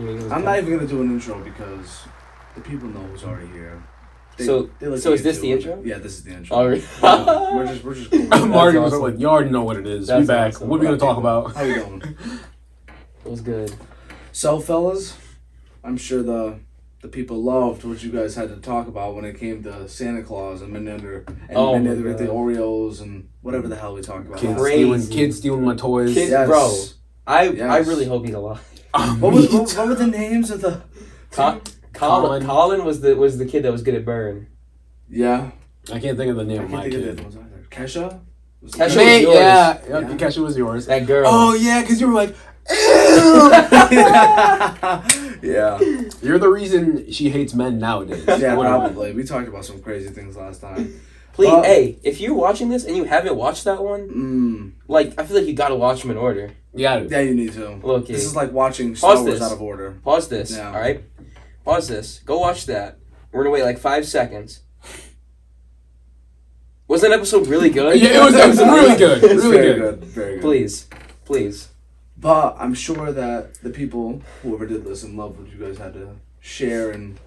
me. I'm not even gonna do an intro because the people know who's already here. So is this the intro? Yeah, this is the intro. Oh, really? We're just going. Marty was like, you already know what it is. We back. Awesome. What are we gonna talk about? How you doing? It was good. So, fellas, I'm sure the people loved what you guys had to talk about when it came to Santa Claus and the Oreos and whatever the hell we talked about. Kids stealing my toys. Yes. Bro, I really hope he's alive. What were the names of the? Colin was the kid that was good at burn. Yeah. I can't think of the name of my kid. Kesha? Kesha was yours. Yeah. Kesha was yours. That girl. Oh yeah, because you were like, yeah. You're the reason she hates men nowadays. Yeah, probably. We talked about some crazy things last time. Please, hey, if you're watching this and you haven't watched that one, I feel like you gotta watch them in order. Yeah, you need to. Look, this is like watching Star Wars out of order. Pause this. Yeah. All right. Pause this. Go watch that. We're gonna wait like 5 seconds. Was that episode really good? Yeah, it was really good. Really good. Very good. Please. But I'm sure that the people, whoever did listen, loved what you guys had to share and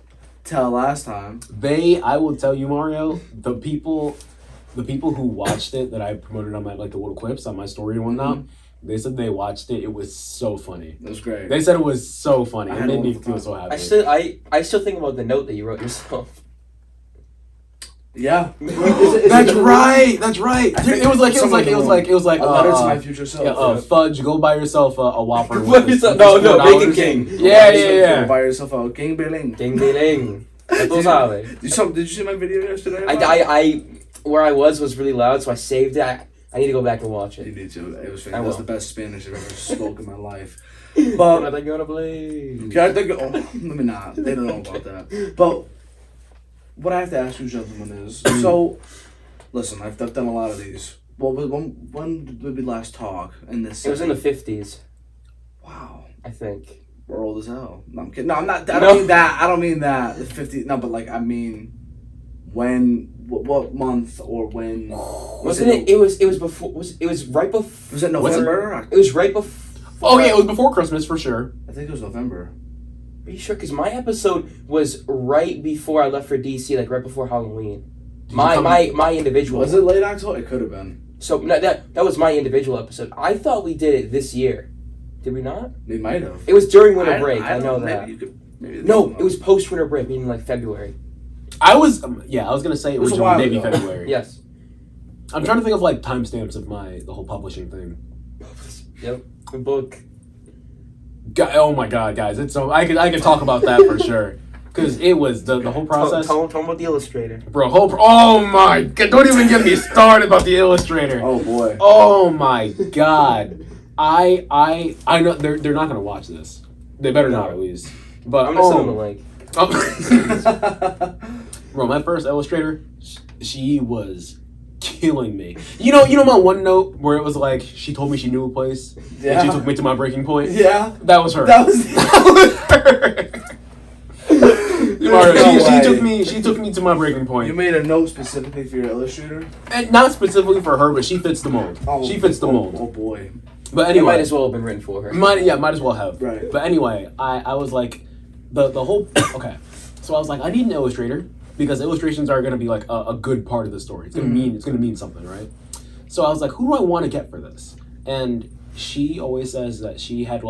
tell last time. I will tell you, Mario, the people who watched it that I promoted on my the little clips on my story and whatnot, they said they watched it. It was so funny. It was great. They said it was so funny. It made me feel so happy. I still think about the note that you wrote yourself. Yeah, that's right. It was like a letter to my future self. Yeah, Fudge, go buy yourself a Whopper. No, Bacon King. Yeah. Go buy yourself a King Biling. Did you see my video yesterday? I where I was really loud, so I saved it. I need to go back and watch it. You need to. It was fantastic. That's the best Spanish I've ever spoken in my life. But let me not. They don't know about that. But what I have to ask you, gentlemen, is so. Listen, I've done a lot of these. Well, when did we last talk in this? It was in the 50s. Wow. I think. We're old as hell. No, I'm kidding. No, I'm not. I don't mean that. The 50. No, but I mean, when. What month or when? Wasn't it? It was before. It was right before. Was it November? It was right before. Oh yeah, it was before Christmas for sure. I think it was November. Are you sure? Because my episode was right before I left for DC, right before Halloween. My individual. Was it late October? It could have been. So that was my individual episode. I thought we did it this year. Did we not? We might have. It was during winter break. I know that. Maybe no, it was post winter break, meaning February. I was gonna say it was maybe February. Yes. I'm trying to think of timestamps of the whole publishing thing. Yep. The book. Oh my god, guys! It's so I could talk about that for sure because it was the whole process. Tell about the illustrator, bro. Oh my god! Don't even get me started about the illustrator. Oh boy. Oh my god! I know they're not gonna watch this. They better not at least. But I'm gonna send them a link. Bro, my first illustrator, she was killing me. You know my one note where it was she told me she knew a place and she took me to my breaking point? Yeah. That was her. That was her. She took me to my breaking point. You made a note specifically for your illustrator? And not specifically for her, but she fits the mold. She fits the mold. Oh boy. But anyway, it might as well have been written for her. Might as well have. Right. But anyway, I was the whole okay. So I was I need an illustrator because illustrations are gonna be a good part of the story. It's gonna mean something, right? So I was who do I want to get for this? And she always says that she had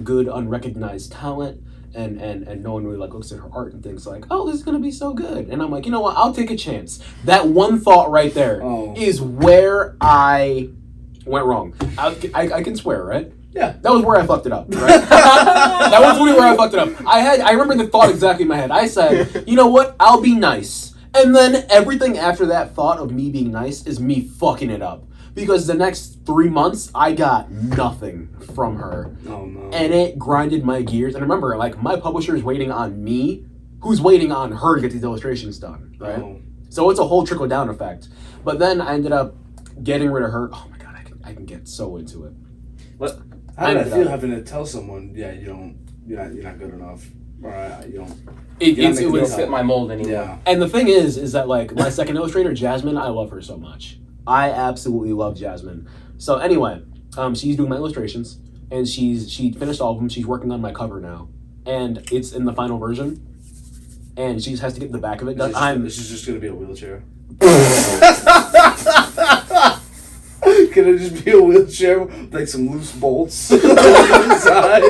good unrecognized talent and no one really looks at her art and thinks oh, this is gonna be so good. And I'm you know what, I'll take a chance. That one thought right there is where I went wrong. I can swear, right? Yeah. That was where I fucked it up, right? That was really where I fucked it up. I remember the thought exactly in my head. I said, you know what? I'll be nice. And then everything after that thought of me being nice is me fucking it up. Because the next 3 months, I got nothing from her. Oh, no. And it grinded my gears. And remember, my publisher is waiting on me, who's waiting on her to get these illustrations done, right? Oh. So it's a whole trickle-down effect. But then I ended up getting rid of her. Oh, my God, I can get so into it. How did I feel having to tell someone, you're not good enough, or you don't. It would fit my mold anymore. Yeah. And the thing is that my second illustrator, Jasmine, I love her so much. I absolutely love Jasmine. So anyway, she's doing my illustrations, and she finished all of them. She's working on my cover now. and it's in the final version, and she just has to get the back of it done. This is just gonna be a wheelchair. Can it just be a wheelchair with like some loose bolts on the side?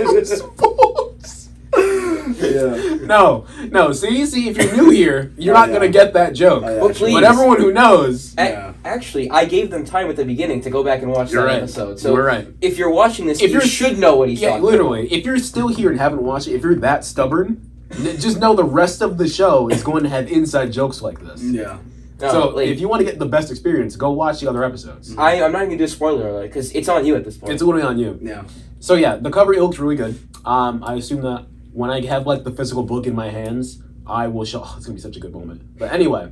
Yeah. No. See, if you're new here, you're not gonna get that joke. Well, please. But everyone who knows, Actually, I gave them time at the beginning to go back and watch that episode. So you're right. If you're watching this, you should know what he's talking literally. about. If you're still here and haven't watched it, if you're that stubborn, just know the rest of the show is going to have inside jokes like this. Yeah. So if you want to get the best experience, go watch the other episodes. I'm not even gonna do a spoiler alert because it's on you at this point. It's literally on you. Yeah. So yeah, the cover looks really good. I assume that when I have like the physical book in my hands, I will show. Oh, it's gonna be such a good moment. But anyway,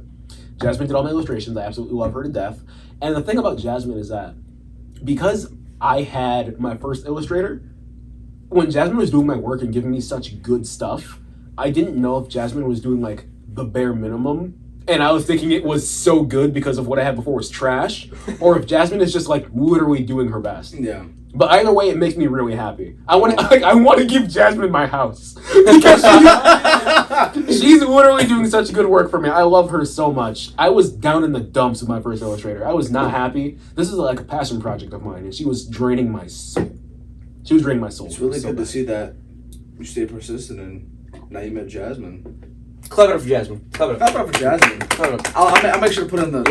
Jasmine did all my illustrations. I absolutely love her to death. And the thing about Jasmine is that because I had my first illustrator, when Jasmine was doing my work and giving me such good stuff, I didn't know if Jasmine was doing like the bare minimum. And I was thinking it was so good because of what I had before was trash, or if Jasmine is just like literally doing her best. Yeah. But either way, it makes me really happy. I want to give Jasmine my house because she's literally doing such good work for me. I love her so much. I was down in the dumps with my first illustrator. I was not happy. This is like a passion project of mine, and she was draining my soul. She was draining my soul. It's really good to see that you stay persistent, and now you met Jasmine. Clap it up for Jasmine. Clap it up for Jasmine. I'll make sure to put in the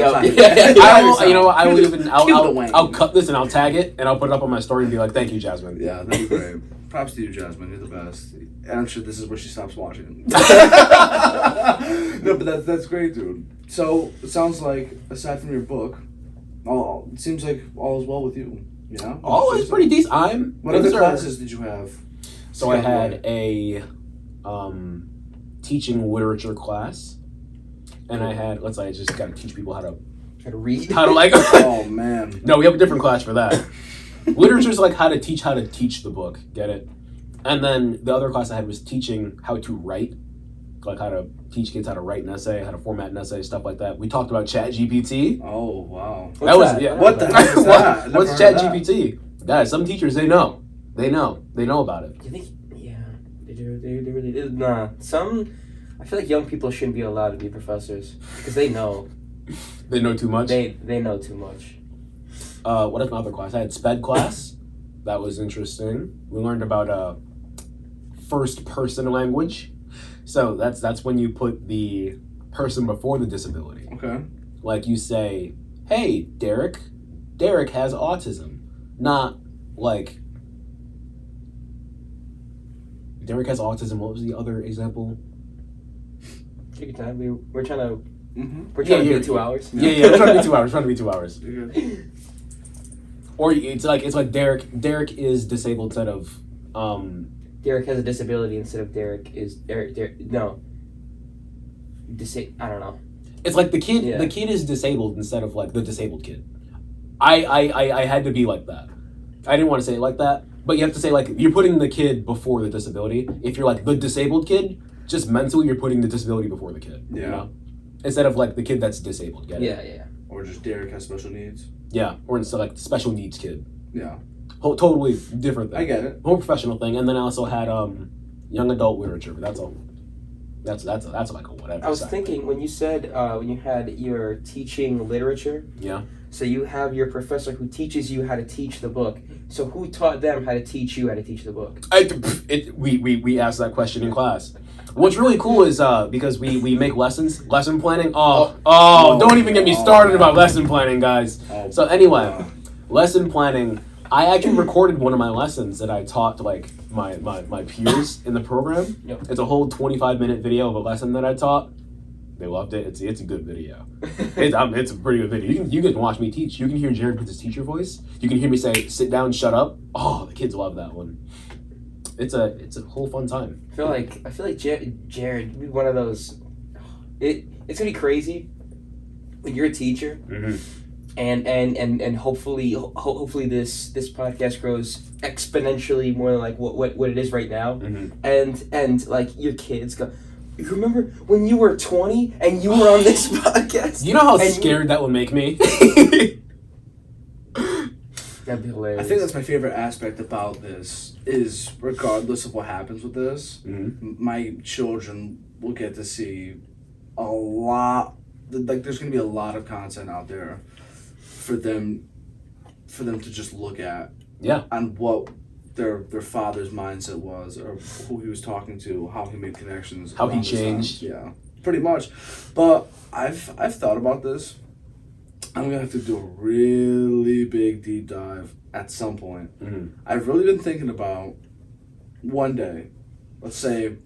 I'll cut this and I'll tag it and I'll put it up on my story and be like, thank you, Jasmine. Yeah, that'd be great. Props to you, Jasmine. You're the best. And I'm sure this is where she stops watching. No, but that's great, dude. So it sounds like aside from your book, it seems like all is well with you. You know? Oh, it's pretty decent. What other classes did you have? So I had a teaching literature class, and I had I just got to teach people how to read, how to like. Oh man! No, we have a different class for that. Literature's like how to teach the book. Get it? And then the other class I had was teaching how to write, like how to teach kids how to write an essay, how to format an essay, stuff like that. We talked about ChatGPT. Oh wow! What's that? What the heck is that? What's ChatGPT? Guys, some teachers they know about it. You think? They really did. Nah, I feel like young people shouldn't be allowed to be professors because they know. They know too much? They know too much. What is my other class? I had SPED class. That was interesting. We learned about first person language. So that's when you put the person before the disability. Okay. Like you say, hey, Derek has autism. Not like Derek has autism. What was the other example? Take your time. We're trying to. Mm-hmm. We're trying to be 2 hours. Yeah. We're trying to be 2 hours. We're trying to be 2 hours. Or it's like Derek is disabled instead of. Derek has a disability instead of Derek is Derek. No. I don't know. It's like the kid. Yeah. The kid is disabled instead of like the disabled kid. I had to be like that. I didn't want to say it like that, but you have to say like you're putting the kid before the disability. If you're like the disabled kid, just mentally you're putting the disability before the kid. Yeah. You know? Instead of like the kid that's disabled. Get it? Yeah. Or just Derek has special needs. Yeah. Or instead like the special needs kid. Yeah. Totally different thing. I get it. Whole professional thing, and then I also had young adult literature. But that's all. That's like a whatever. I was thinking when you said when you had your teaching literature. Yeah. So you have your professor who teaches you how to teach the book. So who taught them how to teach you how to teach the book? We asked that question in class. What's really cool is because we make lesson planning. Don't even get me started about lesson planning, guys. So anyway, lesson planning. I actually recorded one of my lessons that I taught to like my peers in the program. Yep. It's a whole 25-minute video of a lesson that I taught. They loved it. It's a good video. It's a pretty good video. You can watch me teach. You can hear Jared with his teacher voice. You can hear me say, "Sit down, shut up." Oh, the kids love that one. It's a whole fun time. I feel like Jared would be one of those. It's gonna be crazy when you're a teacher, and hopefully this podcast grows exponentially more than like what it is right now, and like your kids go. You remember when you were 20 and you were on this podcast? You know how scared that would make me? That'd be hilarious. I think that's my favorite aspect about this is regardless of what happens with this, my children will get to see a lot. Like, there's gonna be a lot of content out there for them to just look at. Yeah. On what their father's mindset was, or who he was talking to, how he made connections, how he changed. Yeah, pretty much. But I've thought about this. I'm gonna have to do a really big deep dive at some point. I've really been thinking about one day, let's say,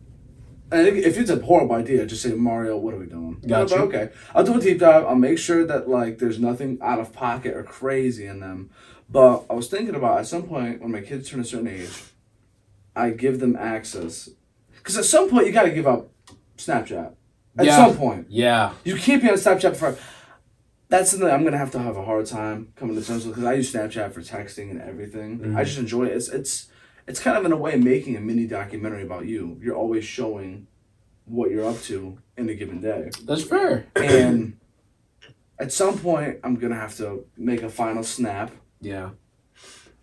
and if it's a horrible idea, just say, Mario, what are we doing? Gotcha. Okay, I'll do a deep dive. I'll make sure that like there's nothing out of pocket or crazy in them. But I was thinking about at some point when my kids turn a certain age, I give them access, because at some point you got to give up Snapchat. At some point, you can't be on Snapchat forever. That's something I'm gonna have a hard time coming to terms with, because I use Snapchat for texting and everything. I just enjoy it. It's kind of in a way making a mini documentary about you. You're always showing what you're up to in a given day. That's fair. And at some point, I'm gonna have to make a final snap. Yeah.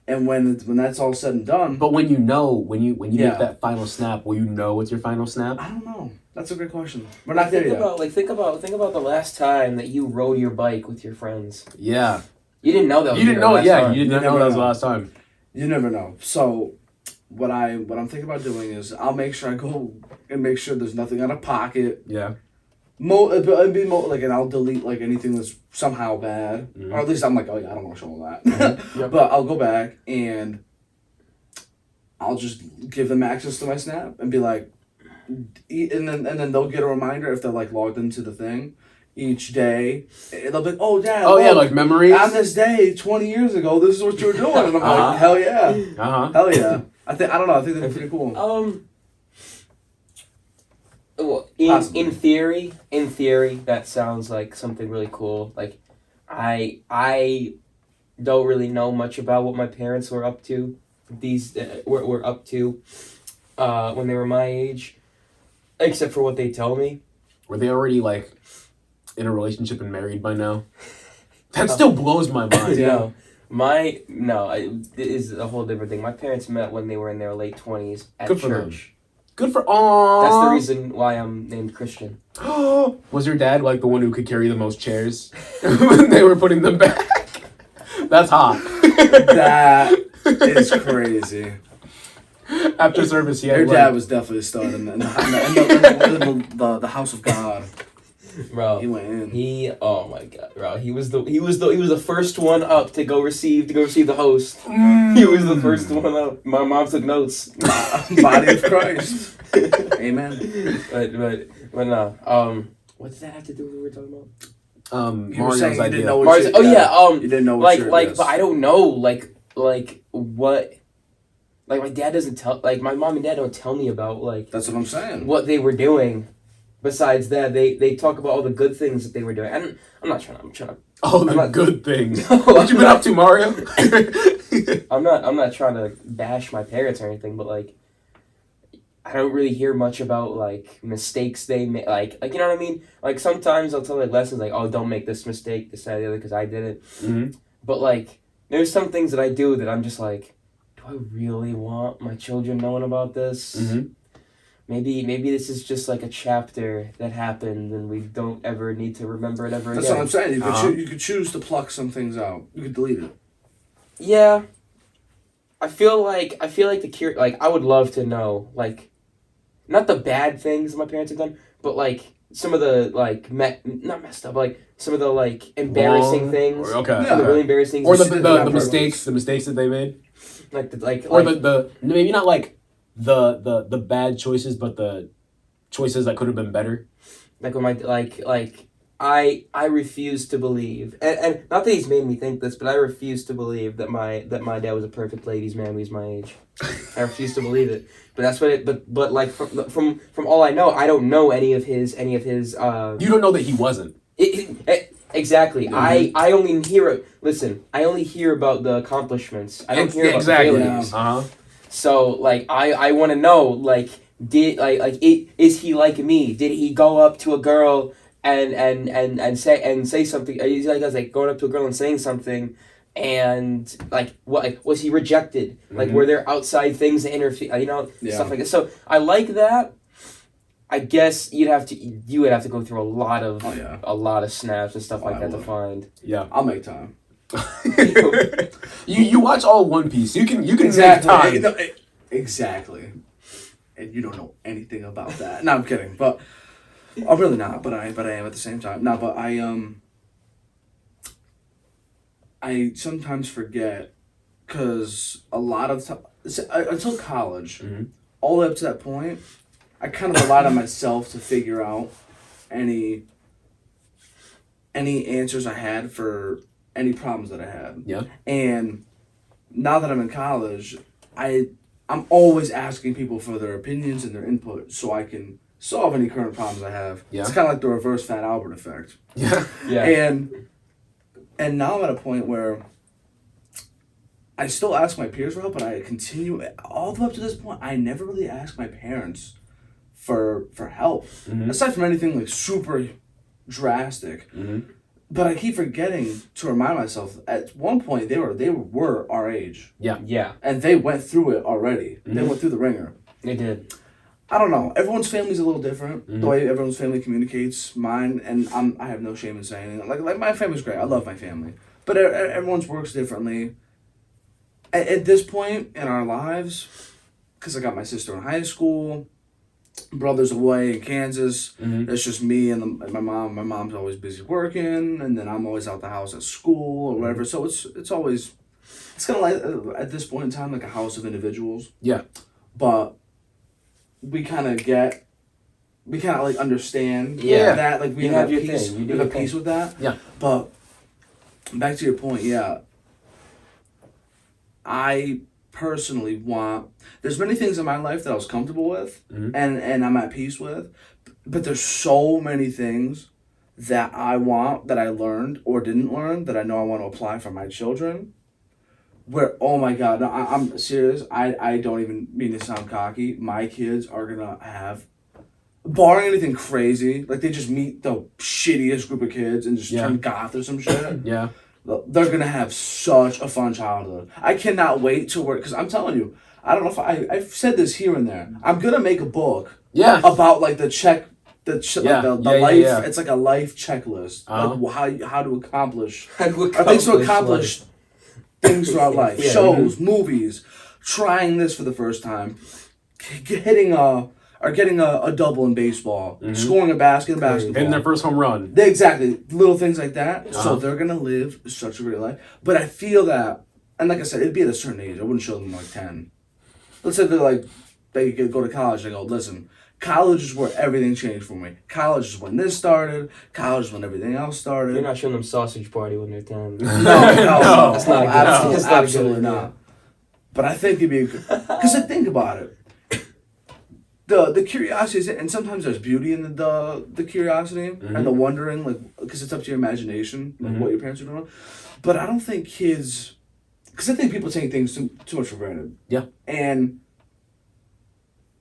And when that's all said and done, but when you make that final snap, will you know it's your final snap? I don't know. That's a great question. We're not there yet. Think about the last time that you rode your bike with your friends. Yeah. You didn't know that. You didn't know it. Yeah, you didn't know that was the last time. You never know. So, what I'm thinking about doing is I'll make sure I go and make sure there's nothing out of pocket. Yeah. And I'll delete like anything that's somehow bad, or at least I'm like, oh yeah, I don't want to show them that. But I'll go back and I'll just give them access to my Snap and be like, and then they'll get a reminder if they're like logged into the thing each day. They'll be like, oh Dad, yeah, like memories. On this day 20 years ago, this is what you were doing, and I'm like, hell yeah, hell yeah. I don't know. I think that's pretty cool. Well, in theory, that sounds like something really cool. Like, I don't really know much about what my parents were up to. Were up to when they were my age, except for what they tell me. Were they already like in a relationship and married by now? That still blows my mind. It is a whole different thing. My parents met when they were in their late 20s at Good for church. Them. Good for all. That's the reason why I'm named Christian. Was your dad like the one who could carry the most chairs when they were putting them back? That's hot. That is crazy. After service, your dad was definitely a stud in the house of God. Bro, he went in. Oh my God, bro, he was the first one up to go receive the host. He was the first one up. My mom took notes. Body of Christ. Amen. But no. What does that have to do with what we were talking about? Mario's idea. You didn't know what you didn't know what but I don't know like what. Like, my dad doesn't tell... Like, my mom and dad don't tell me about, like... That's what I'm saying. What they were doing. Besides that, they talk about all the good things that they were doing. And I'm not trying to... Oh, the good things. What you been up to, Mario? I'm not trying to bash my parents or anything, but, like... I don't really hear much about, like, mistakes they make. Like, you know what I mean? Like, sometimes I'll tell, like, lessons, like, oh, don't make this mistake, this, that, the other, because I did it. Mm-hmm. But, like, there's some things that I do that I'm just like... I really want my children knowing about this. Mm-hmm. Maybe this is just like a chapter that happened and we don't ever need to remember it ever again. That's what I'm saying. You could choose to pluck some things out. You could delete it. Yeah. I feel like I would love to know, like, not the bad things my parents have done, but like some of the like not messed up, like some of the like embarrassing things. Okay. The really embarrassing things. Or the mistakes that they made. The maybe not like the bad choices, but the choices that could have been better. Like when I refuse to believe, and not that he's made me think this, but I refuse to believe that my dad was a perfect ladies' man when he was my age. I refuse to believe it. But that's what it. But like from all I know, I don't know any of his. You don't know that he wasn't. Exactly. Mm-hmm. I only hear. Listen, I only hear about the accomplishments. I don't hear about the failures. So like I want to know like is he like me? Did he go up to a girl and say something? He's like going up to a girl and saying something, and like what was he rejected? Like were there outside things that interfere? Stuff like that. So I like that. I guess you would have to go through a lot of snaps and stuff like that to find. Yeah, I'll make time. you watch all One Piece. You can Exactly. make time. Exactly. And you don't know anything about that. No, I'm kidding. But I'm really not. But I am at the same time. No, but I sometimes forget because a lot of until college, all the way up to that point, I kind of relied on myself to figure out any answers I had for any problems that I had. Yeah. And now that I'm in college, I'm always asking people for their opinions and their input so I can solve any current problems I have. Yeah. It's kind of like the reverse Fat Albert effect. Yeah. Yeah. And now I'm at a point where I still ask my peers for help, but I continue all the way up to this point. I never really asked my parents for help, aside from anything like super drastic. But I keep forgetting to remind myself. At one point, they were our age. Yeah. Yeah. And they went through it already. They went through the ringer. They did. I don't know. Everyone's family's a little different. The way everyone's family communicates. Mine, and I have no shame in saying it. Like my family's great. I love my family. But everyone's works differently. At this point in our lives, because I got my sister in high school, brother's away in Kansas. It's just me and my mom. My mom's always busy working, and then I'm always out the house at school or whatever. So it's always, it's kind of like at this point in time like a house of individuals. Yeah. But we kind of like understand that like we You have have a your peace. thing. You We do have a your thing. peace with that. Yeah. But back to your point, yeah. I personally want. There's many things in my life that I was comfortable with, and I'm at peace with, but there's so many things that I want that I learned or didn't learn that I know I want to apply for my children. Where, oh my God, no, I'm serious. I don't even mean to sound cocky. My kids are gonna have, barring anything crazy, like they just meet the shittiest group of kids and just turn goth or some shit. Yeah. They're gonna have such a fun childhood. I cannot wait to work, because I'm telling you, I don't know if I've said this here and there. I'm gonna make a book. Yeah. About like the life. Yeah. It's like a life checklist. Like how to accomplish. Things to accomplish things throughout life. Yeah. Shows, movies, trying this for the first time, getting a double in baseball, scoring a basket in basketball, Hitting their first home run. Exactly, little things like that. So they're gonna live such a great life. But I feel that, and like I said, it'd be at a certain age. I wouldn't show them like 10. Let's say they could go to college. I go, listen, college is where everything changed for me. College is when this started. College is when everything else started. You're not showing them sausage party when they're 10. No, That's not a good- absolutely, that's not a good absolutely idea. not. But I think it'd be because I think about it. The curiosity is, and sometimes there's beauty in the curiosity and the wondering, like because it's up to your imagination, like what your parents are doing. But I don't think kids, because I think people take things too much for granted. Yeah. And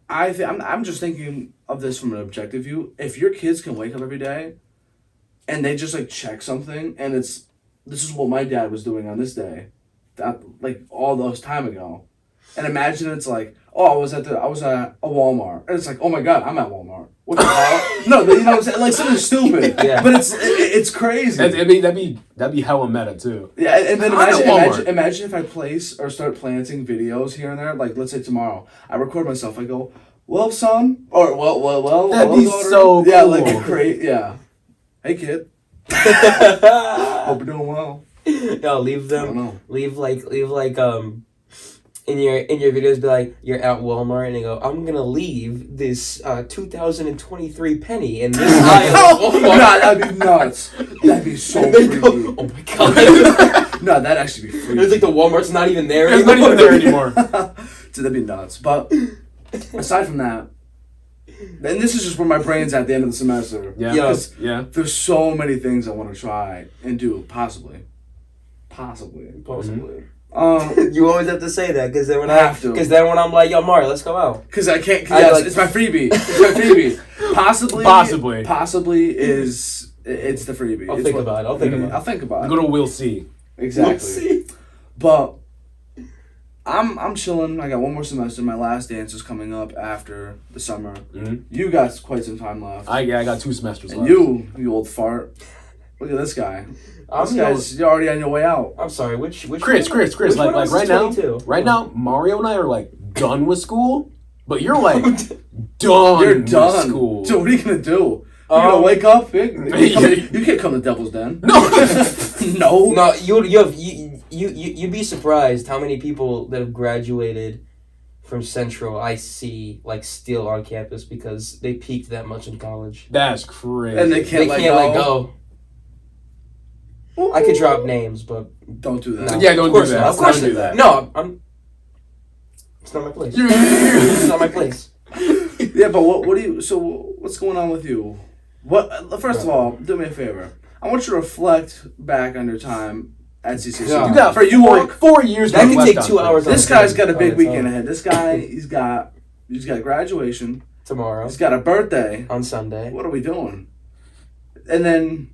I'm just thinking of this from an objective view. If your kids can wake up every day, and they just like check something, and this is what my dad was doing on this day, that like all those time ago, and imagine it's like, oh, I was at a Walmart, and it's like, oh my God, I'm at Walmart. What the hell? No, but you know what I'm saying? Like something stupid. Yeah. But it's crazy. That'd be hella meta too. Yeah, and then I'm at Walmart. imagine if I place or start planting videos here and there. Like let's say tomorrow, I record myself. I go, well, son, or well. That'd be daughter. so Yeah, cool. like great. Yeah. Hey kid. Hope you're doing well. No, leave I don't know. them. Leave like in your videos, be like, you're at Walmart and you go, I'm gonna leave this 2023 penny in this aisle. Oh my God, that'd be nuts. That'd be so And they freaky. go, oh my God. No, that'd actually be freaky. It's like the Walmart's not even there It's not even there anymore. Dude, that'd be nuts. But aside from that, and this is just where my brain's at the end of the semester. Yeah. Yes. Yeah. There's so many things I want to try and do, possibly. Possibly. You always have to say that because then have to. Because then when I'm like, yo, Mario, let's go out. Because I can't. I Yes, like- it's my freebie. It's my freebie. Possibly. Possibly is. It's the freebie. I'll It's think what- about it. I'll think about it. I'll think about The it. good old we'll see. Exactly. We'll see. But I'm chilling. I got one more semester. My last dance is coming up after the summer. Mhm. You got quite some time left. I got 2 semesters And left. you old fart. Look at this guy. You're already on your way out. I'm sorry. Which Chris, one? Which like one of us right is now, 22? right now, Mario and I are like done with school, but you're like done. You're with done. school. So what are you gonna do? You're gonna wake up? You can't come to Devil's Den. No. No. No, you'd be surprised how many people that have graduated from Central I see like still on campus because they peaked that much in college. That's crazy. And they can't let go. I could drop names, but Don't do that. no. Yeah, don't Of course do that. not. Of course Don't do not. that. No, I'm. It's not my place. It's not my place. Yeah, but what do you? So what's going on with you? What? First of all, do me a favor. I want you to reflect back on your time at CCC. God. You got for you work. 4 years. That to could reflect take on 2 hours. This on guy's its got a own. big On its weekend own. ahead. This guy, he's got graduation. Tomorrow He's got a birthday. on Sunday. What are we doing? And then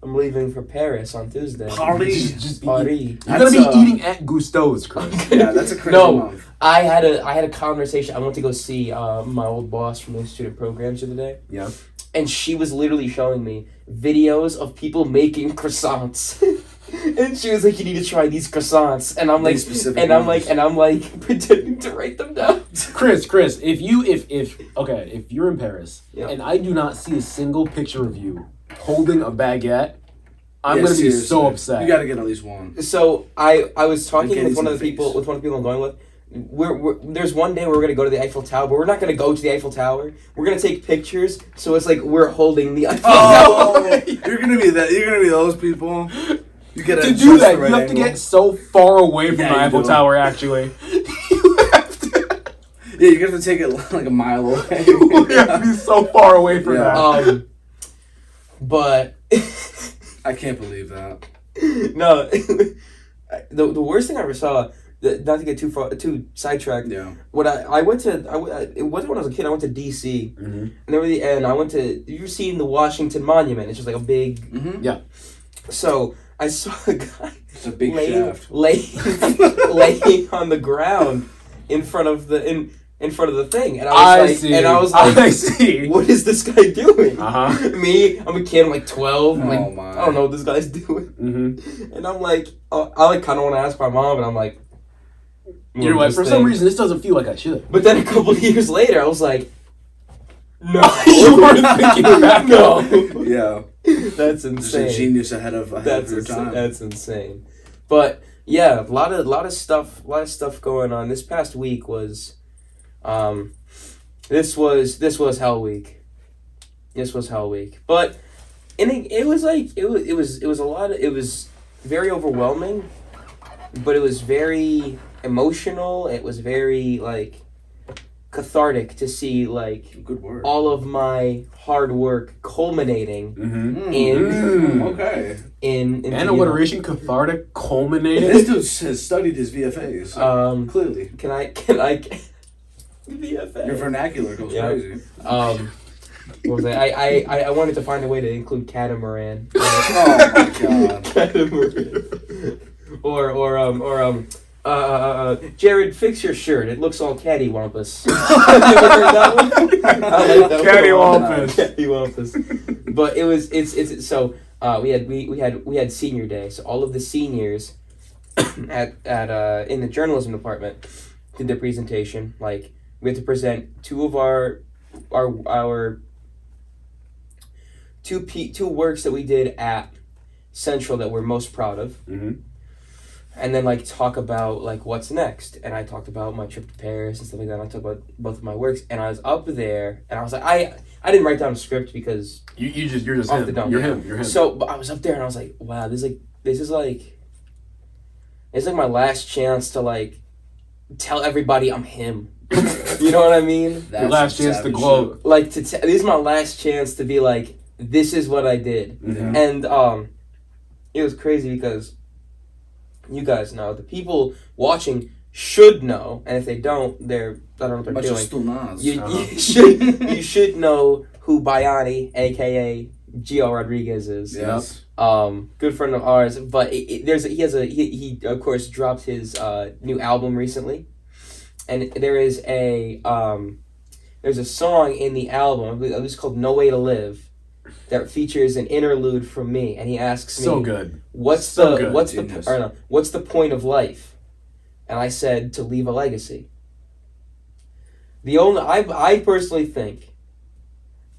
I'm leaving for Paris on Tuesday. party. Just Party. You're gonna be That's, eating at Gusteau's, Chris. Yeah, that's a crazy No. month. I had a conversation. I went to go see my old boss from the student programs the other day. Yeah. And she was literally showing me videos of people making croissants. And she was like, "You need to try these croissants." And I'm like, These specific and I'm ones. like pretending to write them down. Chris, if you're in Paris Yeah. and I do not see a single picture of you holding a baguette, I'm Yeah, gonna be seriously. so upset. You got to get at least one. So I was talking Get with these one in of the the people face. I'm going with. There's one day where we're gonna go to the Eiffel Tower, but we're not gonna go to the Eiffel Tower. We're gonna take pictures, so it's like we're holding the Eiffel Tower. You're gonna be that. You're gonna be those people. You get to do that, you have to get so far away from Yeah, the you Eiffel do. Tower. Actually, you have to. Yeah, you have to take it like a mile away. You have to be so far away from Yeah. that. But I can't believe that. no, the worst thing I ever saw. Not to get too sidetracked. Yeah. When I went to it wasn't when I was a kid. I went to DC, and over the end I went to. You've seen the Washington Monument? It's just like a big. Mm-hmm. Yeah. So I saw a guy It's a big laying shaft. laying on the ground in front of the in front of the thing, and I was like, I see. what is this guy doing? Uh-huh. Me, I'm a kid. I'm like 12. I'm Oh, like, my. I don't know what this guy's doing. Mm-hmm. And I'm like, I like kind of want to ask my mom, and I'm like, You're like, for some reason, this doesn't feel like I should. But then a couple of years later, I was like, no, You weren't thinking back no, Yeah. that's Just a insane. genius ahead of your time. That's insane. But yeah, a lot of stuff going on. This past week was, this was Hell Week. This was Hell Week. But it was a lot of, it was very overwhelming, but it was very emotional. It was very like cathartic to see like Good word. all of my hard work culminating Mm-hmm. in Okay. in And alliteration, cathartic, culminated. This dude has studied his VFAs. Clearly. Can I VFA. Your vernacular goes Yeah. crazy. What was I wanted to find a way to include catamaran. Oh my god. Catamaran. Or Jared, fix your shirt. It looks all cattywampus. Have you ever heard that one? I like that Cattywampus. Cattywampus. But it's so we had senior day. So all of the seniors at in the journalism department did their presentation. Like we had to present two of our two works that we did at Central that we're most proud of. Mm-hmm. And then like talk about like what's next. And I talked about my trip to Paris and stuff like that. And I talked about both of my works. And I was up there and I was like I didn't write down a script because You're just off him. the dome. You're him. So but I was up there and I was like, wow, this is like my last chance to like tell everybody I'm him. You know what I mean? Your last chance to savage gloat. Like this is my last chance to be like, this is what I did. Mm-hmm. And it was crazy because you guys know, the people watching should know, and if they don't, I don't know what they're But you're doing. still Nas. You should know who Bayani, aka Gio Rodriguez is. Yes. good friend of ours. But he of course dropped his new album recently, and there's a song in the album. It's called "No Way to Live," that features an interlude from me, and he asks me, So good. What's the point of life? And I said, to leave a legacy. I personally think,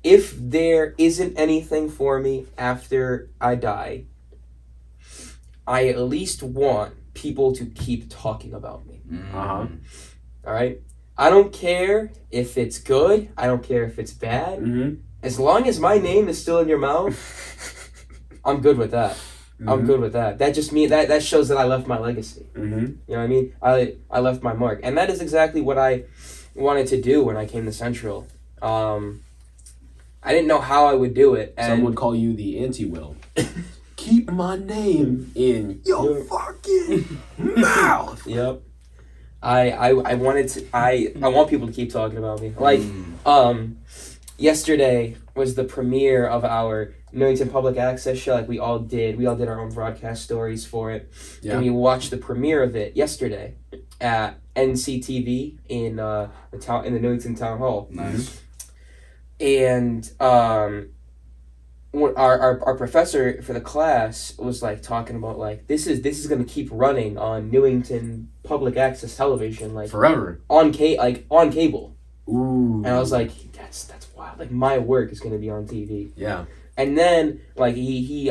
if there isn't anything for me after I die, I at least want people to keep talking about me. Uh-huh. All right? I don't care if it's good. I don't care if it's bad. Mm-hmm. As long as my name is still in your mouth, I'm good with that. Mm-hmm. I'm good with that. That just means that shows that I left my legacy. Mm-hmm. You know what I mean? I left my mark, and that is exactly what I wanted to do when I came to Central. I didn't know how I would do it. And Some would call you the anti-will. Keep my name in your fucking mouth. Yep. I wanted to. I want people to keep talking about me. Like, yesterday was the premiere of our Millington Public Access show. Like we all did our own broadcast stories for it, and we watched the premiere of it yesterday at NCTV in the Millington Town Hall. Nice. And our professor for the class was like talking about like this is gonna keep running on Newington Public Access Television like forever on cable. Ooh. And I was like, that's wild. Like my work is gonna be on TV. Yeah. And then like he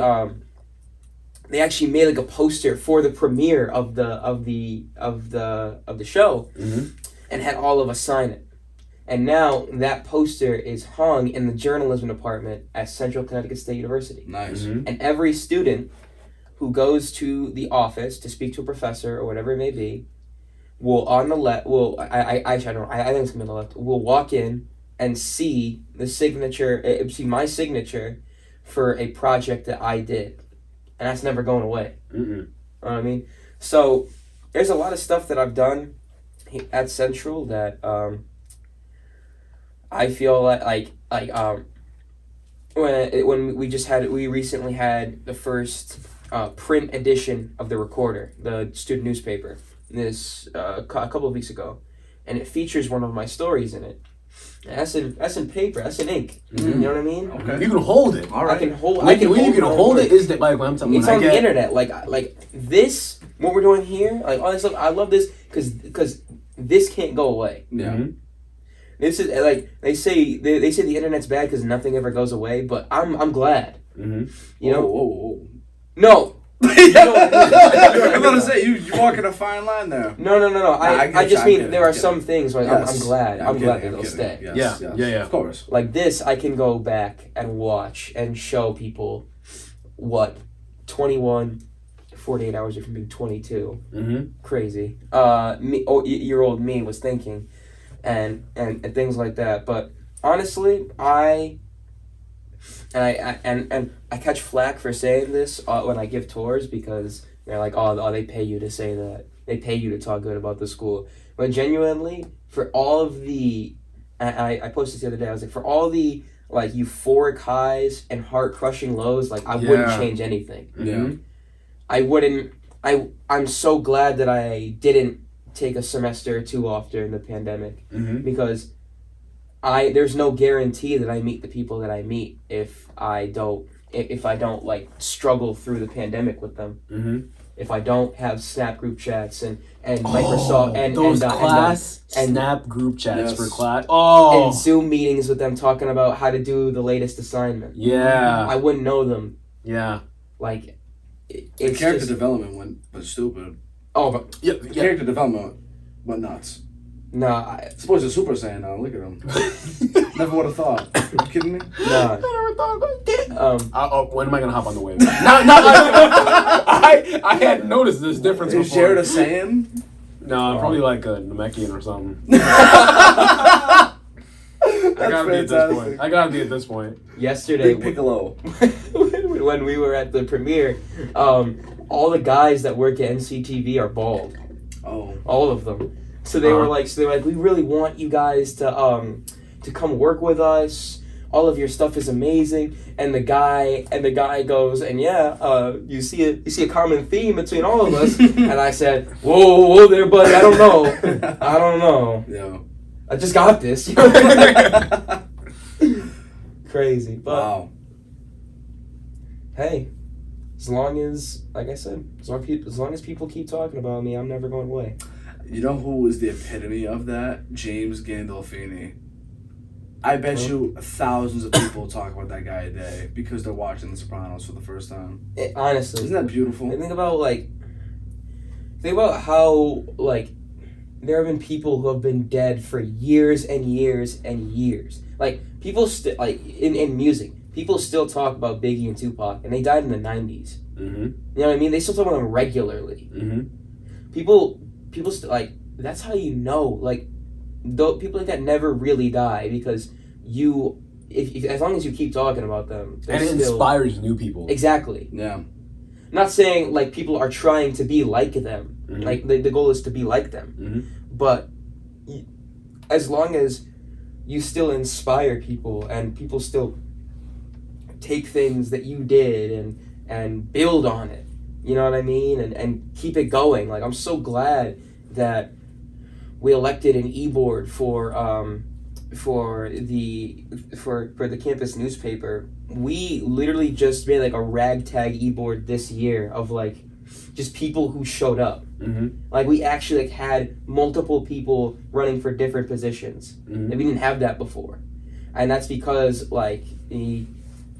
they actually made like a poster for the premiere of the show, and had all of us sign it. And now that poster is hung in the journalism department at Central Connecticut State University. Nice. And every student who goes to the office to speak to a professor or whatever it may be will on the left I think it's gonna be on the left, will walk in and see the signature, see my signature for a project that I did. And that's never going away. Mm-mm. You know what I mean? So there's a lot of stuff that I've done at Central that I feel like when we recently had the first print edition of the Recorder, the student newspaper, a couple of weeks ago, and it features one of my stories in it. And that's in paper. That's in ink. Mm-hmm. You know what I mean? Okay. You can hold it. All right. I can hold. You can hold it. Is that like when I'm telling you? It's on the internet. Like this. What we're doing here. Like all this stuff. I love this because this can't go away. Yeah. Mm-hmm. This is like they say the internet's bad because nothing ever goes away. But I'm glad. Mm-hmm. You know. Whoa. No. I'm gonna say you're walking a fine line there. No. I just mean there are some things like Yes. I'm glad. I'm glad that they'll kidding. stay. Yes, Yeah. yes. Yeah. Of course. Like this, I can go back and watch and show people what 21, 48 hours from being 22. Mm-hmm. Crazy. Year old me was thinking, and things like that. But honestly, I catch flack for saying this when I give tours because they're like, oh, they pay you to say that. They pay you to talk good about the school. But genuinely, for all of the, I posted the other day. I was like, for all the like euphoric highs and heart crushing lows, like I wouldn't change anything. Yeah. I wouldn't. I'm so glad that I didn't take a semester or two off during the pandemic because there's no guarantee that I meet the people that I meet if I don't like struggle through the pandemic with them. Mm-hmm. If I don't have Snap group chats and Microsoft and those class Snap group chats for class. Oh, and Zoom meetings with them talking about how to do the latest assignment. Yeah, I wouldn't know them. Yeah, like the character development was stupid. Oh, but yeah. Character development went nuts. Nah, Suppose a Super Saiyan now. Look at him. Never would have thought. Are you kidding me? nah. I never thought about that. When am I gonna hop on the wave? I hadn't noticed this difference You before. shared a Saiyan? No, I'm probably like a Namekian or something. I gotta be at this point. Yesterday, Big Piccolo. when we were at the premiere, all the guys that work at NCTV are bald. Oh. All of them. So they were like, we really want you guys to come work with us. all of your stuff is amazing. And the guy goes, and you see a common theme between all of us. And I said, whoa there, buddy. I don't know. Yeah. I just got this. Crazy. But Wow. hey, as long as, like I said, as long as people keep talking about me, I'm never going away. You know who is the epitome of that? James Gandolfini. I bet you thousands of people talk about that guy a day because they're watching The Sopranos for the first time. Honestly. Isn't that beautiful? And think about how, like, there have been people who have been dead for years and years and years. Like, people still, like, in music, people still talk about Biggie and Tupac, and they died in the 90s. Mm-hmm. You know what I mean? They still talk about them regularly. Mm-hmm. People still, like, that's how you know, like, people like that never really die because if as long as you keep talking about them, and it inspires new people. Exactly. Yeah. Not saying like people are trying to be like them. Mm-hmm. Like the goal is to be like them. Mm-hmm. But as long as you still inspire people and people still take things that you did and build on it, you know what I mean, and keep it going. Like, I'm so glad that we elected an e-board for the campus newspaper. We literally just made like a ragtag e-board this year of like just people who showed up. Mm-hmm. Like, we actually like had multiple people running for different positions. Mm-hmm. And we didn't have that before, and that's because like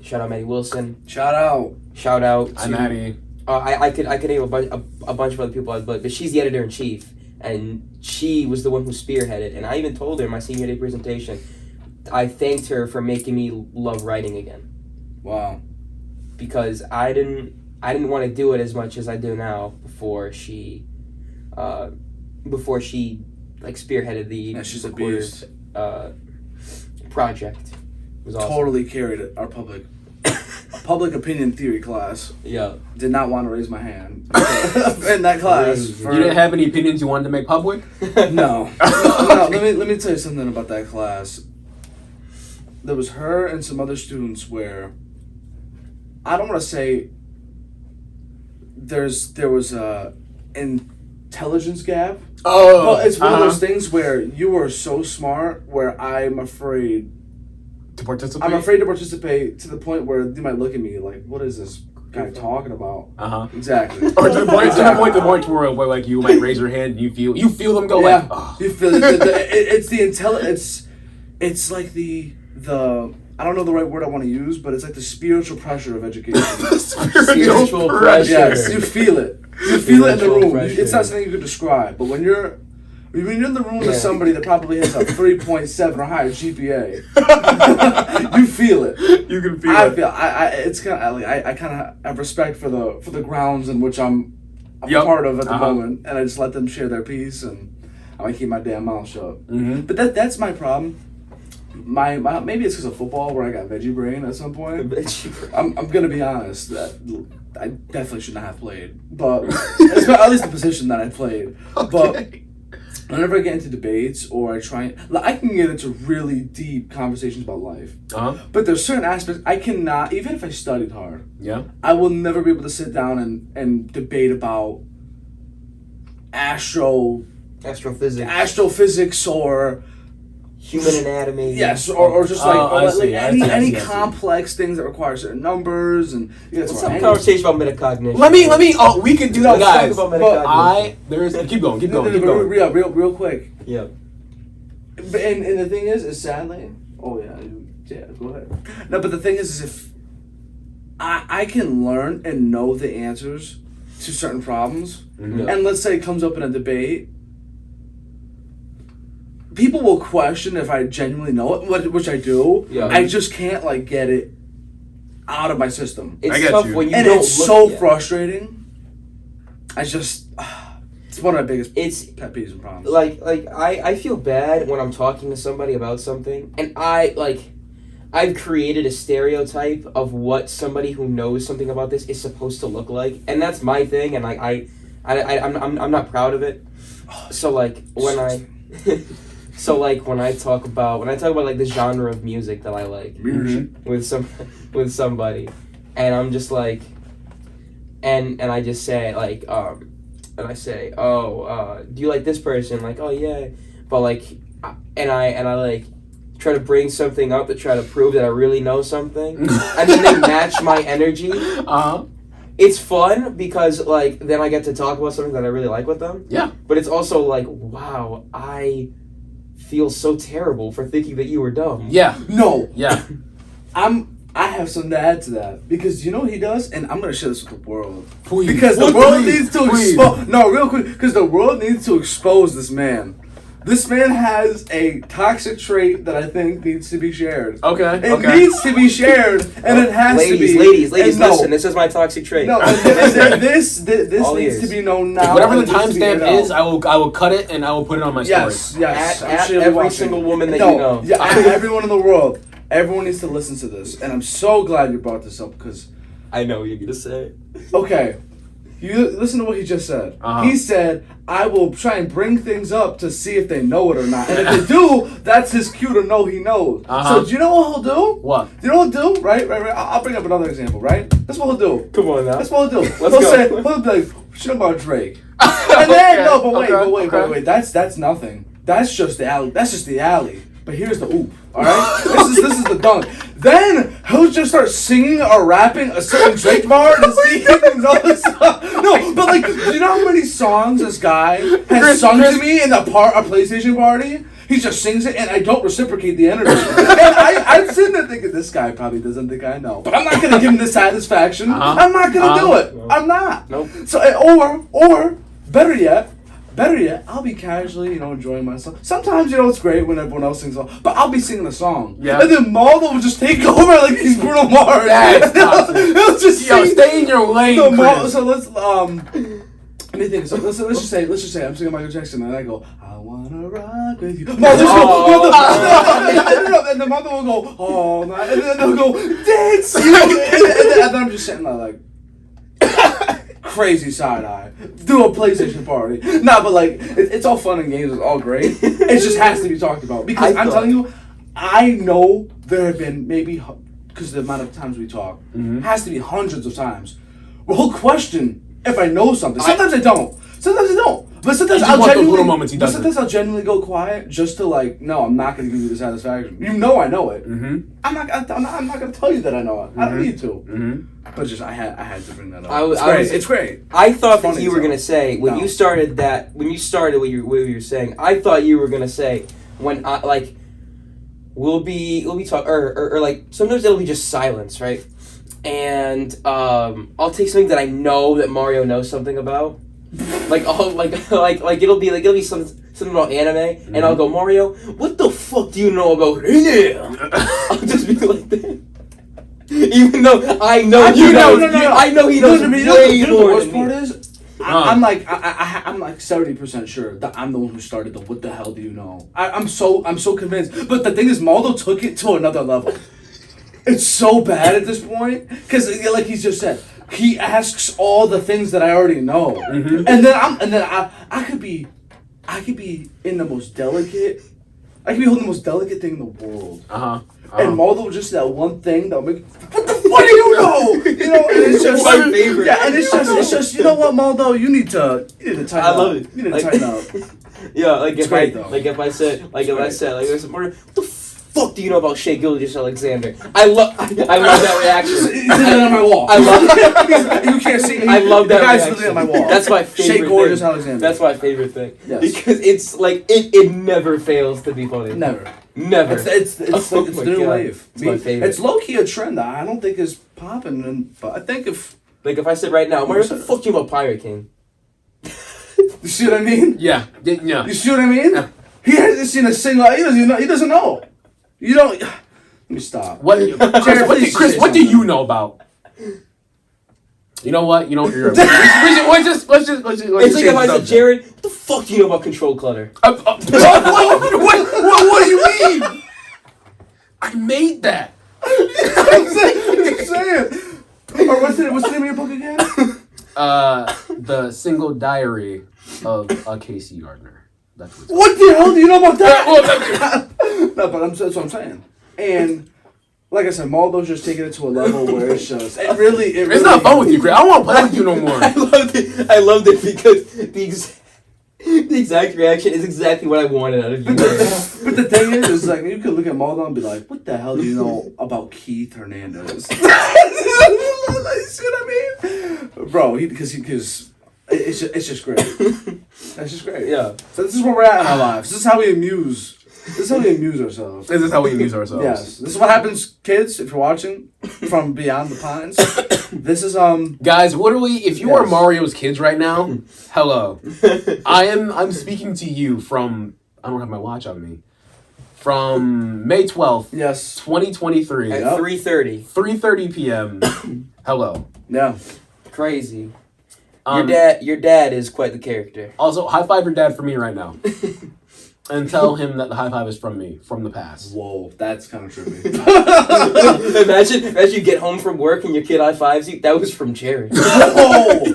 shout out Maddie Wilson. Shout out To Hi, Maddie. I could name a bunch of other people, but she's the editor in chief, and she was the one who spearheaded. And I even told her in my senior day presentation, I thanked her for making me love writing again. Wow. Because I didn't want to do it as much as I do now before she like spearheaded the Yeah, she's a Recorder's, project. It was awesome. Totally carried it. Our public opinion theory class. Yeah. Did not want to raise my hand in that class. Crazy. For, You didn't have any opinions you wanted to make public? No. Let me tell you something about that class. There was her and some other students where I don't want to say there was a intelligence gap. Oh, Well, it's one of those things where you are so smart where I'm afraid to participate. to participate to the point where they might look at me like, what is this guy talking about? Exactly. Or to the point where like you might raise your hand and you feel them go Yeah. like, oh. You feel it's the intelligence. It's like the I don't know the right word I want to use, but it's like the spiritual pressure of education. Spiritual pressure. Yes, you feel it. You feel it in the Spiritual room. pressure. It's not something you could describe, but when you're in the room with somebody that probably has a 3.7 or higher GPA, you feel it. You can feel I it. feel it's kind of I kind of have respect for the grounds in which I'm Yep. part of at the Uh-huh. moment, and I just let them share their piece, and I keep my damn mouth shut. Mm-hmm. But that's my problem. My maybe it's because of football where I got veggie brain at some point. I'm gonna be honest that I definitely should not have played, but at least the position that I played. But whenever I get into debates or I can get into really deep conversations about life. But there's certain aspects I cannot, even if I studied hard. Yeah. I will never be able to sit down and debate about astrophysics or human anatomy. yes, or just like any see. complex things that require certain numbers and Let's have a conversation about metacognition. Let me. Oh, we can do that, Let's guys. talk about metacognition. Keep going. Real quick. Yeah. And the thing is sadly, oh yeah, go ahead. No, but the thing is if I can learn and know the answers to certain problems, Mm-hmm. and let's say it comes up in a debate, people will question if I genuinely know it, which I do. Yeah. I just can't get it out of my system. It's I get tough you. when you And don't it's look so yet. frustrating. It's one of my biggest pet peeves and problems. Like I feel bad when I'm talking to somebody about something, and I've created a stereotype of what somebody who knows something about this is supposed to look like, and that's my thing, and I'm not proud of it. So like when So like when I talk about like the genre of music that I like with somebody, and I'm just like, and I just say like and I say, oh, do you like this person? Like, oh yeah, but like, and I like try to bring something up to try to prove that I really know something, and then they match my energy. It's fun because like then I get to talk about something that I really like with them. Yeah. But it's also like, wow, I feel so terrible for thinking that you were dumb. Yeah. No. Yeah. I have something to add to that because you know what he does, and I'm gonna share this with the world. Please. Because the world needs to expose. No, real quick, because the world needs to expose this man. This man has a toxic trait that I think needs to be shared. Okay. It needs to be shared, and it has to be. Ladies, listen. This is my toxic trait. No, this needs to be known now. Whatever the timestamp is, I will cut it and I will put it on my story. Yes. At every single woman that you know. Yeah, everyone in the world. Everyone needs to listen to this, and I'm so glad you brought this up because I know what you're gonna say. Okay, you listen to what he just said. He said, "I will try and bring things up to see if they know it or not, and if they do, that's his cue to know he knows." So do you know what he'll do? What? Do you know what he'll do? Right. I'll bring up another example. Right. That's what he'll do. Come on now. That's what he'll do. Let's go. He'll be like, "Shit about Drake," and then but wait. That's nothing. That's just the alley. That's just the alley. But here's the oop, all right? This is the dunk. Then he'll just start singing or rapping a certain Drake bar and singing all this stuff. No, but like, do you know how many songs this guy has sung to me in a PlayStation party? He just sings it, and I don't reciprocate the energy. And I'm sitting there thinking, this guy probably doesn't think I know. But I'm not gonna give him the satisfaction. I'm not gonna do it. I'm not. Nope. So or better yet, I'll be casually, enjoying myself. Sometimes, it's great when everyone else sings, but I'll be singing a song. Yeah. And then Maldo will just take over like he's Bruno Mars. He'll just stay in your lane, Chris. So let's, let me think. So let's just say I'm singing Michael Jackson and I go, I wanna rock with you. Maldo and the mother will go, oh, man. And then they'll go, dance. And then I'm just sitting there like, crazy side eye. Do a PlayStation party. Nah, but like it's all fun and games. It's all great. It just has to be talked about because I'm telling you, I know there have been maybe because the amount of times we talk has to be hundreds of times. We'll question if I know something. Sometimes I don't. But sometimes I'll genuinely go quiet just to like, no, I'm not going to give you the satisfaction. I know it. I'm not going to tell you that I know it. I don't need to. But just I had to bring that up. It's great. I thought that you were going to say when you started what you were saying. I thought you were going to say when I like we'll be talking or like sometimes it'll be just silence, right? And I'll take something that I know that Mario knows something about. Like it'll be something about anime, and I'll go, Mario, what the fuck do you know about anime? I'll just be like that, even though I know I know he knows way more. The worst part is, I'm like 70% sure that I'm the one who started the what the hell do you know? I'm so convinced, but the thing is, Maldo took it to another level. It's so bad at this point because, like he's just said. He asks all the things that I already know, and then I could be in the most delicate. I could be holding the most delicate thing in the world. And Maldo just that one thing that make. What the fuck do you know? And it's just my favorite. Yeah, and it's just you know what, Maldo, you need to tighten up. I love it. You need to tighten up. Yeah, like if I said there's more. What the fuck do you know about Shea Gilgeous-Alexander? I love that reaction. He's on my wall. I love it. You can't see me. I love that reaction. reaction. On my wall. That's my favorite Shea Gilgeous-Alexander. That's my favorite thing. Yes. Because it's like it never fails to be funny. Never. It's the new wave. It's my favorite. It's low key a trend that I don't think is popping, but I think if I said right now, Mario, what the fuck do you know about Pirate King? You see what I mean? Yeah. You see what I mean? Yeah. He hasn't seen a single. He doesn't know. You don't. Let me stop. Chris, what do you know about? You know what? Let's just. It's like if I said, Jared, what the fuck do you know about Control Clutter? What do you mean? I made that. I'm saying. Or what's the name of your book again? The Single Diary of a Casey Gardner. That's what the hell do you know about that? No, but that's what I'm saying. And like I said, Maldo's just taking it to a level where it's just it's not fun with you, Chris. I don't want to play with you no more. I loved it because the exact reaction is exactly what I wanted out of you. But the thing is like you could look at Maldo and be like, "What the hell do you know about Keith Hernandez?" You see what I mean, bro? Because it's just great. That's just great. Yeah. So this is where we're at in our lives. This is how we amuse. This is how we amuse ourselves. This is how we amuse ourselves. Yes. This is what happens, kids. If you're watching from beyond the pines, this is Guys, literally, if you are Yes. Mario's kids right now, hello. I'm speaking to you from. I don't have my watch on me. From May 12th, yes, 2023. At 3:30. 3:30 p.m. Hello. yeah. Crazy. Um, Your dad is quite the character. Also, high five your dad for me right now. And tell him that the high five is from me, from the past. Whoa, that's kind of trippy. Imagine you get home from work and your kid high fives you. That was from Jared. Oh!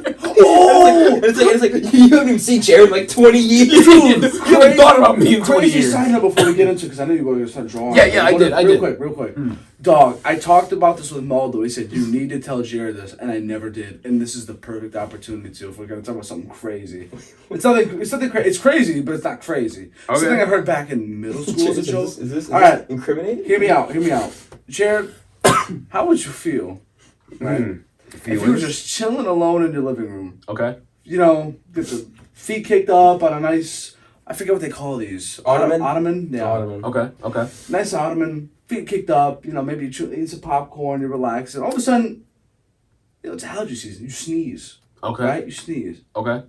It's like you haven't even seen Jared in like 20 years. You haven't thought about me in 20 Crazy years. side note before we get into it, because I know you were going to start drawing. Yeah, I did. Real quick. Dog, I talked about this with Maldo. He said, you need to tell Jared this, and I never did. And this is the perfect opportunity to, if we're going to talk about something crazy. It's nothing crazy. It's crazy, but it's not crazy. Okay. Something I heard back in middle school as a joke. Is this All right. incriminating? Hear me out. Jared, how would you feel, right? If you were just chilling alone in your living room. Okay. You know, get the feet kicked up on a nice, I forget what they call these. Ottoman? Ottoman? Yeah. Ottoman. Okay. Nice ottoman, feet kicked up, you know, maybe you eat some popcorn, you relax, and all of a sudden, you know, it's allergy season. You sneeze. Okay. Right? You sneeze. Okay.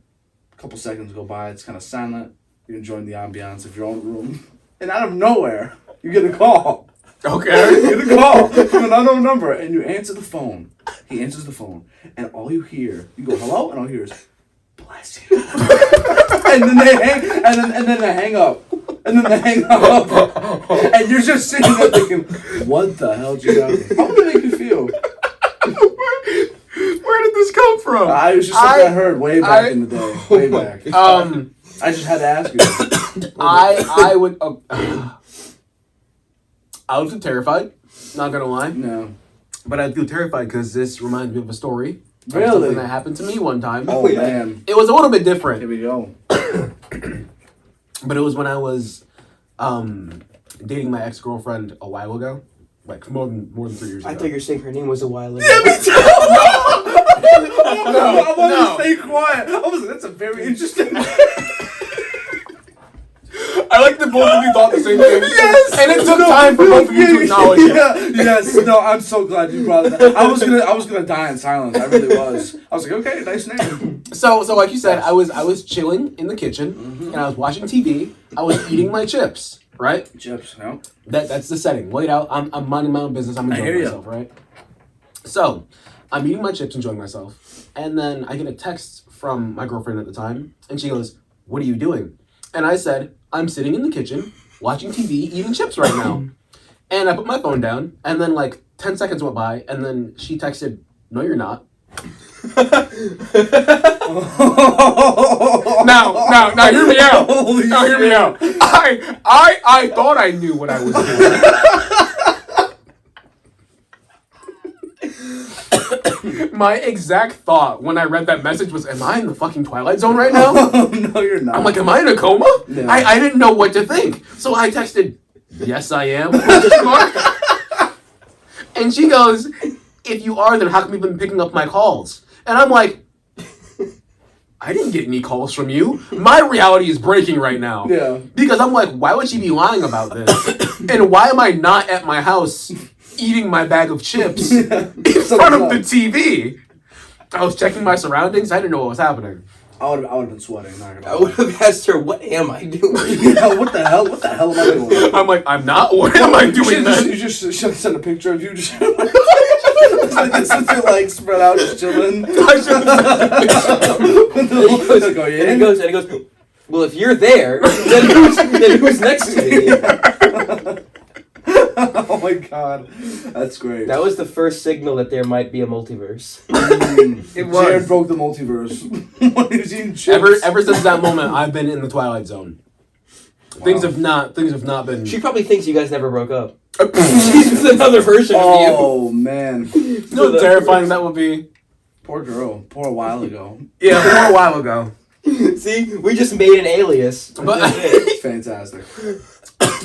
A couple seconds go by, it's kind of silent. You're enjoying the ambiance of your own room. And out of nowhere, you get a call. Okay. You get a call from an unknown number, and you answer the phone. He answers the phone, and all you hear, you go, hello? And all you hear is, bless you. and then they hang up. And then they hang up. And you're just sitting there thinking, what the hell did you do? How would it make you feel? Where did this come from? I was just something I heard way back in the day. Way back. I just had to ask you. I would. I would feel terrified. Not gonna lie. No. But I feel terrified because this reminds me of a story. Of Really? Something that happened to me one time. Oh, man. It was a little bit different. Here we go. But it was when I was dating my ex-girlfriend a while ago. Like more than 3 years ago. I thought you were saying her name was a while ago. Yeah, me too. I wanted No. to stay quiet. I was like, that's a very interesting. I like that both of you thought the same thing. Yes. And it took time for both of you to acknowledge it. Yeah. Yes. No, I'm so glad you brought it up. I was gonna die in silence. I really was. I was like, okay, nice name. So like you said, I was chilling in the kitchen and I was watching TV. I was eating my chips, right? Chips, no. That's the setting. Laid out. I'm minding my own business. I'm enjoying hear myself, right? So I'm eating my chips, enjoying myself, and then I get a text from my girlfriend at the time, and she goes, "What are you doing?" And I said, "I'm sitting in the kitchen watching TV, eating chips right now." And I put my phone down, and then like 10 seconds went by, and then she texted, "No, you're not." Now, hear me out. Holy Now, hear me shit. out. I thought I knew what I was doing. My exact thought when I read that message was, "Am I in the fucking Twilight Zone right now?" No, you're not. I'm like, "Am I in a coma?" No. I didn't know what to think, so I texted, "Yes, I am." And she goes, "If you are, then how come you've been picking up my calls?" And I'm like, "I didn't get any calls from you. My reality is breaking right now." Yeah. Because I'm like, why would she be lying about this? And why am I not at my house eating my bag of chips in front of the TV? I was checking my surroundings. I didn't know what was happening. I would have been sweating. Not gonna I would have asked her, "What am I doing?" Yeah, what the hell? What the hell am I doing? I'm like, I'm not. What am I doing then? You just should send a picture of you just with your legs spread out, just chilling. I should have And he goes, "Well, if you're there, then who's next to me?" Oh my god, that's great. That was the first signal that there might be a multiverse. It was. Jared broke the multiverse when he was eating chips. Ever since that moment, I've been in the Twilight Zone. Things have not been. She probably thinks you guys never broke up. She's just another version of you. Oh man, You know how terrifying that would be? poor girl. Poor a while ago. Yeah, a while ago. See, we just made an alias. But It's fantastic.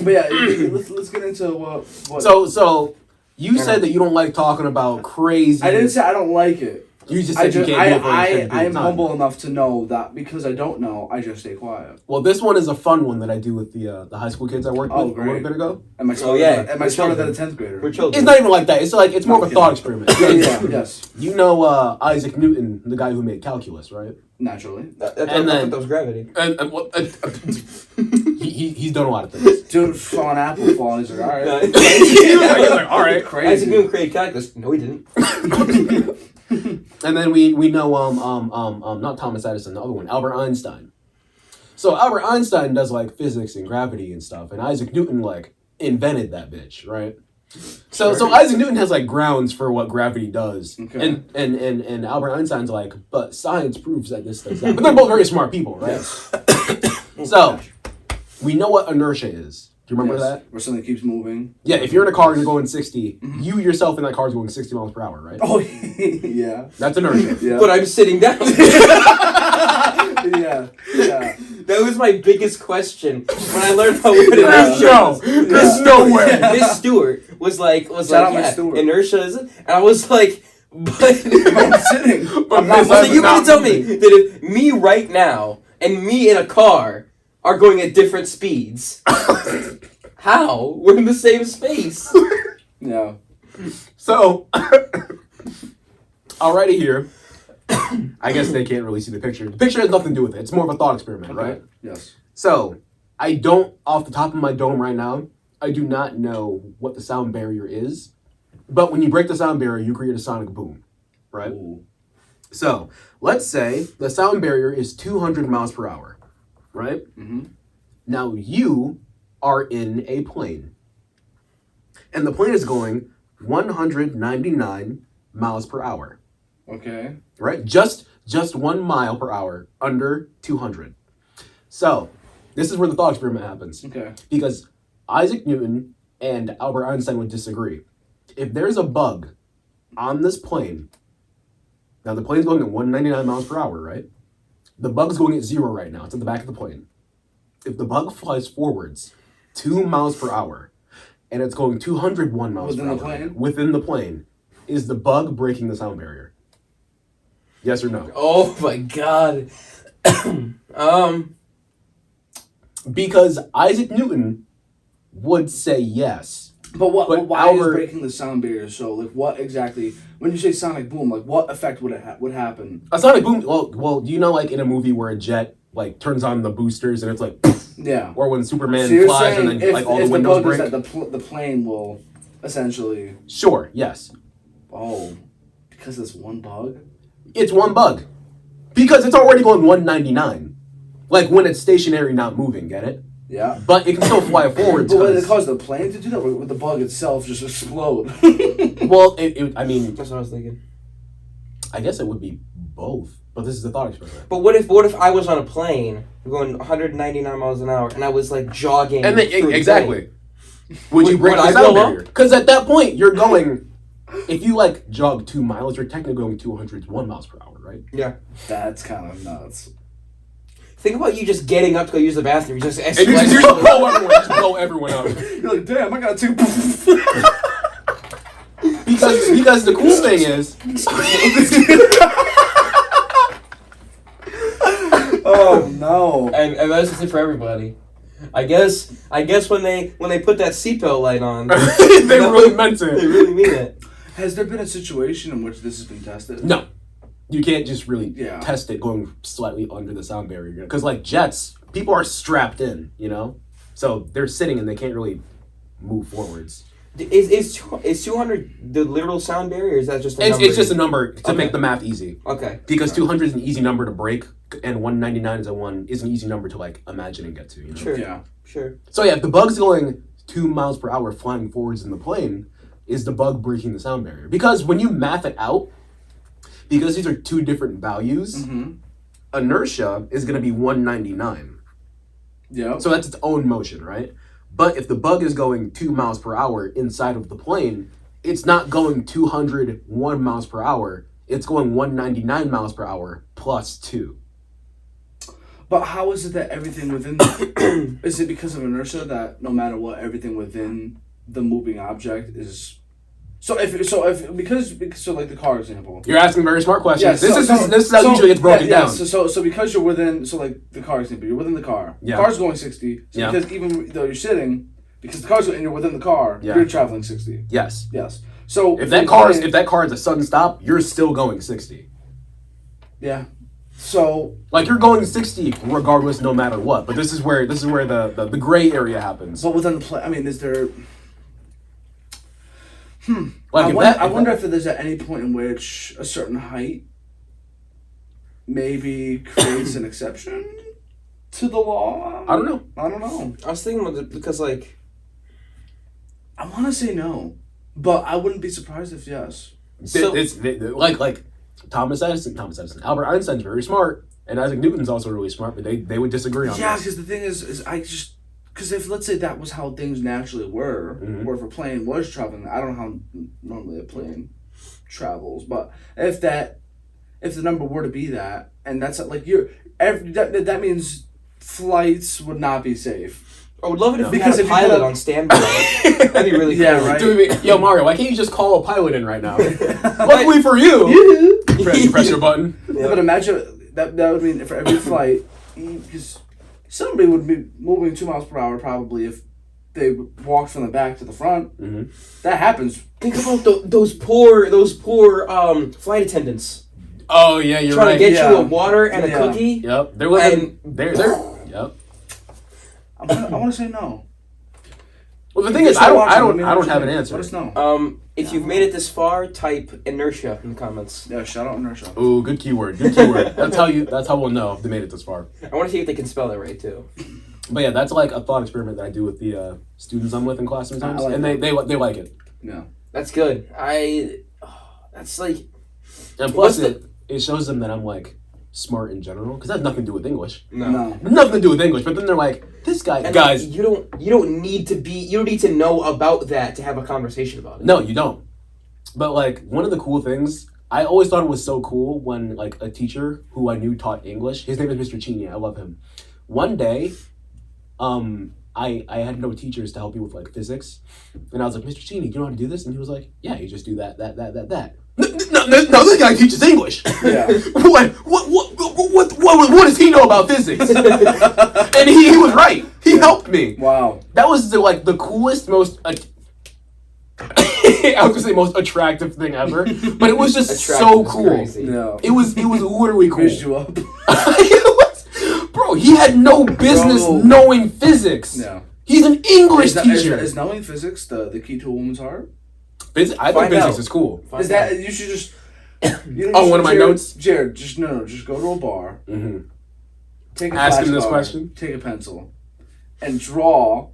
But yeah, let's get into what. so you said that you don't like talking about crazy. I didn't say I don't like it. You just said you can't do it for an extended I period am of time. humble enough to know that because I don't know, I just stay quiet. Well, this one is a fun one that I do with the high school kids I worked with a little great. bit ago. Am I smarter, am I smarter than a 10th grader? We're children. It's not even like that. It's more of a thought experiment. Yes. You know Isaac Newton, the guy who made calculus, right? Naturally. I thought that was gravity. He's done a lot of things. Dude saw an apple fall and he's like, alright. He's like, all right. Crazy. Isaac Newton created calculus. No, he didn't. And then we know not Thomas Edison, the other one, Albert Einstein. So Albert Einstein does like physics and gravity and stuff, and Isaac Newton like invented that bitch, right? So Isaac Newton has like grounds for what gravity does, Okay. and Albert Einstein's like, but science proves that this does that. But they're both very smart people, right? Yes. So we know what inertia is. Do you remember that? Where something keeps moving. Yeah, if you're in a car and you're going 60, you yourself in that car is going 60 miles per hour, right? Oh, yeah. That's inertia. Yeah. But I'm sitting down. Yeah. That was my biggest question when I learned about what inertia was. There's no way. Miss Stewart was like, out Miss yeah, Stewart. inertia is it? And I was like, but I'm sitting. But I'm not Miss- so you not mean to tell me moving. that if me right now and me in a car are going at different speeds, how? We're in the same space. Yeah. So, alrighty here. I guess they can't really see the picture. The picture has nothing to do with it. It's more of a thought experiment, right? Yes. So, I don't, off the top of my dome right now, I do not know what the sound barrier is. But when you break the sound barrier, you create a sonic boom, right? Ooh. So, let's say the sound barrier is 200 miles per hour, right? Mm-hmm. Now, you are in a plane. And the plane is going 199 miles per hour. Okay. Right? Just 1 mile per hour, under 200. So, this is where the thought experiment happens. Okay. Because Isaac Newton and Albert Einstein would disagree. If there's a bug on this plane, now the plane's going at 199 miles per hour, right? The bug's going at 0 right now. It's at the back of the plane. If the bug flies forwards 2 miles per hour, and it's going 201 miles Within per the hour plane? within the plane, is the bug breaking the sound barrier? Yes or no? Oh my god. Because Isaac Newton would say yes. But But why Albert- is breaking the sound barrier so? Like, what exactly? When you say sonic boom, like, what effect would would happen? A sonic boom. Well, do you know like in a movie where a jet like turns on the boosters and it's like, Yeah. or when Superman So you're flies saying and then like all if the windows bug is break? that the plane will essentially Sure. Yes. because it's one bug. It's one bug. Because it's already going 199. Like when it's stationary, not moving. Get it? Yeah. But it can still fly forward. But would it cause the plane to do that, or would the bug itself just explode? Well, I mean, That's what I was thinking. I guess it would be both. But this is the thought experiment. But what if I was on a plane going 199 miles an hour and I was like jogging? And then, through the exactly. Would you break would the I sound blow up? barrier? Because at that point, you're going. If you like jog 2 miles, you're technically going 201 miles per hour, right? plane? Yeah. That's kind of nuts. Think about you just getting up to go use the bathroom. You just And you just blow everyone up. You're like, damn, I got two. Because the cool thing is, Oh no. and that's just it for everybody. I guess when they put that seatbelt light on, they really meant they it. really mean it. Has there been a situation in which this has been tested? No, you can't just really Yeah. test it going slightly under the sound barrier. Because like jets, people are strapped in, you know, so they're sitting and they can't really move forwards. Is 200 the literal sound barrier? Or is that just a number? It's just a number to Okay. make the math easy. Okay. Because 200 is an easy number to break, and 199 is an easy number to like imagine and get to. You know? Sure. Yeah. Sure. So yeah, if the bug's going 2 miles per hour flying forwards in the plane, is the bug breaking the sound barrier? Because when you math it out, because these are two different values, Mm-hmm. inertia is going to be 199. Yeah. So that's its own motion, right? But if the bug is going 2 miles per hour inside of the plane, it's not going 201 miles per hour. It's going 199 miles per hour plus 2. But how is it that everything within the, is it because of inertia that no matter what, everything within the moving object is so like the car example. You're asking very smart questions. Yeah, This is how usually it's broken down. So because you're within like the car example, you're within the car. Yeah. The car's going 60. So Yeah. because even though you're sitting, because the car's and you're within the car, Yeah. you're traveling 60. Yes. Yes. So If that car is a sudden stop, you're still going 60. yeah. So Like you're going 60 regardless, no matter what. But this is where the gray area happens. but within the plane, I mean, is there? Like I wonder if there's at any point in which a certain height maybe creates an exception to the law. I don't know. I don't know. I was thinking about it because, like, I want to say no, but I wouldn't be surprised if yes. So- Like Thomas Edison, Albert Einstein's very smart, and Isaac Newton's also really smart, but they would disagree on Yeah, this. because the thing is I just because if let's say that was how things naturally were, Mhm. or if a plane was traveling, I don't know how normally a plane travels, but if the number were to be that, and that's like that means flights would not be safe. I would love it if we Because had a if you pilot put up- on standby. That'd be really cool. Yeah, right. Yo, Mario, why can't you just call a pilot in right now? Luckily for you, you press your button. Yeah, but imagine that would mean for every flight, because somebody would be moving 2 miles per hour probably if they walked from the back to the front. Mm-hmm. That happens. Think about those poor flight attendants Oh yeah, you're trying right. to get Yeah. you a water and a Yeah. cookie. Yep, they're living. They're. Yep. I want to say no. Well, the thing If is, you're I watching, don't let have an me know. answer. Let us know. If you've made it this far, type inertia in the comments. Yeah, shout out inertia. Ooh, good keyword. Good keyword. That's how we'll know if they made it this far. I want to see if they can spell that right too. But yeah, that's like a thought experiment that I do with the students I'm with in class sometimes, I like and they like it. Yeah. That's good. That's like And plus, What's it shows them that I'm like smart in general because that has nothing to do with English. No. Nothing to do with English. But then they're like, this guy, And guys. you don't need to know about that to have a conversation about it. No, you don't. But like one of the cool things, I always thought it was so cool when like a teacher who I knew taught English. His name is Mr. Cheney. I love him. One day, I had no teachers to help me with like physics, and I was like, Mr. Cheney, do you know how to do this? And he was like, yeah, you just do that. No, this guy teaches English. Yeah. What does he know about physics? And he was right. He helped me. Wow. That was the coolest, most. I was gonna say most attractive thing ever, but it was just so Attractive is cool. crazy. No. It was literally cool. Raised you up. Bro, he had no business Bro. knowing physics. No. He's an English Is teacher. is knowing physics the key to a woman's heart? I think Find physics out. is cool. Find Is that out. you should just you Oh, one of my Jared, notes? Jared, just just go to a bar, Mm-hmm. take a Ask him this flashcard, question? take a pencil, and draw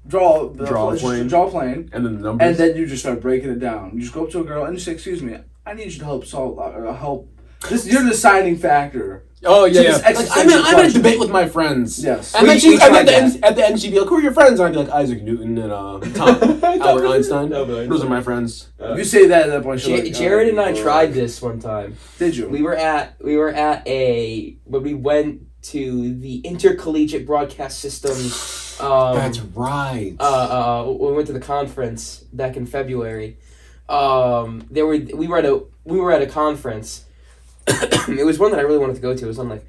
a plane. draw a plane, And then the numbers. and then you just start breaking it down. You just go up to a girl and you say, "Excuse me, I need you to help solve help." You're the deciding factor. Oh yeah, to yeah. this Like, existential I'm in a question. debate with my friends. Yes. And then We tried at the end she'd be like, "Who are your friends?" And I'd be like, "Isaac Newton and Albert Einstein. Those are my friends." If you say that at that point, she'll like, Jared and I oh, tried this one time. Did you? We were at when we went to the Intercollegiate Broadcast System. That's right. We went to the conference back in February. We were at a conference. It was one that I really wanted to go to. It was on like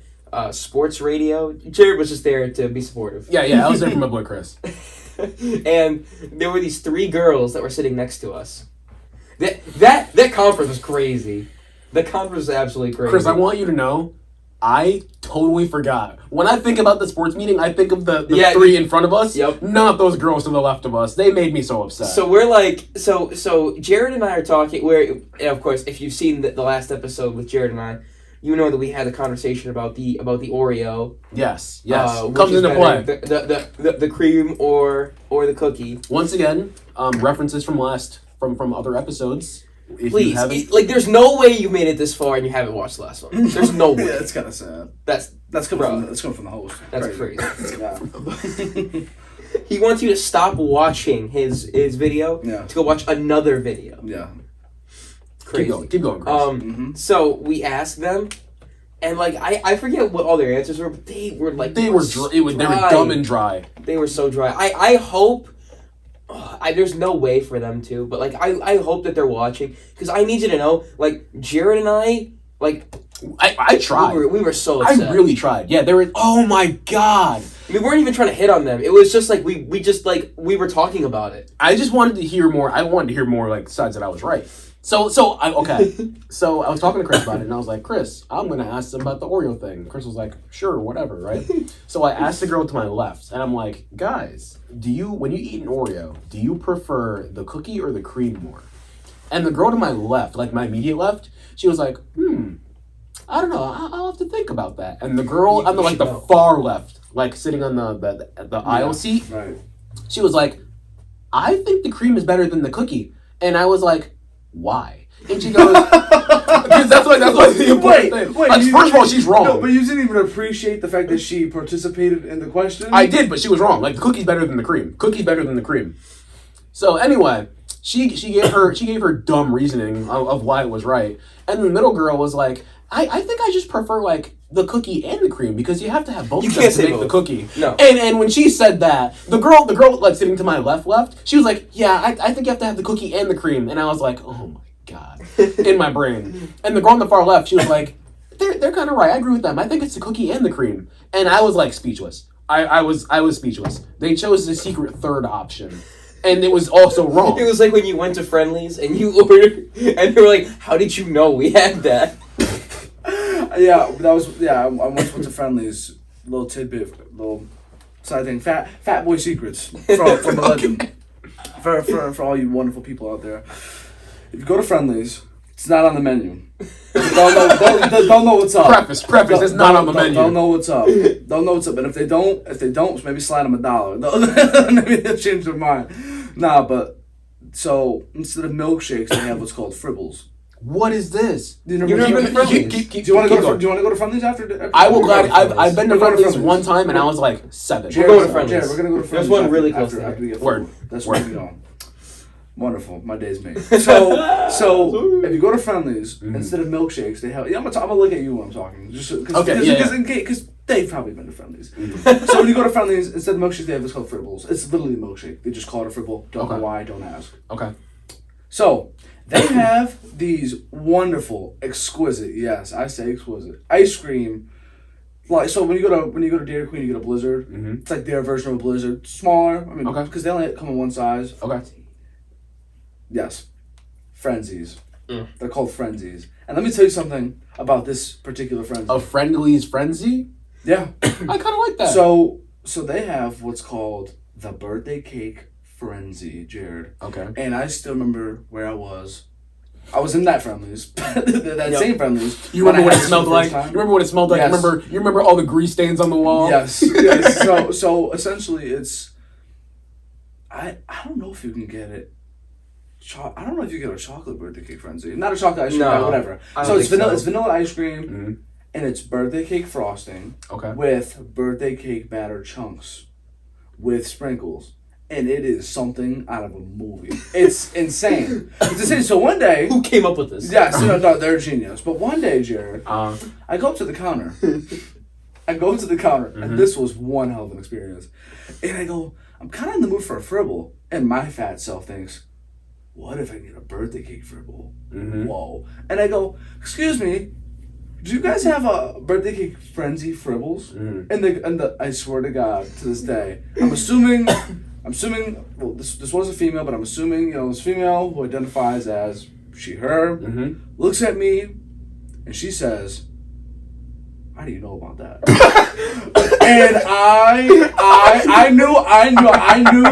sports radio. Jared was just there to be supportive. Yeah. I was there for my boy Chris. And there were these 3 girls that were sitting next to us. That conference was crazy. The conference was absolutely crazy. Chris, I want you to know, I totally forgot. When I think about the sports meeting, I think of the 3 in front of us. Yep. Not those girls to the left of us. They made me so upset. So we're like, so Jared and I are talking. And of course, if you've seen the last episode with Jared and I, you know that we had a conversation about the Oreo. yes, which comes is into better, play. the cream or the cookie. Once again, references from other episodes. If Please, you haven't, there's no way you made it this far and you haven't watched the last one. There's no way. Yeah, it's kind of sad. That's coming from the host. That's crazy. Yeah. He wants you to stop watching his video to go watch another video. Yeah. Crazy. Keep going, Chris. So we asked them, and I forget what all their answers were, but they were they were dumb and dry. They were so dry. I hope. There's no way for them to, but I hope that they're watching, because I need you to know, Jared and I tried. We were so upset. I really tried. Yeah, there was. Oh my god. We weren't even trying to hit on them. It was just we were talking about it. I just wanted to hear more. I wanted to hear more sides that I was right. So I was talking to Chris about it, and I was like, Chris, I'm gonna ask them about the Oreo thing. Chris was like, sure, whatever, right? So I asked the girl to my left, and I'm like, guys, when you eat an Oreo, do you prefer the cookie or the cream more? And the girl to my left, my immediate left, she was like, I don't know, I'll have to think about that. And the girl on the far left, sitting on the aisle seat, right. She was like, I think the cream is better than the cookie. And I was like, why? And she goes, because that's why the important thing. First of all, she's wrong. No, but you didn't even appreciate the fact that she participated in the question. I did, but she was wrong. The cookie's better than the cream. Cookie's better than the cream. So anyway, she gave her dumb reasoning of why it was right, and the middle girl was like, I think I just prefer the cookie and the cream, because you have to have both of them to make the cookie. No. And when she said that, the girl sitting to my left, she was like, yeah, I think you have to have the cookie and the cream. And I was like, oh my god, in my brain. And the girl on the far left, she was like, they're kind of right. I agree with them. I think it's the cookie and the cream. And I was speechless. I was speechless. They chose the secret third option, and it was also wrong. It was like when you went to Friendly's and you ordered, and they were like, how did you know we had that? Yeah, I once went to Friendly's, little tidbit, little side thing, fat boy secrets from the legend. For all you wonderful people out there, if you go to Friendly's, it's not on the menu. Don't know what's up. Preface, it's not on the menu. Don't know what's up. Don't know what's up. And if they don't, maybe slide them $1. Maybe they'll change their mind. Nah, but so instead of milkshakes, they have what's called Fribbles. What is this? You've never been to Friendly's? Do you want to go to Friendly's after? I will gladly. I've been to Friendly's one time, and I was like 7. We're going to Friendly's. Jared, we're gonna go to Friendly's. There's one really close after we get Word. That's where we go. Wonderful, my day's made. So if you go to Friendly's, instead of milkshakes, they have. Yeah, I'm gonna look at you when I'm talking, just because they've probably been to Friendly's. So when you go to Friendly's, instead of milkshakes, they have what's called Fribbles. It's literally a milkshake. They just call it a Fribble. Don't know why. Don't ask. Okay. So they have these wonderful, exquisite. Yes, I say exquisite ice cream. So when you go to Dairy Queen, you get a Blizzard. Mm-hmm. It's like their version of a Blizzard, smaller. I mean, because they only come in one size. Okay. Yes, Frenzies. They're called Frenzies. And let me tell you something about this particular Frenzy. A Friendly's Frenzy? Yeah. I kind of like that. So they have what's called the birthday cake Frenzy, Jared. Okay. And I still remember where I was. I was in that Friendly's, same Friendly's. You remember what it smelled like? You remember what it smelled like? Yes. You remember all the grease stains on the wall? Yes. So essentially, it's. I don't know if you can get it. I don't know if you get a chocolate birthday cake Frenzy. Not a chocolate ice cream, whatever. So it's vanilla. It's vanilla ice cream, and it's birthday cake frosting. Okay. With birthday cake batter chunks, with sprinkles, and it is something out of a movie. It's insane. It's insane. So one day, who came up with this? Yes, no, they're genius. But one day, Jared, I go up to the counter. And this was one hell of an experience. And I go, I'm kind of in the mood for a Fribble, and my fat self thinks, what if I get a birthday cake Fribble? Whoa. And I go, excuse me, do you guys have a birthday cake Frenzy Fribbles? And I swear to God, to this day, I'm assuming, well, this was a female, but I'm assuming, this female who identifies as she, her, looks at me, and she says, how do you know about that? And I knew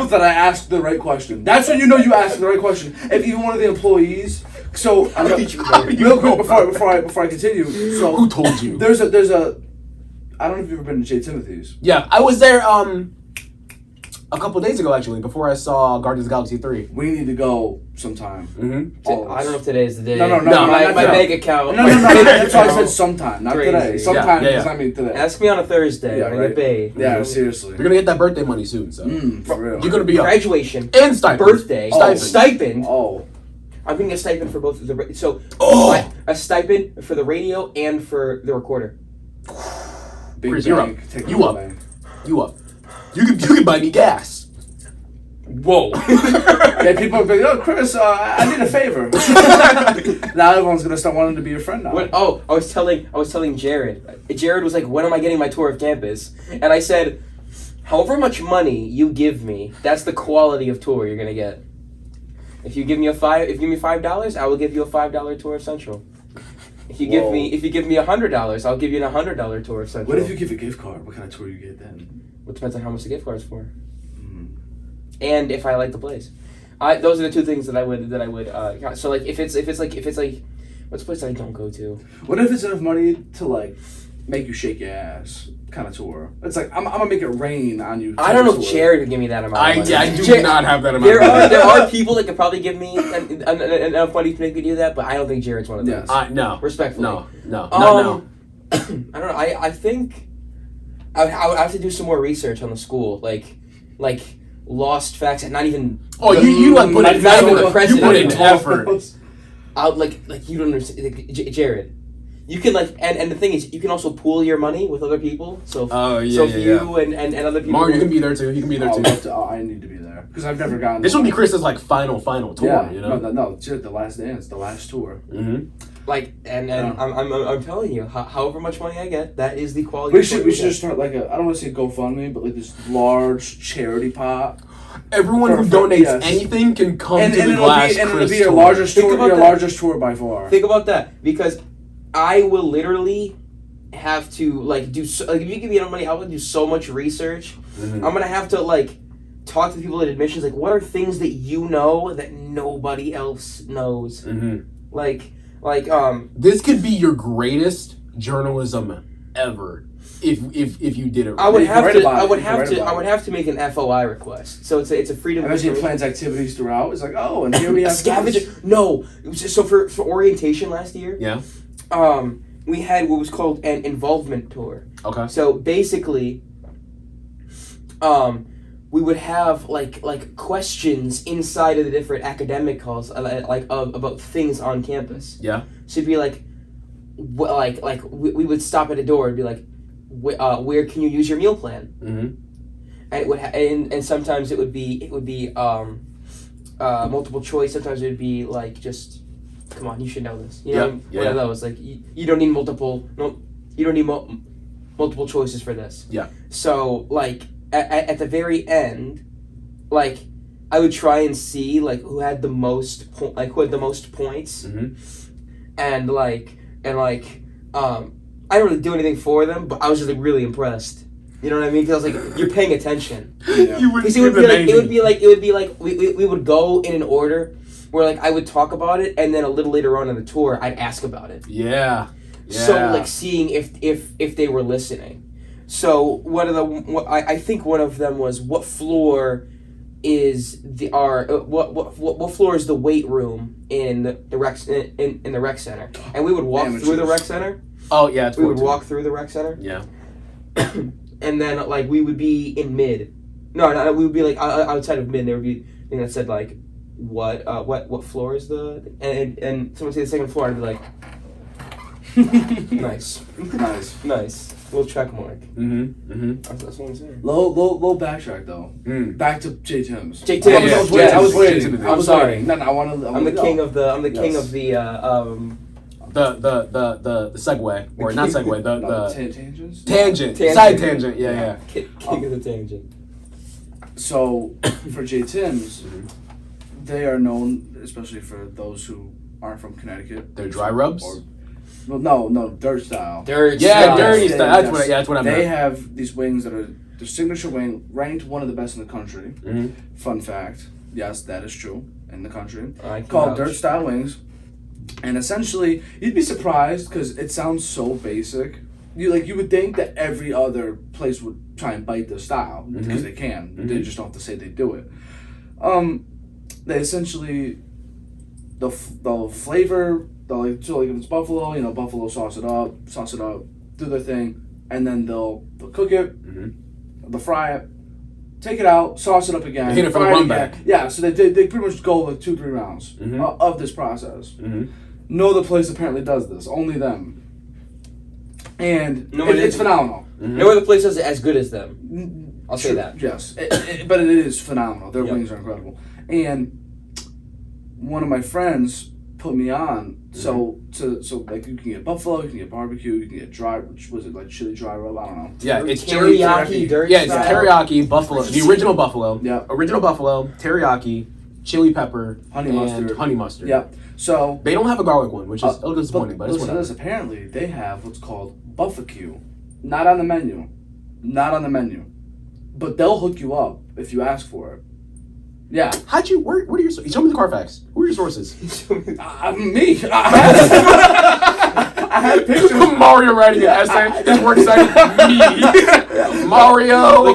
that I asked the right question. That's when you know you asked the right question. If even one of the employees. So real quick before I continue. So who told you? There's a. I don't know if you've ever been to J. Timothy's. Yeah, I was there. a couple days ago, actually, before I saw Guardians of the Galaxy 3. We need to go sometime. Mm-hmm. I don't know if today is the day. No, my not bank today. account. No. That's why I said sometime, not Crazy. today. Sometime Yeah. does not mean today. Ask me on a Thursday. Yeah, when I right. get paid. Yeah, seriously. You're gonna get that birthday money soon, so For real. you're gonna be up. Graduation, And stipend. birthday, stipend. Oh. I'm getting a stipend for both of the a stipend for the radio and for the recorder. Big Chris, you're bank, up. take You the up. bank. You up. You can buy me gas. Whoa. Yeah, people are like, oh, Chris, I need a favor. Now everyone's gonna start wanting to be your friend now. I was telling Jared. Jared was like, "When am I getting my tour of campus?" And I said, "However much money you give me, that's the quality of tour you're gonna get. If you give me $5, I will give you a $5 tour of Central. If you give me $100, I'll give you a $100 tour of Central. What if you give a gift card? What kind of tour you get then? It depends on how much the gift card's for, and if I like the place. Those are the two things that I would. So like if it's like what's a place that I don't go to? What if it's enough money to like make you shake your ass kind of tour? It's like I'm gonna make it rain on you. I don't know if tour. Jared would give me that amount. Of money. I do not have that amount. There are people that could probably give me enough money to make me do that, but I don't think Jared's one of those. Yes. No. Um, Respectfully. No. I don't know. I think I would have to do some more research on the school, like lost facts, and not even. Oh, you like put not in even the you president. put in effort. Out like you don't understand, like, Jared. You can and the thing is, you can also pool your money with other people. So you and other people. Mark, you can be there too. You can be there too. I need to be there because I've never gotten. This would be Chris's like final tour. Yeah, you know. No, it's the last dance, the last tour. Mm-hmm. Like I'm telling you, however much money I get, that is the quality. We should just start like I don't want to say GoFundMe, but like this large charity pot. Everyone who donates anything can come to the Glass and it'll Chris be your tour. largest tour, about your that. largest tour by far. Think about that, because I will literally have to do if you give me enough money, I will do so much research. Mm-hmm. I'm gonna have to talk to the people at admissions, what are things that you know that nobody else knows? Mm-hmm. This could be your greatest journalism ever if you did it right. I would have to make an FOI request. So it's a freedom of Imagine information. plans activities throughout. It's like, oh, and here we have scavenger. No, so for orientation last year, Yeah. We had what was called an involvement tour. Okay. So basically, we would have like questions inside of the different academic halls, about things on campus. Yeah. So it'd be we would stop at a door and be like, where can you use your meal plan? Mm-hmm. And it would and sometimes it would be multiple choice. Sometimes it would be just, come on, you should know this. You know, Yeah. one of those you don't need multiple multiple choices for this. Yeah. So at the very end, I would try and see who had the most points, Mm-hmm. and I don't really do anything for them, but I was just really impressed. You know what I mean? Because I was you're paying attention. Yeah. Because it would be like we would go in an order where I would talk about it, and then a little later on in the tour I'd ask about it. Yeah. So seeing if they were listening. So I think one of them was, what floor is what floor is the weight room in the rec in the rec center? And we would walk through the rec center. Oh yeah, we would walk through the rec center. Yeah. And then we would be in mid. No, we would be outside of mid. And there would be a thing that said what floor is the and someone say the second floor. I'd be like, nice. Little check mark. Mm-hmm. That's what I'm saying. Low backtrack though. Mm. Back to J. Tim's. J. Tim's. I was waiting. I'm sorry. No, I want to. I'm the king of the the segue, or not segue, the tangents. Tangent. Side tangent. Yeah. King of the tangent. So for J. Tim's, they are known, especially for those who aren't from Connecticut. They're dry rubs. No, dirt style. Dirty style. That's what I meant. They have these wings that are their signature wing, ranked one of the best in the country. Mm-hmm. Fun fact. Yes, that is true in the country. Called Called dirt style wings. And essentially, you'd be surprised because it sounds so basic, you would think that every other place would try and bite this style because they can. They just don't have to say they do it. They essentially the flavor. So like if it's buffalo, buffalo sauce it up, do their thing, and then they'll cook it, they'll fry it, take it out, sauce it up again, hit it for the fry it run again. back. Yeah, so they pretty much go like 2-3 rounds of this process. No other place apparently does this, only them, and it's phenomenal. No other place does it as good as them. I'll say that. Yes, but it is phenomenal. Their wings are incredible, and one of my friends put me on. So like you can get buffalo, you can get barbecue, you can get dry. Which was it like chili dry rub? I don't know. Yeah, it's teriyaki dirt. Yeah, it's teriyaki buffalo, the original buffalo. Yeah, original buffalo, teriyaki, chili pepper, honey mustard. Yeah. So they don't have a garlic one, which is a little disappointing. But it's listen to whatever. this. Apparently, they have what's called barbecue, not on the menu, but they'll hook you up if you ask for it. Yeah. How'd you? Where are your? Show me the Carfax. Who are your sources? Me. I had pictures. Mario writing an essay. His work site. Me. Mario.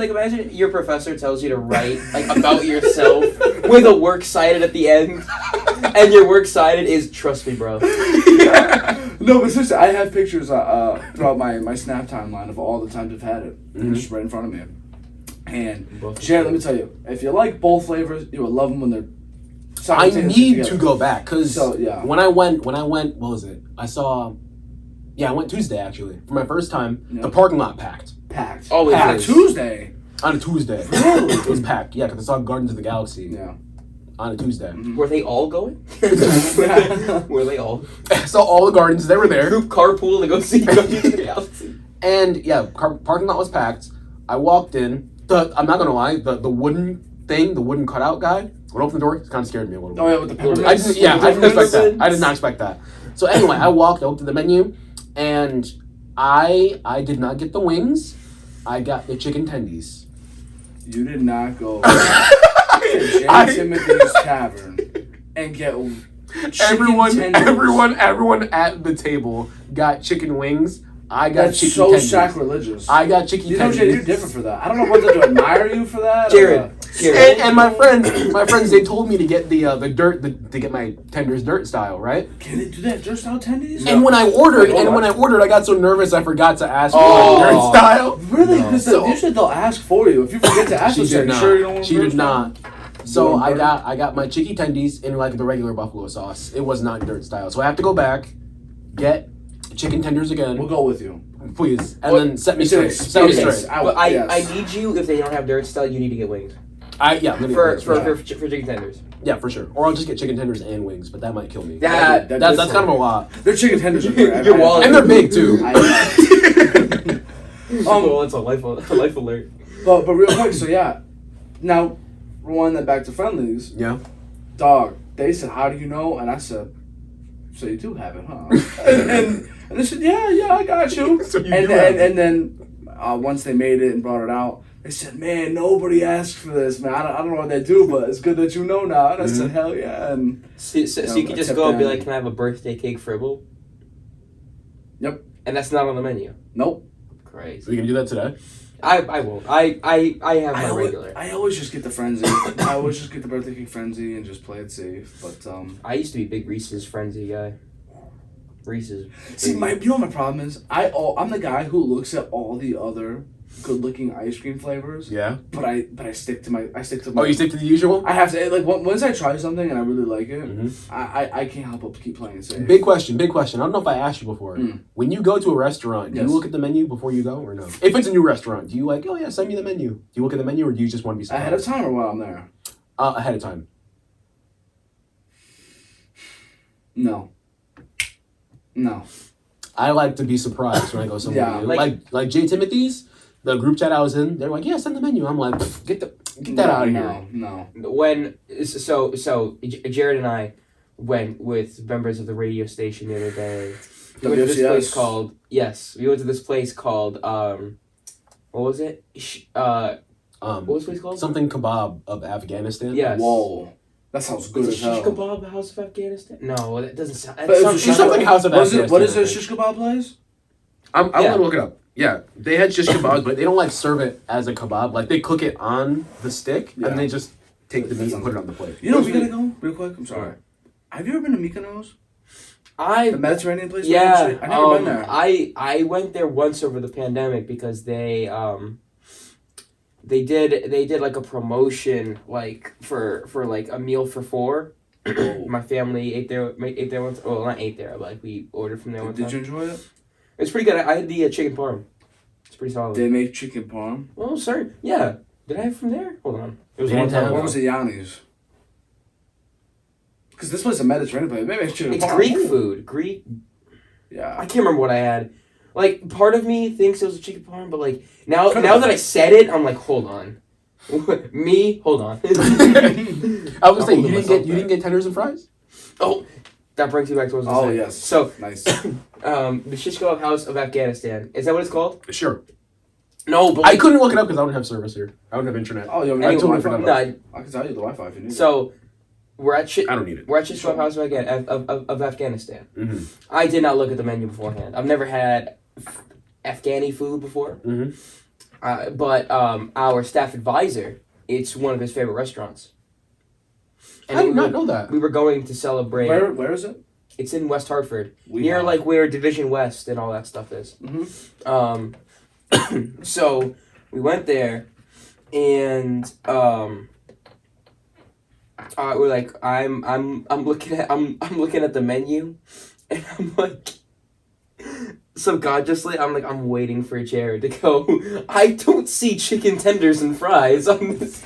Imagine your professor tells you to write about yourself with a works cited at the end, and your works cited is "Trust me, bro." No, but seriously, I have pictures throughout my Snap timeline of all the times I've had it, just right in front of me. And Jared, let me tell you, if you like both flavors, you will love them when they're. I need to go back because yeah. when I went, what was it? I went Tuesday actually for my first time. Yeah. The parking lot packed. Oh, packed. Tuesday. On a Tuesday. Really? It was packed. Yeah, because I saw Guardians of the Galaxy. Yeah. On a Tuesday. Were they all going? Were they all? I saw all the Guardians. They were there. Group carpool to go see Guardians of the Galaxy. And yeah, parking lot was packed. I walked in. I'm not gonna lie. The wooden cutout guy would open the door. It kind of scared me a little bit. Oh yeah, with the peppermint. I didn't expect that. I did not expect that. So anyway, I walked out to the menu, and I did not get the wings. I got the chicken tendies. You did not go to J. Timothy's Tavern and get everyone at the table got chicken wings. I got That's chicken so tendies. Sacrilegious. I got chicken tendies. You're different for that. I don't know whether to admire you for that. Jared. And my friends, they told me to get the dirt, to get my tenders dirt style, right? Can they do that dirt style tendies? And when I ordered, I got so nervous I forgot to ask for dirt style. Really? Because usually they'll ask for you. If you forget to ask, she did not. Sure you don't want She did not. So I burnt? got my chicken tendies in like the regular buffalo sauce. It was not dirt style. So I have to go back, get chicken tenders again. We'll go with you. Please. And then set me straight. Set me straight. I need you, if they don't have dirt style, you need to get wings. For chicken tenders. Yeah, for sure. Or I'll just get chicken tenders and wings, but that might kill me. That's kind of a lot. Their chicken tenders are great. Your wallet. And they're big too. Well, it's a life alert. But real quick, so yeah. Now, rewind that back to friendlies. Yeah. Dog, they said, how do you know? And I said, so you do have it, huh? and they said, yeah, I got you. So you and then once they made it and brought it out, they said, man, nobody asked for this, man. I don't know what they do, but it's good that you know now. And I said, hell yeah. And so you can just go and be like, can I have a birthday cake fribble? Yep. And that's not on the menu. Nope. Crazy. So you can do that today? I won't. I have my regular. I always just get the frenzy. I always just get the birthday cake frenzy and just play it safe. But I used to be a big Reese's frenzy guy. Reese's. See, you know what my problem is? I'm the guy who looks at all the other good-looking ice cream flavors. Yeah. But I stick to my. Oh, you stick to the usual? I have to once I try something and I really like it, I can't help but keep playing it safe. Big question. I don't know if I asked you before. When you go to a restaurant, do you look at the menu before you go or no? If it's a new restaurant, do you like, oh yeah, send me the menu? Do you look at the menu or do you just want to be surprised? Ahead of time or while I'm there? Ahead of time. No. I like to be surprised when I go somewhere Yeah, new. Like J. Timothy's, the group chat I was in, they're like, yeah, send the menu. I'm like, get that out of here. No. So Jared and I went with members of the radio station the other day. We went to this place called what was it? What was the place called? Something kebab of Afghanistan. Yes. Whoa. That sounds good as hell. Shish Kebab House of Afghanistan? No, that doesn't sound... But it's something House of Afghanistan. What is a shish kebab place? I'm gonna look it up. Yeah, they had shish kebabs, but they don't like serve it as a kebab. Like they cook it on the stick and they just take the meat and put it on the plate. You know, we gotta go real quick. I'm sorry. Have you ever been to Mykonos? The Mediterranean place. Yeah, I've never been there. I went there once over the pandemic because they did like a promotion like for like a meal for 4. My family ate there once. Well, not ate there, but like we ordered from there one time. Did you enjoy it? It's pretty good. I had the chicken parm. It's pretty solid. They make chicken parm. Oh, sorry. Yeah. Did I have from there? Hold on. It was They one didn't time. have- What ago. was it, Yanni's? Because this was a Mediterranean place. Maybe chicken It's parm. Greek food. Greek. Yeah. I can't remember what I had. Like, part of me thinks it was a chicken parm, but like now Could've now been. that I said it, I'm like, hold on. Me, hold on. I was gonna say holding myself you didn't get tenders and fries. Oh, that brings me back to what I was gonna say. Yes. So, Nice. the Shish Kebab House of Afghanistan. Is that what it's called? Sure. No, but I couldn't look it up because I don't have service here. I don't have internet. Oh, you I totally Wi-Fi? forgot no. about I can tell you the Wi-Fi if you need it. So, we're at I don't need it. We're at Shish Kebab House of Afghanistan. Mm-hmm. I did not look at the menu beforehand. I've never had Afghani food before. Mm-hmm. But our staff advisor, it's one of his favorite restaurants. I did not know that. We were going to celebrate. Where is it? It's in West Hartford, We near are. like where Division West and all that stuff is. Mm-hmm. So we went there, and we're like, I'm looking at the menu, and I'm like, subconsciously, I'm waiting for Jared to go. I don't see chicken tenders and fries on this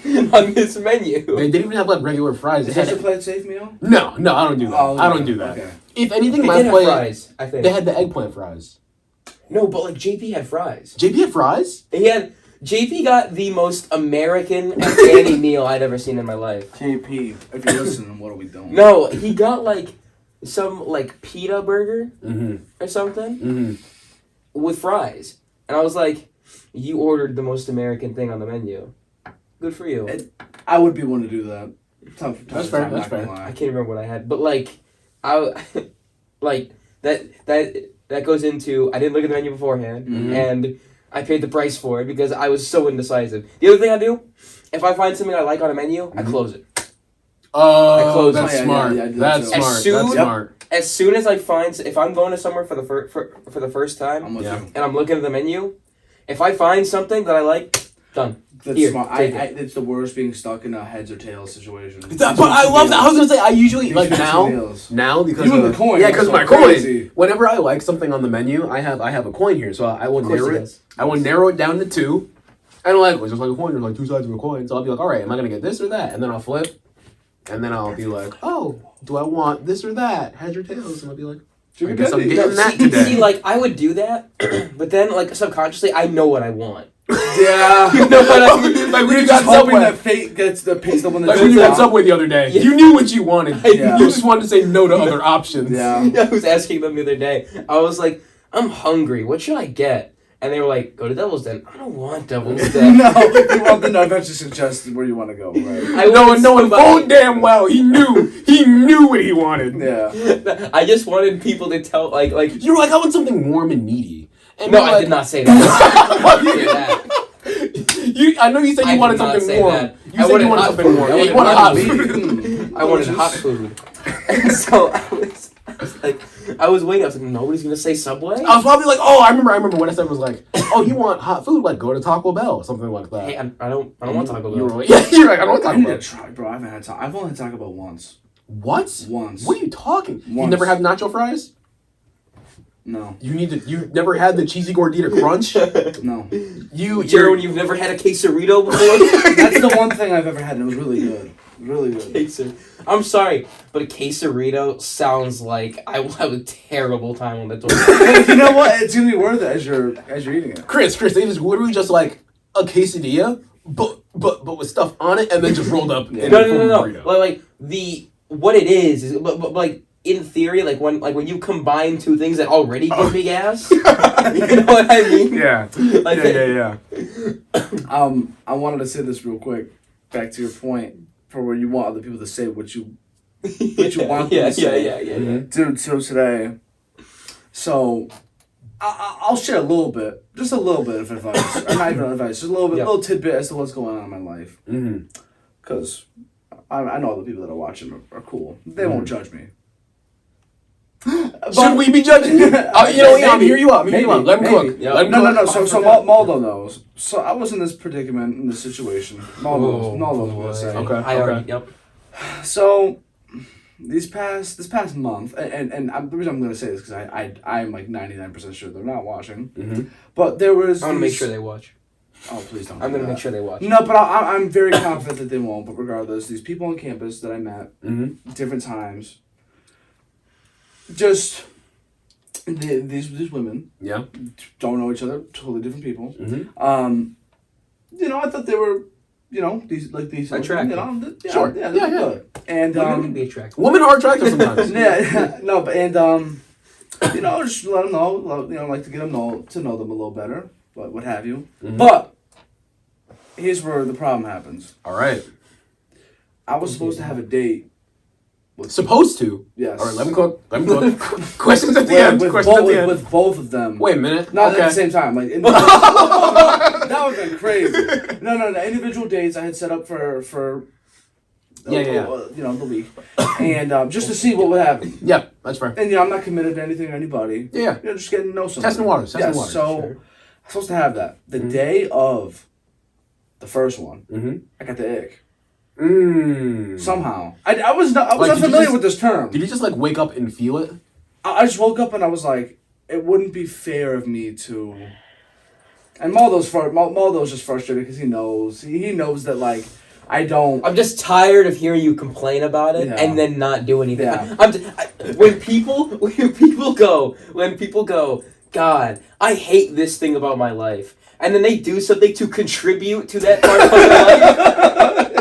menu. They didn't even have like regular fries. Is They that had- your plate safe meal? No, I don't do that. Oh, I okay. don't do that. Okay. If anything, They my did have plate, fries, I think. they had the eggplant fries. No, but like JP had fries. JP had fries? JP got the most American Afghani meal I'd ever seen in my life. JP, if you're listening, what are we doing? No, he got like some like pita burger Mm-hmm. or something Mm-hmm. with fries. And I was like, you ordered the most American thing on the menu. Good for you. I would be one to do that. That's fair, I'm that's not gonna fair. lie. I can't remember what I had, but like, like that goes into I didn't look at the menu beforehand, Mhm. and I paid the price for it because I was so indecisive. The other thing I do, if I find something I like on a menu, I close it. Oh, closed that's it. Yeah, smart. yeah, I do that That's too. smart. As soon- That's Yep. smart. As soon as I find, if I'm going to somewhere for the first time, I'm with Yeah. you. and I'm looking at the menu, if I find something that I like, done. That's Here, smart. take It's the worst being stuck in a heads or tails situation. But I love that. I was gonna say I usually These like fancy now meals. because You and of the coin, Yeah, that's because of so my coin. crazy. Whenever I like something on the menu, I have a coin here, so I will Of course narrow he it. does. I will narrow it down to 2. And I'm like, well, it's just like a coin. There's like 2 sides of a coin. So I'll be like, all right, am I gonna get this or that? And then I'll flip, and then I'll be like, oh, do I want this or that? Heads or tails? And I'll be like, I guess I'm Chicken getting tenders. that today. See, like I would do that, but then like subconsciously, I know what I want. Yeah. You know what I mean? Like when You're you just got hoping Subway. that fate gets the piece the one that Like when you got out. Subway the other day, Yeah. you knew what you wanted. Yeah. You just wanted to say no to other options. Yeah. I was asking them the other day. I was like, I'm hungry. What should I get? And they were like, go to Devil's Den. I don't want Devil's Den. No, you want the no. I've actually suggested where you want to go. Right. I No wanted one somebody- full damn well. He knew what he wanted. Yeah. I just wanted people to tell, like. You were like, I want something warm and meaty. And No, you're I like, did not say that. I didn't say that. I know you said I you wanted did not something say warm. that. You I said you wanted wanted hot something food. warm. I You wanted wanted hot hot food. I wanted hot food. And so I was like, I was waiting. I was like, nobody's gonna say Subway. I was probably like, oh, I remember what I said was like, oh, you want hot food? Like, go to Taco Bell, something like that. Hey, I don't want Taco You were Bell. like, yeah, you're like, I don't want I Taco need to Bell. try, bro. I haven't had I've only had Taco Bell once. What? Once. What are you talking? You Once. never had nacho fries? No. You never had the cheesy gordita crunch? No. Jared, you've never had a quesarito before? That's the one thing I've ever had, and it was really good. Really good. I'm sorry, but a quesarito sounds like I will have a terrible time on the toilet. Hey, you know what? It's gonna be worth it as you're eating it. Chris, they just literally just like a quesadilla, but with stuff on it, and then just rolled up. Yeah. in No, a full burrito. Like what it is but like in theory, like when you combine two things that already give me gas, you know what I mean? Yeah. Like, Yeah. I wanted to say this real quick. Back to your point, for where you want other people to say what you want them to say. Yeah. Dude, so today, I'll share a little bit, just a little bit of advice, or not even advice, just a little bit, little tidbit as to what's going on in my life. Because I know the people that are watching are cool. They won't judge me. Should we be judging you? I'm here you up. Let him cook. Yep. Let him No. cook. So Maldo knows. So I was in this predicament, in this situation. Maldo knows what I say. Okay. I already. Yep. So this past month, and the reason I'm going to say this because I'm like 99% sure they're not watching. But there was. I want to make sure they watch. Oh, please don't. I'm going to make sure they watch. No, but I'm very confident that they won't. But regardless, these people on campus that I met, different times, just these women, don't know each other, totally different people. I thought they were, these attractive. Sure. Yeah, they're good. And women can be attractive. Women are attractive sometimes. No, but just let them know, like to get them to know them a little better, what have you. But here's where the problem happens. All right. I was supposed to have a date. Supposed to? Yes. All right, let me cook. Questions at the end. With both of them. Wait a minute. Not at the same time. Like that would have been crazy. No. The individual dates I had set up for the week, and just to see what would happen. Yeah, that's fair. And I'm not committed to anything or anybody. Yeah. Just getting to know someone. Testing waters. So I'm supposed to have that the day of the first one. I got the ick. Somehow, I was unfamiliar with this term. Did you just wake up and feel it? I just woke up and I was like, it wouldn't be fair of me to. And Maldo's just frustrated because he knows that I don't. I'm just tired of hearing you complain about it and then not do anything. Yeah. When people go, God, I hate this thing about my life, and then they do something to contribute to that part of their life.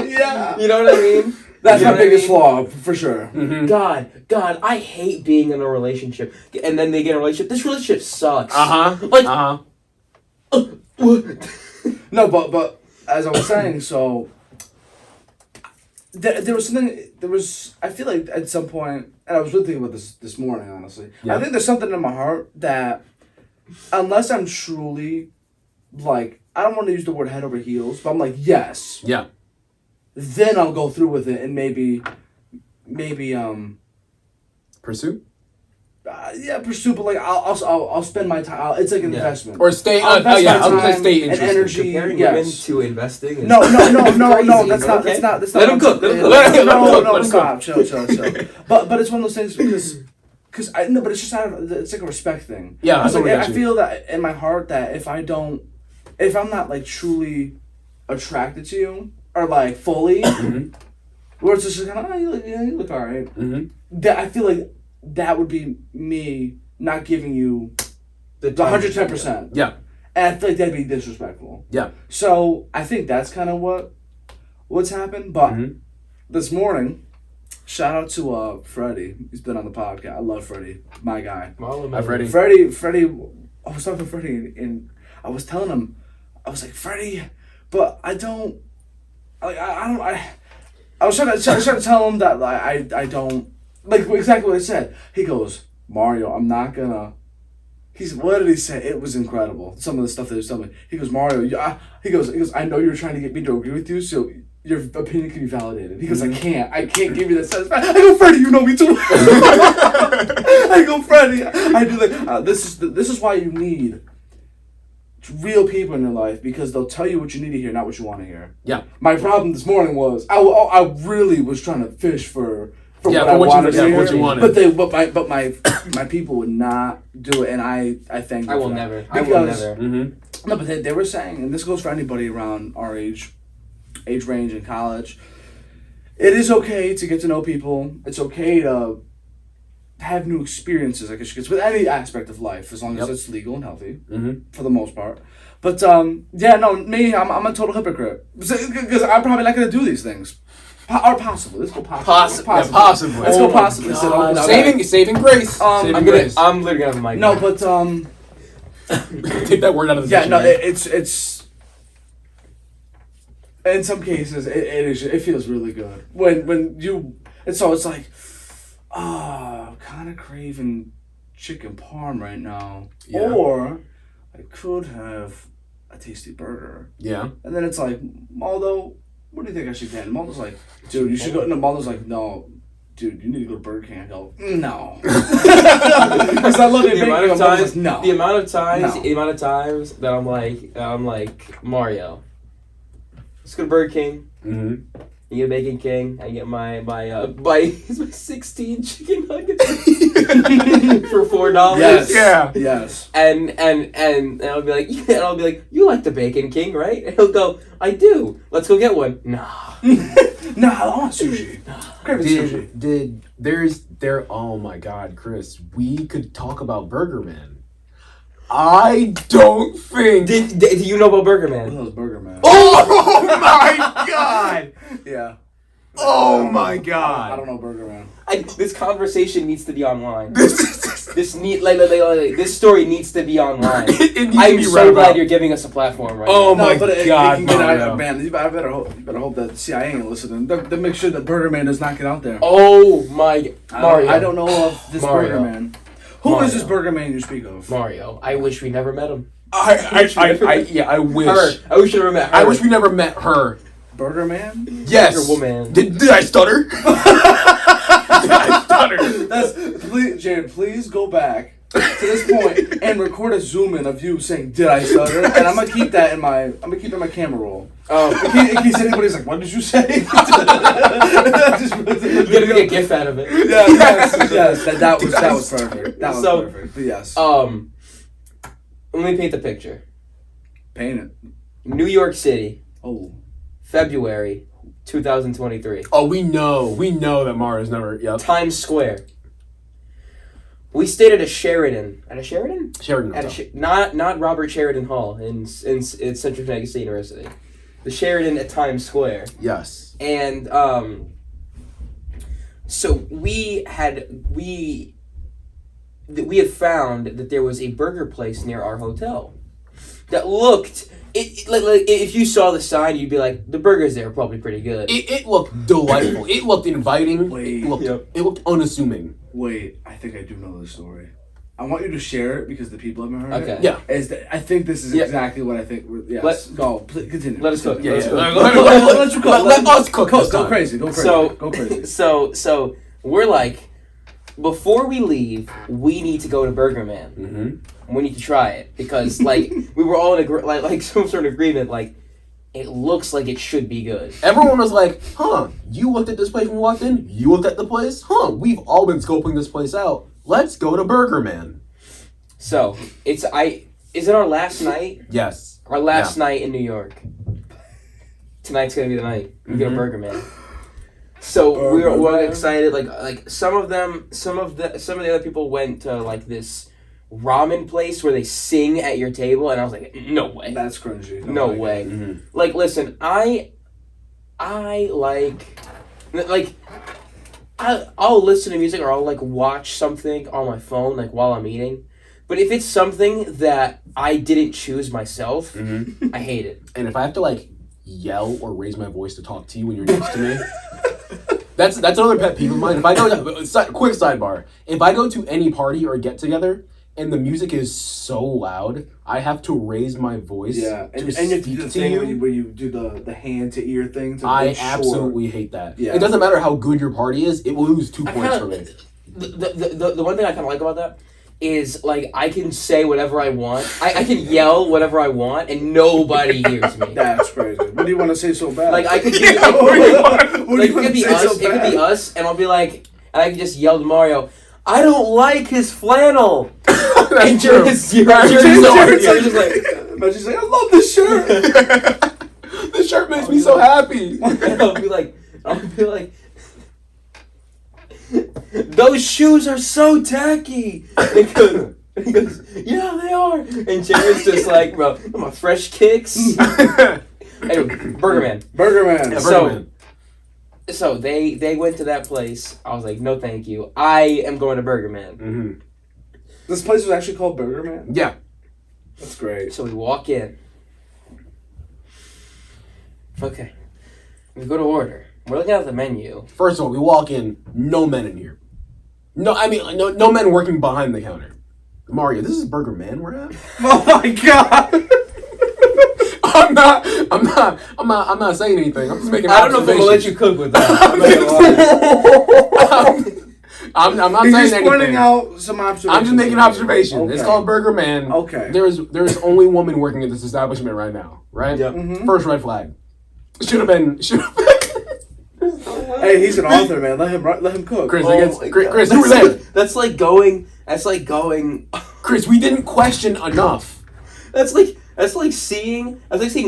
Yeah. You know what I mean? That's my biggest flaw, for sure. God, I hate being in a relationship. And then they get in a relationship. This relationship sucks. No, but as I was saying, so there was something. I feel like at some point, and I was really thinking about this morning, honestly. Yeah. I think there's something in my heart that, unless I'm truly, I don't want to use the word head over heels, but I'm like, yes. Yeah. Then I'll go through with it and maybe pursue. Pursue, but I'll spend my time. It's like an investment. Or stay. I was gonna say stay and energy. Comparing women to investing. No. That's not. Let him cook. No. Stop. Chill. But it's one of those things because I no, but it's just it's like a respect thing. Yeah, I feel that in my heart that if I'm not truly attracted to you or fully, where it's just kind of you look alright. That I feel like that would be me not giving you the 110%. Yeah. And I feel like that'd be disrespectful. Yeah. So I think that's kind of what's happened. But this morning, shout out to Freddie. He's been on the podcast. I love Freddie. My guy. Hi, Freddie. Freddie, I was talking to Freddie and I was telling him, I was like, Freddie, but I don't, I was trying to tell him that I don't, exactly what I said. He goes, Mario, I'm not gonna. What did he say? It was incredible. Some of the stuff that he was telling me. He goes, Mario, he goes. I know you're trying to get me to agree with you, so your opinion can be validated. He goes, I can't give you that satisfaction. I go, Freddie, you know me too. I go, Freddie, I do this is why you need real people in your life, because they'll tell you what you need to hear, not what you want to hear. Yeah. My problem this morning was I really was trying to fish for what I wanted to hear, but my people would not do it, and I thank them. I will never. No, but they were saying, and this goes for anybody around our age range in college, it is okay to get to know people. It's okay to have new experiences, I guess you could say, with any aspect of life, as long as it's legal and healthy, for the most part. But me, I'm a total hypocrite because I'm probably not going to do these things. Or possibly. Let's go possibly. Possibly. Let's go possibly. Saving grace. I'm literally gonna have a mic. No, but take that word out of the dictionary. It's in some cases it feels really good when you, and so it's like, kind of craving chicken parm right now, Yeah. or I could have a tasty burger. Yeah. And then it's like, Maldo, what do you think I should get? And Maldo's like, dude, you should go. And Maldo's like, no, dude, you need to go to Burger King. I go, no. Because I love it. The amount of times, no. the amount of times that I'm like Mario. Let's go to Burger King. Mm-hmm. You get a Bacon King. I get my 16 chicken nuggets for $4. Yes. Yeah. Yes. And I'll be like, you like the Bacon King, right? And he'll go, I do. Let's go get one. Nah. No, I want sushi. Craving sushi. Oh my God, Chris, we could talk about Burger Man. I don't think. Do you know about Burger What the Man? hell is Burger Man? Oh my God! Yeah. Oh my I God! don't know Burger Man. This conversation needs to be online. This This story needs to be online. it needs to I'm be so read glad about. you're giving us a platform right Oh now. my but it God, can get Mario. out, man. I better hope that CIA ain't listening. They make sure that Burger Man does not get out there. Oh my Mario. I don't know of this Mario. Burger Man. Who Mario. is this Burger Man you speak of? Mario. I wish we never met him. I wish. Her. I wish we never met her. I wish we never met her. Burger Man? Yes. Burger woman. Did I stutter? Did I stutter? Please, Jared, please go back to this point and record a zoom in of you saying, "Did I stutter?" And I'm gonna keep that in my camera roll. In case anybody's like, "What did you say?" You gotta make a gif out of it. Yeah, yes. That was perfect. That was perfect. But yes. Let me paint the picture. Paint it. New York City, Oh. February 2023. Oh, we know that Mario's never. Yep. Times Square. We stayed at a Sheridan. At a Sheridan? Sheridan At Hotel. not Robert Sheridan Hall in Central Connecticut State University. The Sheridan at Times Square. Yes. And so we had found that there was a burger place near our hotel that looked like if you saw the sign, you'd be like, the burgers there are probably pretty good. It looked delightful. It looked inviting. Wait. It looked unassuming. Wait, I think I do know this story. I want you to share it because the people haven't heard Okay. it. Yeah. I think this is exactly what I think. Yes. Go. Please, continue. Let us cook. Yeah, Let's yeah. cook. Let you cook. Let us cook this Go time. crazy. Go crazy. So Go crazy. So we're like, before we leave, we need to go to Burger Man. Mm-hmm. We need to try it because like we were all in like some sort of agreement. Like it looks like it should be good. Everyone was like, huh, you looked at this place when we walked in? You looked at the place? Huh, we've all been scoping this place out. Let's go to Burger Man. So is it our last night? Yes. Our last night in New York. Tonight's gonna be the night. We go to Burger Man. So we're excited. Like some of the other people went to like this ramen place where they sing at your table, and I was like, no way. That's cringy. No way. Mm-hmm. Like, listen, I'll listen to music or I'll like watch something on my phone like while I'm eating. But if it's something that I didn't choose myself, I hate it. And if I have to like yell or raise my voice to talk to you when you're next to me, that's another pet peeve of mine. If I go to, quick sidebar, if I go to any party or get together and the music is so loud, I have to raise my voice. Yeah, and you speak have to do the to thing you. where you do the hand to ear thing. I absolutely hate that. Yeah. It doesn't matter how good your party is; it will lose 2 points for me. The one thing I kind of like about that is like I can say whatever I want. I can yell whatever I want, and nobody hears me. That's crazy. What do you want to say so bad? Like I could do What it could be us, and I'll be like, and I can just yell to Mario, I don't like his flannel. And you're just like, she's like, I love this shirt. This shirt makes me so happy. and I'll be like, those shoes are so tacky. And he goes, yeah, they are. And Jared's just like, bro, my fresh kicks. Anyway, Burger Man. Burger Man. Yeah, Burger Man. So they went to that place. I was like, no, thank you. I am going to Burger Man. Mm-hmm. This place was actually called Burger Man? Yeah. That's great. So we walk in. Okay. We go to order. We're looking at the menu. First of all, we walk in, no men in here. No, I mean no men working behind the counter. Mario, this is Burger Man we're at. Oh my god! I'm not saying anything. I'm just making. I don't know if I'm gonna let you cook with that. I'm not He's saying just anything. pointing out some observations. I'm just making observations. Okay. It's called Burger Man. Okay. There's only woman working at this establishment right now, right? Yep. Mm-hmm. First red flag. Should have been. Hey, he's an author, man. Let him cook. Chris, Oh Chris, you were there. That's like going. Chris, we didn't question enough. That's like seeing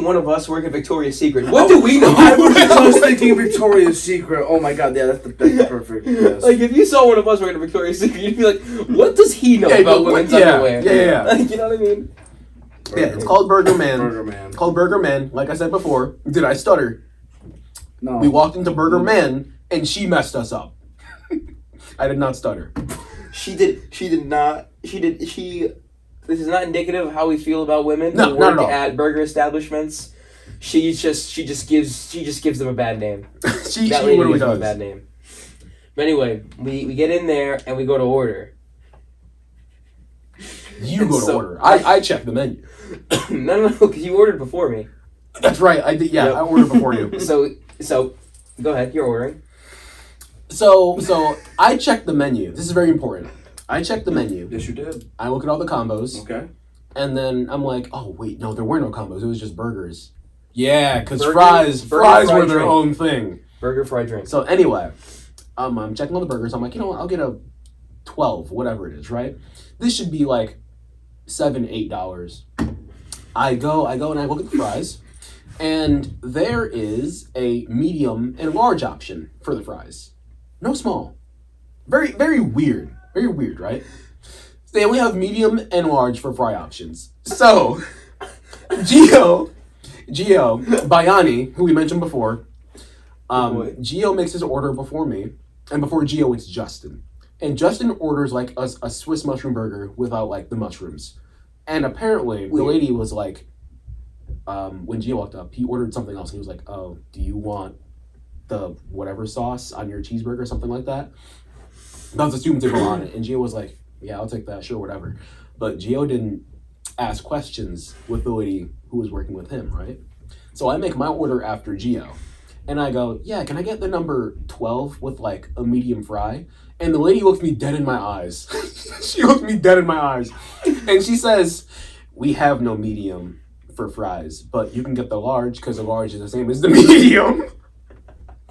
one of us work at Victoria's Secret. What do we know? I was just thinking Victoria's Secret. Oh my god, yeah, that's perfect. Yes. Like if you saw one of us working at Victoria's Secret, you'd be like, "What does he know about women's underwear?" Yeah. Like, you know what I mean? Yeah, it's called Burger Man. Burger Man. It's called Burger Man. Like I said before, did I stutter? No. We walked into Burger Man and she messed us up. I did not stutter. She did not. This is not indicative of how we feel about women No, who not at work all. at burger establishments. She just gives them a bad name. she That lady literally gives them a does. bad name. But anyway, we get in there and we go to order. You And go to so- order. I check the menu. No, because you ordered before me. That's right. I did. Yeah, Yep. I ordered before you. So go ahead. You're ordering. So I checked the menu. This is very important. I checked the menu. Yes, you did. I look at all the combos. Okay. And then I'm like, oh wait, no, there were no combos. It was just burgers. Yeah, because Burger, fries fried were their drink. own thing. Burger, fried drink. So anyway, I'm checking all the burgers. I'm like, you know what? I'll get a 12, whatever it is, right? This should be like $7, $8. I go and I look at the fries, and there is a medium and large option for the fries. No small. Very, very weird. Very weird, right? They only have medium and large for fry options. So, Gio Bayani, who we mentioned before, Gio makes his order before me, and before Gio, it's Justin. And Justin orders like a Swiss mushroom burger without like the mushrooms. And apparently, the lady was like, when Gio walked up, he ordered something else, and he was like, "Oh, do you want the whatever sauce on your cheeseburger or something like that?" I was assuming to go on it, and Gio was like, "Yeah, I'll take that, sure, whatever." But Gio didn't ask questions with the lady who was working with him, right? So I make my order after Gio, and I go, "Yeah, can I get the number 12 with like a medium fry?" And the lady looks me dead in my eyes. She looks me dead in my eyes, and she says, "We have no medium for fries, but you can get the large because the large is the same as the medium."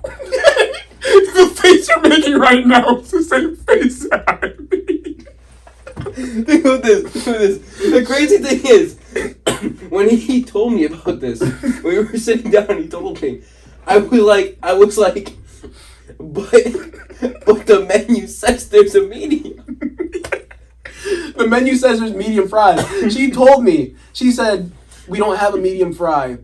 The face you're making right now is the same face I made. Think about this. The crazy thing is, when he told me about this, we were sitting down and he told me, I was like, but the menu says there's a medium. The menu says there's medium fries. She told me, she said, we don't have a medium fry,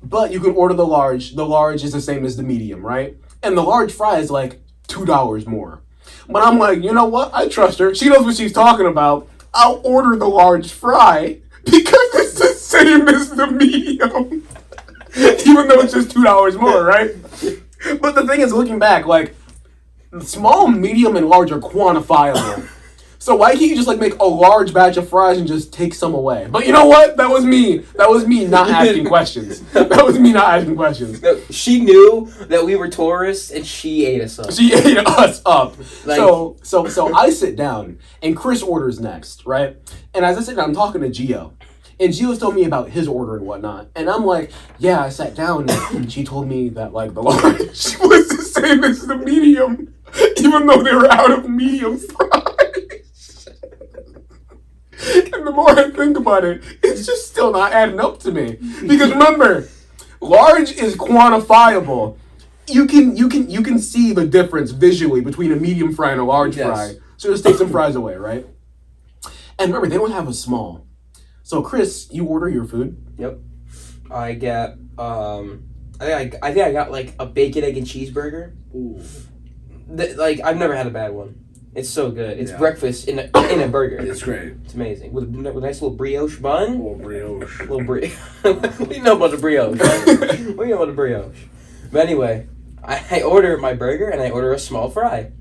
but you can order the large. The large is the same as the medium, right? And the large fry is like $2 more. But I'm like, you know what? I trust her. She knows what she's talking about. I'll order the large fry because it's the same as the medium. Even though it's just $2 more, right? But the thing is, looking back, like, small, medium, and large are quantifiable. So why can't you just like make a large batch of fries and just take some away? But you know what? That was me. That was me not asking questions. That was me not asking questions. No, she knew that we were tourists and she ate us up. She ate us up. Like- So I sit down and Chris orders next, right? And as I sit down, I'm talking to Gio. And Gio's told me about his order and whatnot. And I'm like, yeah, I sat down and she told me that like the large was the same as the medium, even though they were out of medium fries. And the more I think about it, it's just still not adding up to me. Because remember, large is quantifiable. You can see the difference visually between a medium fry and a large fry. So just take some fries away, right? And remember, they don't have a small. So Chris, you order your food. Yep. I get I think I got like a bacon, egg, and cheeseburger. Ooh. Like I've never had a bad one. It's so good. It's Yeah. breakfast in a burger. It's great. It's amazing with a nice little brioche bun. Little brioche. Little brioche. What do you know about the brioche? What do you know about the brioche? But anyway, I order my burger and I order a small fry.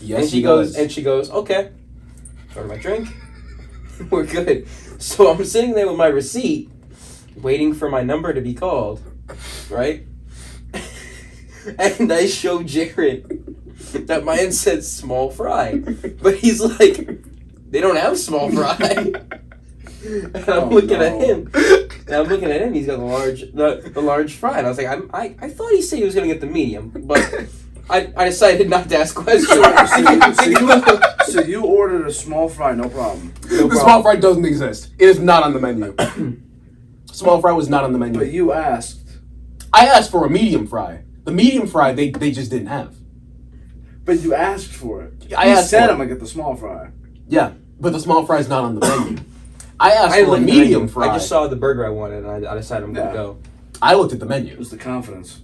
Yes, and she goes, okay, order my drink. We're good. So I'm sitting there with my receipt, waiting for my number to be called, right? And I show Jared that mine said small fry, but he's like, they don't have small fry. And I'm looking at him. And I'm looking at him. He's got the large fry, and I was like, I thought he said he was gonna get the medium, but I decided not to ask questions. So you ordered a small fry, no problem. The small fry doesn't exist. It is not on the menu. Small fry was not on the menu. But you asked. I asked for a medium fry. The medium fry they just didn't have. But you asked for it. I said I'm gonna get the small fry. Yeah, but the small fry is not on the menu. I asked for a medium fry. I just saw the burger I wanted, and I decided I'm gonna go. I looked at the menu. It was the confidence.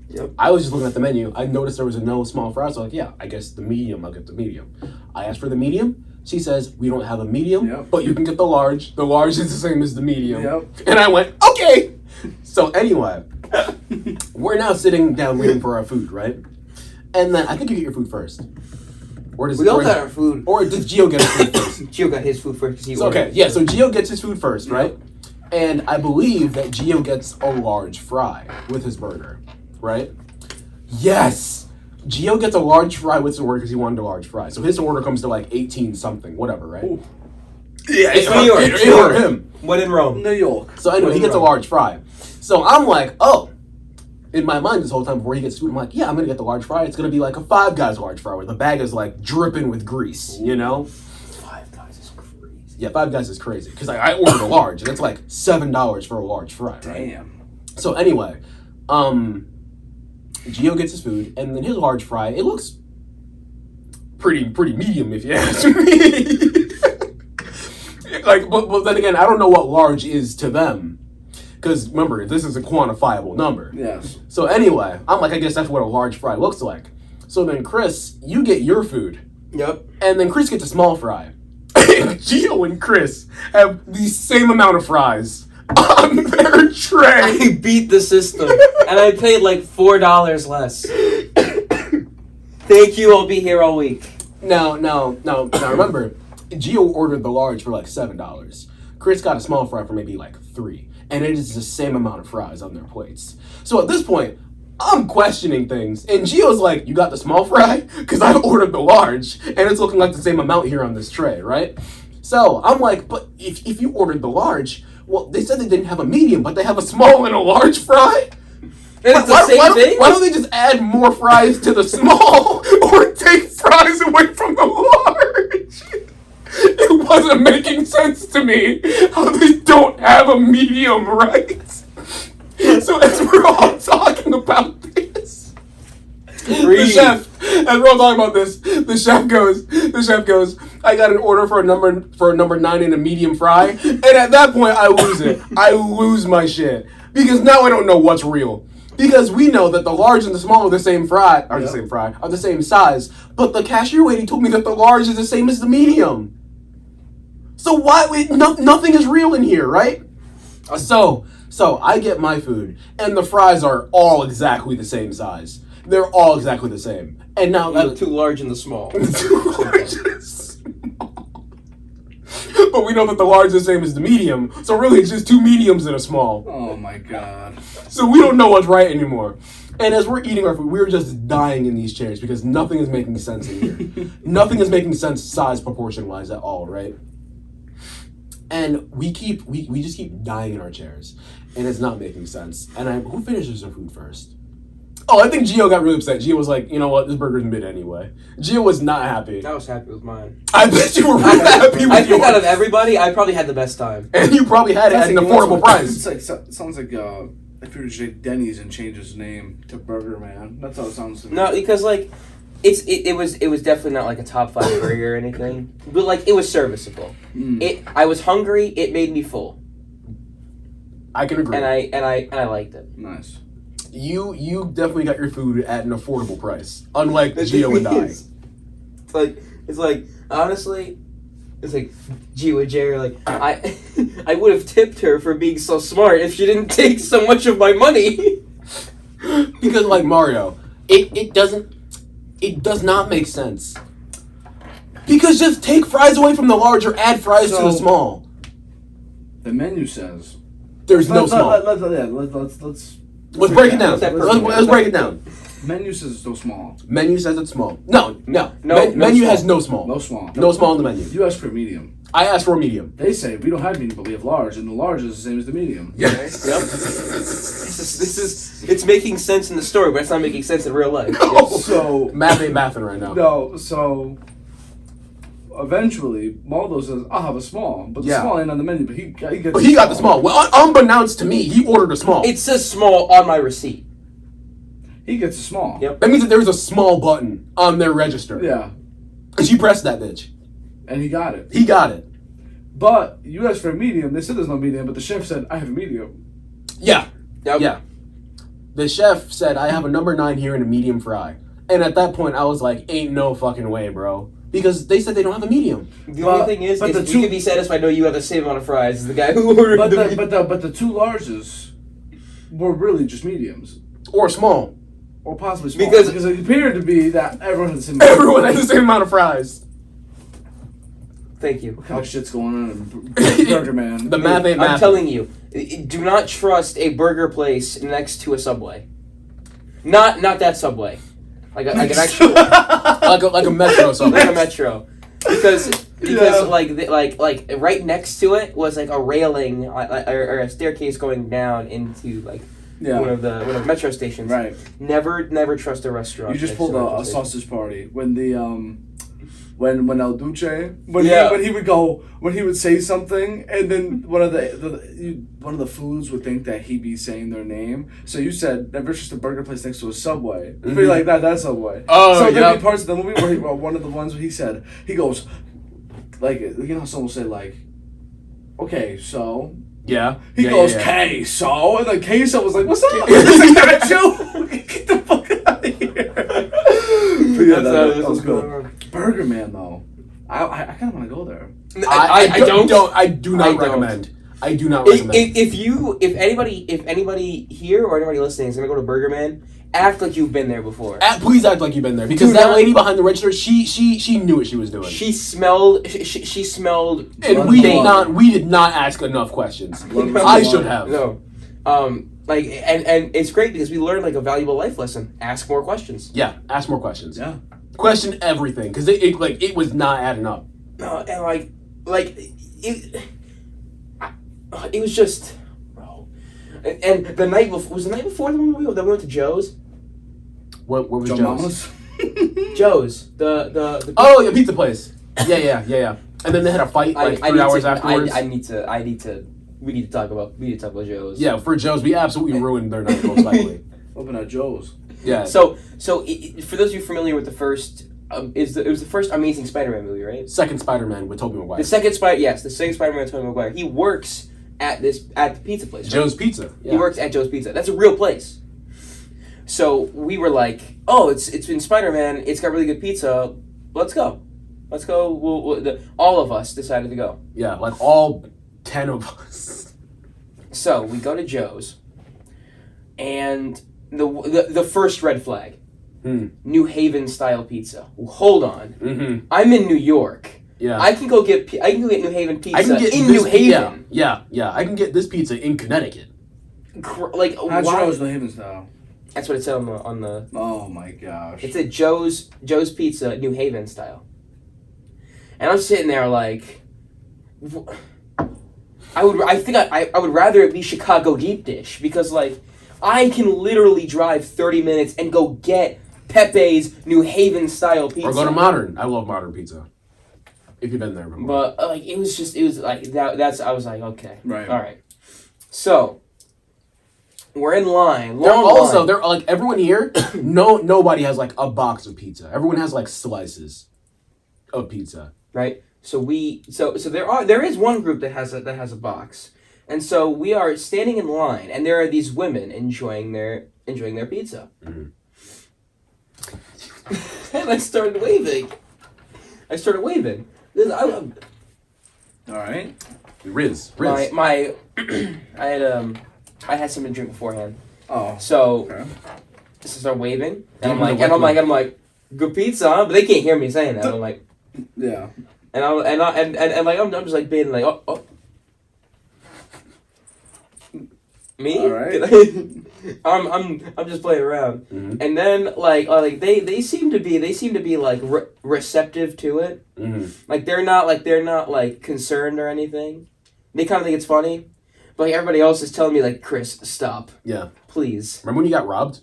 Yep. I was just looking at the menu. I noticed there was a no small fry, so I was like, yeah, I guess the medium, I'll get the medium. I asked for the medium. She says, we don't have a medium, but you can get the large. The large is the same as the medium. Yep. And I went, okay. So anyway, we're now sitting down waiting for our food, right? And then I think you get your food first. Or does we all got our food. Or does Gio get his food first? Gio got his food first. Okay, yeah, so Gio gets his food first, right? And I believe that Gio gets a large fry with his burger, right? Yes! Gio gets a large fry with his order because he wanted a large fry. So his order comes to like 18 something, whatever, right? Ooh. Yeah, it's New York. It hurt him. What in Rome? New York. So anyway, he gets a large fry. So I'm like, oh. In my mind this whole time before he gets food, I'm like, yeah, I'm going to get the large fry. It's going to be like a Five Guys large fry where the bag is like dripping with grease, you know? Five Guys is crazy. Yeah, Five Guys is crazy because I ordered a large and it's like $7 for a large fry, right? Damn. So anyway, Gio gets his food and then his large fry, it looks pretty medium if you ask me. Like, but then again, I don't know what large is to them. Because remember, this is a quantifiable number. Yes. So anyway, I'm like, I guess that's what a large fry looks like. So then, Chris, you get your food. Yep. And then Chris gets a small fry. Gio and Chris have the same amount of fries on their tray. I beat the system, and I paid like $4 less. Thank you. I'll be here all week. Now, remember, Gio ordered the large for like $7. Chris got a small fry for maybe like $3. And it is the same amount of fries on their plates. So at this point, I'm questioning things. And Gio's like, you got the small fry? Because I ordered the large. And it's looking like the same amount here on this tray, right? So I'm like, but if you ordered the large, well, they said they didn't have a medium, but they have a small and a large fry? And it's the same thing? Why don't they just add more fries to the small or take fries away from the large? It wasn't making sense to me how they don't have a medium, right? So as we're all talking about this, the chef, as we're all talking about this, the chef goes, I got an order for a number 9 and a medium fry, and at that point I lose it. I lose my shit because now I don't know what's real. Because we know that the large and the small are the same fry, are the same size, but the cashier lady told me that the large is the same as the medium. So nothing is real in here, right? So I get my food, and the fries are all exactly the same size. They're all exactly the same. And now the too large and the small. Too large and the small. But we know that the large is the same as the medium, so really it's just 2 mediums and a small. Oh my god. So we don't know what's right anymore. And as we're eating our food, we're just dying in these chairs because nothing is making sense in here. Nothing is making sense size proportion-wise at all, right? And we just keep dying in our chairs, and it's not making sense. And who finishes their food first? Oh, I think Gio got really upset. Gio was like, you know what, this burger's mid anyway. Gio was not happy. I was happy with mine. I bet you were really happy with I think out of everybody, I probably had the best time. And you probably had it at an affordable price. It sounds like if you were to take Denny's and change his name to Burger Man. That's how it sounds to me. No, because like it was definitely not like a top 5 burger or anything, but like it was serviceable. I was hungry. It made me full. I can agree. And I liked it. Nice. You definitely got your food at an affordable price, unlike Gio and I. It's like honestly, it's like Gio and Jerry. Like I would have tipped her for being so smart if she didn't take so much of my money. Because like Mario, it doesn't. It does not make sense. Because just take fries away from the large or add fries to the small. The menu says there's no small. Let's break it down. Let's break it down. Menu says it's no small. Menu says it's small. No. Menu has no small. No small. No small on the menu. You asked for a medium. I asked for a medium. They say we don't have medium, but we have large, and the large is the same as the medium. Yeah. Yep. It's making sense in the story, but it's not making sense in real life. No. So Math ain't mathing right now. no. So eventually, Maldo says, "I'll have a small," but the small ain't on the menu. But he got the small. Well, unbeknownst to me, he ordered a small. It says small on my receipt. He gets a small. Yep. That means that there's a small button on their register. Yeah. Because you pressed that bitch. And he got it. He got it. But you asked for a medium. They said there's no medium, but the chef said, "I have a medium." Yeah. Yep. Yeah. The chef said, "I have a number 9 here and a medium fry." And at that point, I was like, ain't no fucking way, bro. Because they said they don't have a medium. The only thing is we can be satisfied knowing you have the same amount of fries as the guy who ordered but the two larges were really just mediums. Or small. Or possibly small. Because it appeared to be that everyone had the same Everyone has the same amount of fries. Thank you. What kind of shit's going on in Burger Man? The math ain't math. I'm telling you, do not trust a burger place next to a Subway. Not that Subway. Like an actual like a metro something. like a metro. Because like right next to it was like a railing or a staircase going down into like one of the metro stations. Right. Never trust a restaurant. You just pulled a sausage party when the when El Duce when he would say something and then one of the foods would think that he'd be saying their name. So you said never just a burger place next to a Subway. Mm-hmm. Be like that's Subway. Oh, so there'd be parts of the movie where one of the ones where he goes like, you know how someone will say like, okay, so yeah. He goes, queso, and then queso was like, what's up? Is that you? Get the fuck out of here. But yeah, that was good. Burger Man though, I kind of want to go there. I do not recommend. I do not recommend. If anybody here or anybody listening is gonna go to Burger Man, act like you've been there before. Please act like you've been there because that lady behind the register, she knew what she was doing. She smelled. She smelled. And we did not ask enough questions. I should have. No. Like and it's great because we learned like a valuable life lesson. Ask more questions. Yeah, ask more questions. Yeah. Question everything because it was not adding up. No, and it was just, bro. And the night before was the night before that we went to Joe's. Where was Joe's? Joe's. The yeah, pizza place. Yeah. And then they had a fight 3 hours afterwards. We need to talk about Joe's. Yeah, for Joe's, we absolutely ruined their night most likely. Open at Joe's. Yeah. So for those of you familiar with the first, it was the first Amazing Spider-Man movie, right? Second Spider-Man with Tobey Maguire. The second Spider-Man with Tobey Maguire. He works at the pizza place. Right? Joe's Pizza. Yeah. He works at Joe's Pizza. That's a real place. So we were like, oh, it's in Spider-Man. It's got really good pizza. Let's go. All of us decided to go. Yeah, like all 10 of us. So we go to Joe's, and the first red flag, New Haven style pizza. Hold on, I'm in New York. Yeah, I can go get New Haven pizza in New Haven. Yeah. I can get this pizza in Connecticut. Like Joe's New Haven style. That's what it said on the. Oh my gosh! It said Joe's Pizza New Haven style, and I'm sitting there like. I would rather it be Chicago deep dish because like I can literally drive 30 minutes and go get Pepe's New Haven style pizza. Or go to Modern. I love Modern pizza. If you've been there before. But like it was like that. I was like okay, right, all right. So we're in line. They're like everyone here. Nobody has like a box of pizza. Everyone has like slices of pizza. Right. So there is one group that has a box, and so we are standing in line, and there are these women enjoying their pizza, and I started waving. All right. Riz. I had something to drink beforehand. Oh. So okay. I start waving, and I'm like. good pizza, huh? But they can't hear me saying that. I'm like, Yeah. And like I'm just like being like, oh. Me? All right. I'm just playing around, and then like they seem to be like receptive to it. Like they're not like concerned or anything. They kind of think it's funny, but like everybody else is telling me like, Chris, stop. Yeah. Please. Remember when you got robbed?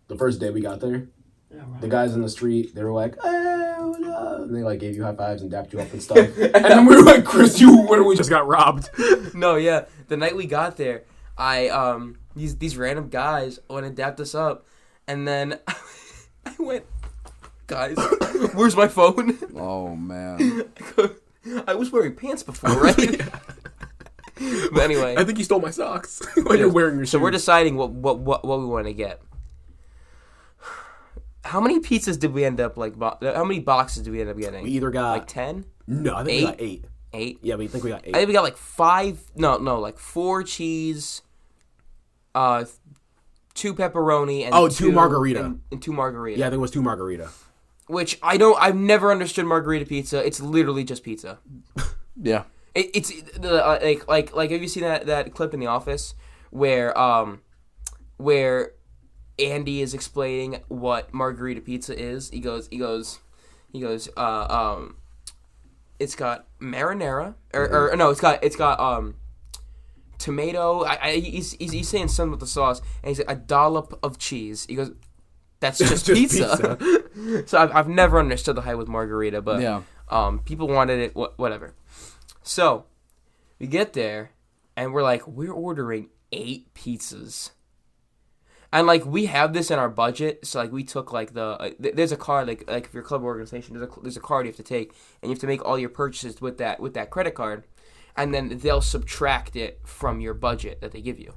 The first day we got there? Yeah, right. The guys in the street, they were like, oh, no. And they like gave you high fives and dapped you up and stuff. And then we were like, Chris, we just got robbed. No, yeah. The night we got there, these random guys went and dapped us up, and then I went, guys, where's my phone? Oh man. I was wearing pants before, right? But anyway, I think you stole my socks when you're wearing your shoes. So we're deciding what we want to get. How many pizzas did we end up how many boxes did we end up getting? We either got like 10. No, I think we got 8. 8? Yeah, we think we got 8. I think we got like 5. No, like 4 cheese, 2 pepperoni, and 2 margarita. And 2 margarita. Yeah, I think it was 2 margarita. Which I've never understood margarita pizza. It's literally just pizza. Yeah. It's like have you seen that clip in The Office where Andy is explaining what margarita pizza is? He goes it's got marinara or no, it's got tomato. He's saying something with the sauce, and he's like, a dollop of cheese. He goes, that's just pizza. So I've never understood the hype with margarita, but yeah. People wanted it, whatever. So we get there, and we're ordering 8 pizzas. And like we have this in our budget, so like we took like there's a card like if you're a club organization, there's a card you have to take, and you have to make all your purchases with that credit card, and then they'll subtract it from your budget that they give you.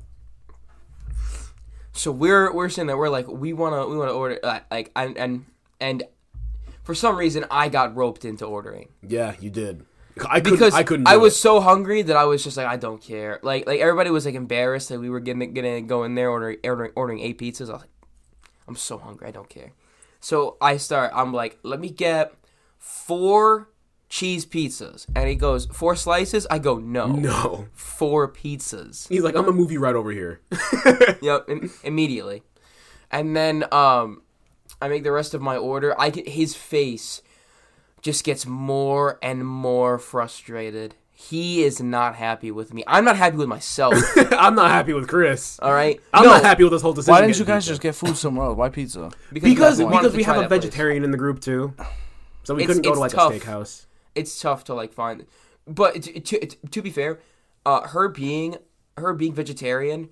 So we're saying that we're like we wanna order like and for some reason I got roped into ordering. Yeah, you did. I couldn't. I was so hungry that I was just like, I don't care. Like everybody was like embarrassed that we were gonna go in there ordering 8 pizzas. I was like, I'm so hungry, I don't care. So I'm like, let me get 4 cheese pizzas, and he goes, 4 slices. I go, no, 4 pizzas. He's like, I'm a movie right over here. Yep, immediately, and then I make the rest of my order. His face just gets more and more frustrated. He is not happy with me. I'm not happy with myself. I'm not happy with Chris. All right? I'm not happy with this whole decision. Why didn't you guys just get food somewhere else? Why pizza? Because we have a vegetarian in the group too. So we couldn't go to like tough. A steakhouse. It's tough to like find. But to be fair, her being vegetarian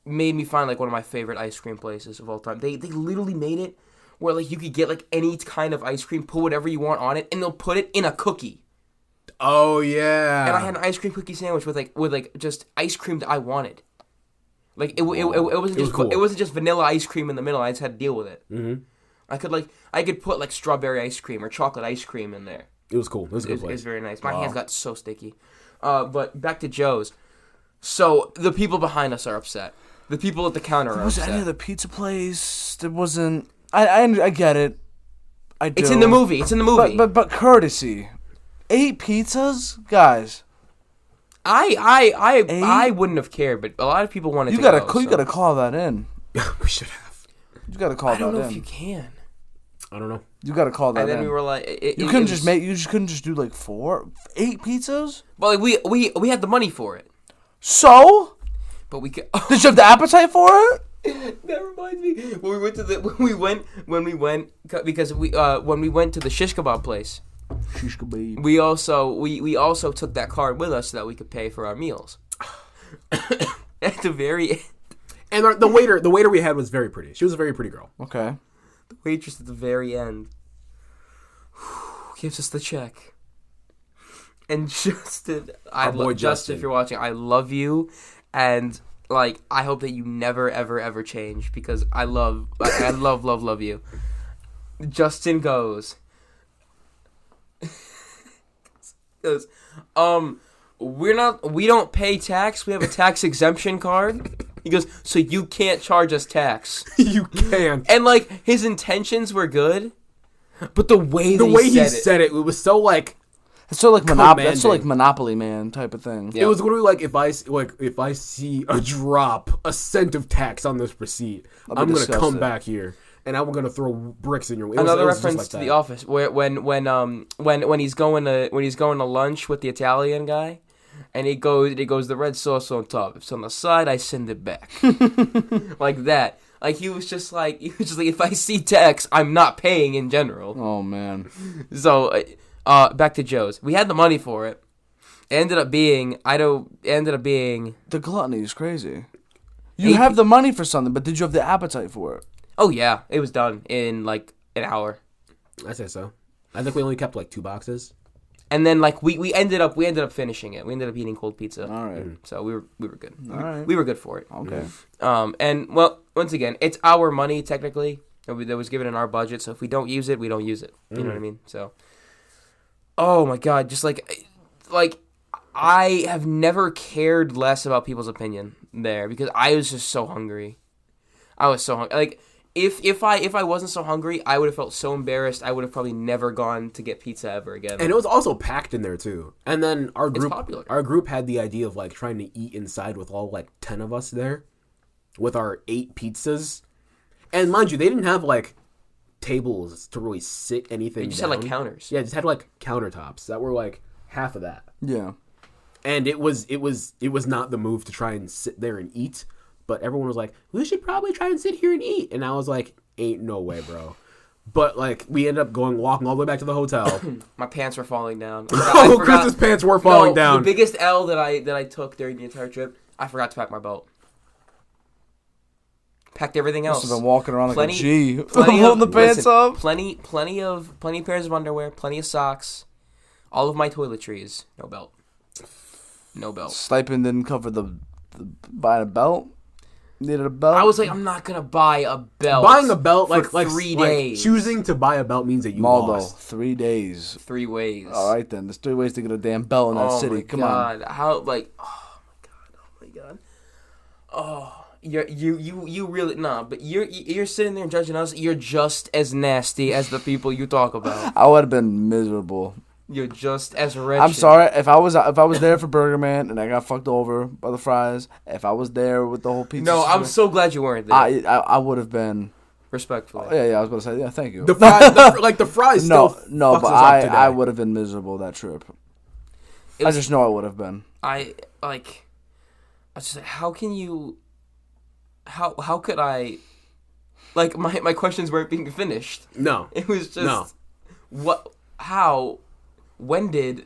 made me find like one of my favorite ice cream places of all time. They literally made it where like you could get like any kind of ice cream, put whatever you want on it, and they'll put it in a cookie. Oh yeah. And I had an ice cream cookie sandwich with just ice cream that I wanted. Like it wasn't just vanilla ice cream in the middle. I just had to deal with it. Mm-hmm. I could put like strawberry ice cream or chocolate ice cream in there. It was cool. It was a good place. It was very nice. My hands got so sticky. But back to Joe's. So the people behind us are upset. The people at the counter are upset. Was any of the pizza place? There wasn't. I get it. I do. It's in the movie. But courtesy. 8 pizzas, guys. I wouldn't have cared, but a lot of people wanted to go. You gotta call that in. We should have. You gotta call that in. I don't know if you can. I don't know. You gotta call that in. And then we were like, you couldn't just do like 8 pizzas. Well, like we had the money for it. So, but we could. Did you have the appetite for it? That reminds me when we went because when we went to the shish kebab place. Shish kebab. We also took that card with us so that we could pay for our meals. At the very end. And the waiter we had was very pretty. She was a very pretty girl. Okay. The waitress at the very end gives us the check. And Justin, Justin, if you're watching, I love you, and like I hope that you never ever change because I love you. Justin goes, we don't pay tax. We have a tax exemption card. He goes, so you can't charge us tax. You can't. And like his intentions were good, But the way he said it was so like. It's so like Monopoly. That's so like Monopoly Man type of thing. It was literally like if I see a cent of tax on this receipt, I'm gonna come back here and I'm gonna throw bricks in your. Another reference to The Office, where when he's going to lunch with the Italian guy, and he goes the red sauce on top. If it's on the side, I send it back, like that. Like he was just like if I see tax, I'm not paying in general. Oh man. So. Back to Joe's. We had the money for it. It ended up being the gluttony is crazy. You have the money for something, but did you have the appetite for it? Oh yeah, it was done in like an hour. I say so. I think we only kept like 2 boxes. And then like we ended up finishing it. We ended up eating cold pizza. All right. So we were good. All right. We were good for it. Okay. And well, once again, it's our money technically that was given in our budget. So if we don't use it, we don't use it. You know what I mean? So. Oh my God! Just like I have never cared less about people's opinion there because I was just so hungry. I was so hungry. Like if I wasn't so hungry, I would have felt so embarrassed. I would have probably never gone to get pizza ever again. And it was also packed in there too. And then our group had the idea of like trying to eat inside with all like 10 of us there, with our 8 pizzas. And mind you, they didn't have like tables to really sit anything down. Just had like counters. Yeah, just had like countertops that were like half of that. Yeah. And it was not the move to try and sit there and eat, but everyone was like, we should probably try and sit here and eat. And I was like, ain't no way, bro. But like we ended up walking all the way back to the hotel. My pants were falling down. Chris's pants were falling down. The biggest L that I took during the entire trip, I forgot to pack my belt. Packed everything else. Must have been walking around like a G. Holding the pants up. Plenty pairs of underwear, plenty of socks, all of my toiletries. No belt. No belt. Stipend didn't cover the buying a belt. Needed a belt. I was like, I'm not gonna buy a belt. Buying a belt for like 3 days. Like choosing to buy a belt means that you lost. 3 days. 3 ways. All right then. There's 3 ways to get a damn belt in that city. Come on. How like? Oh my god. Oh. You really but you're sitting there and judging us. You're just as nasty as the people you talk about. I would have been miserable. You're just as wretched. I'm sorry if I was there for Burger Man and I got fucked over by the fries. If I was there with the whole pizza. No, I'm so glad you weren't there. I would have been. Respectfully. Oh, yeah, I was going to say yeah. Thank you. The fries. No, but I would have been miserable that trip. I just know I would have been. I was just like, how can you? How could I? Like my questions weren't being finished. No, it was just what? How? When did?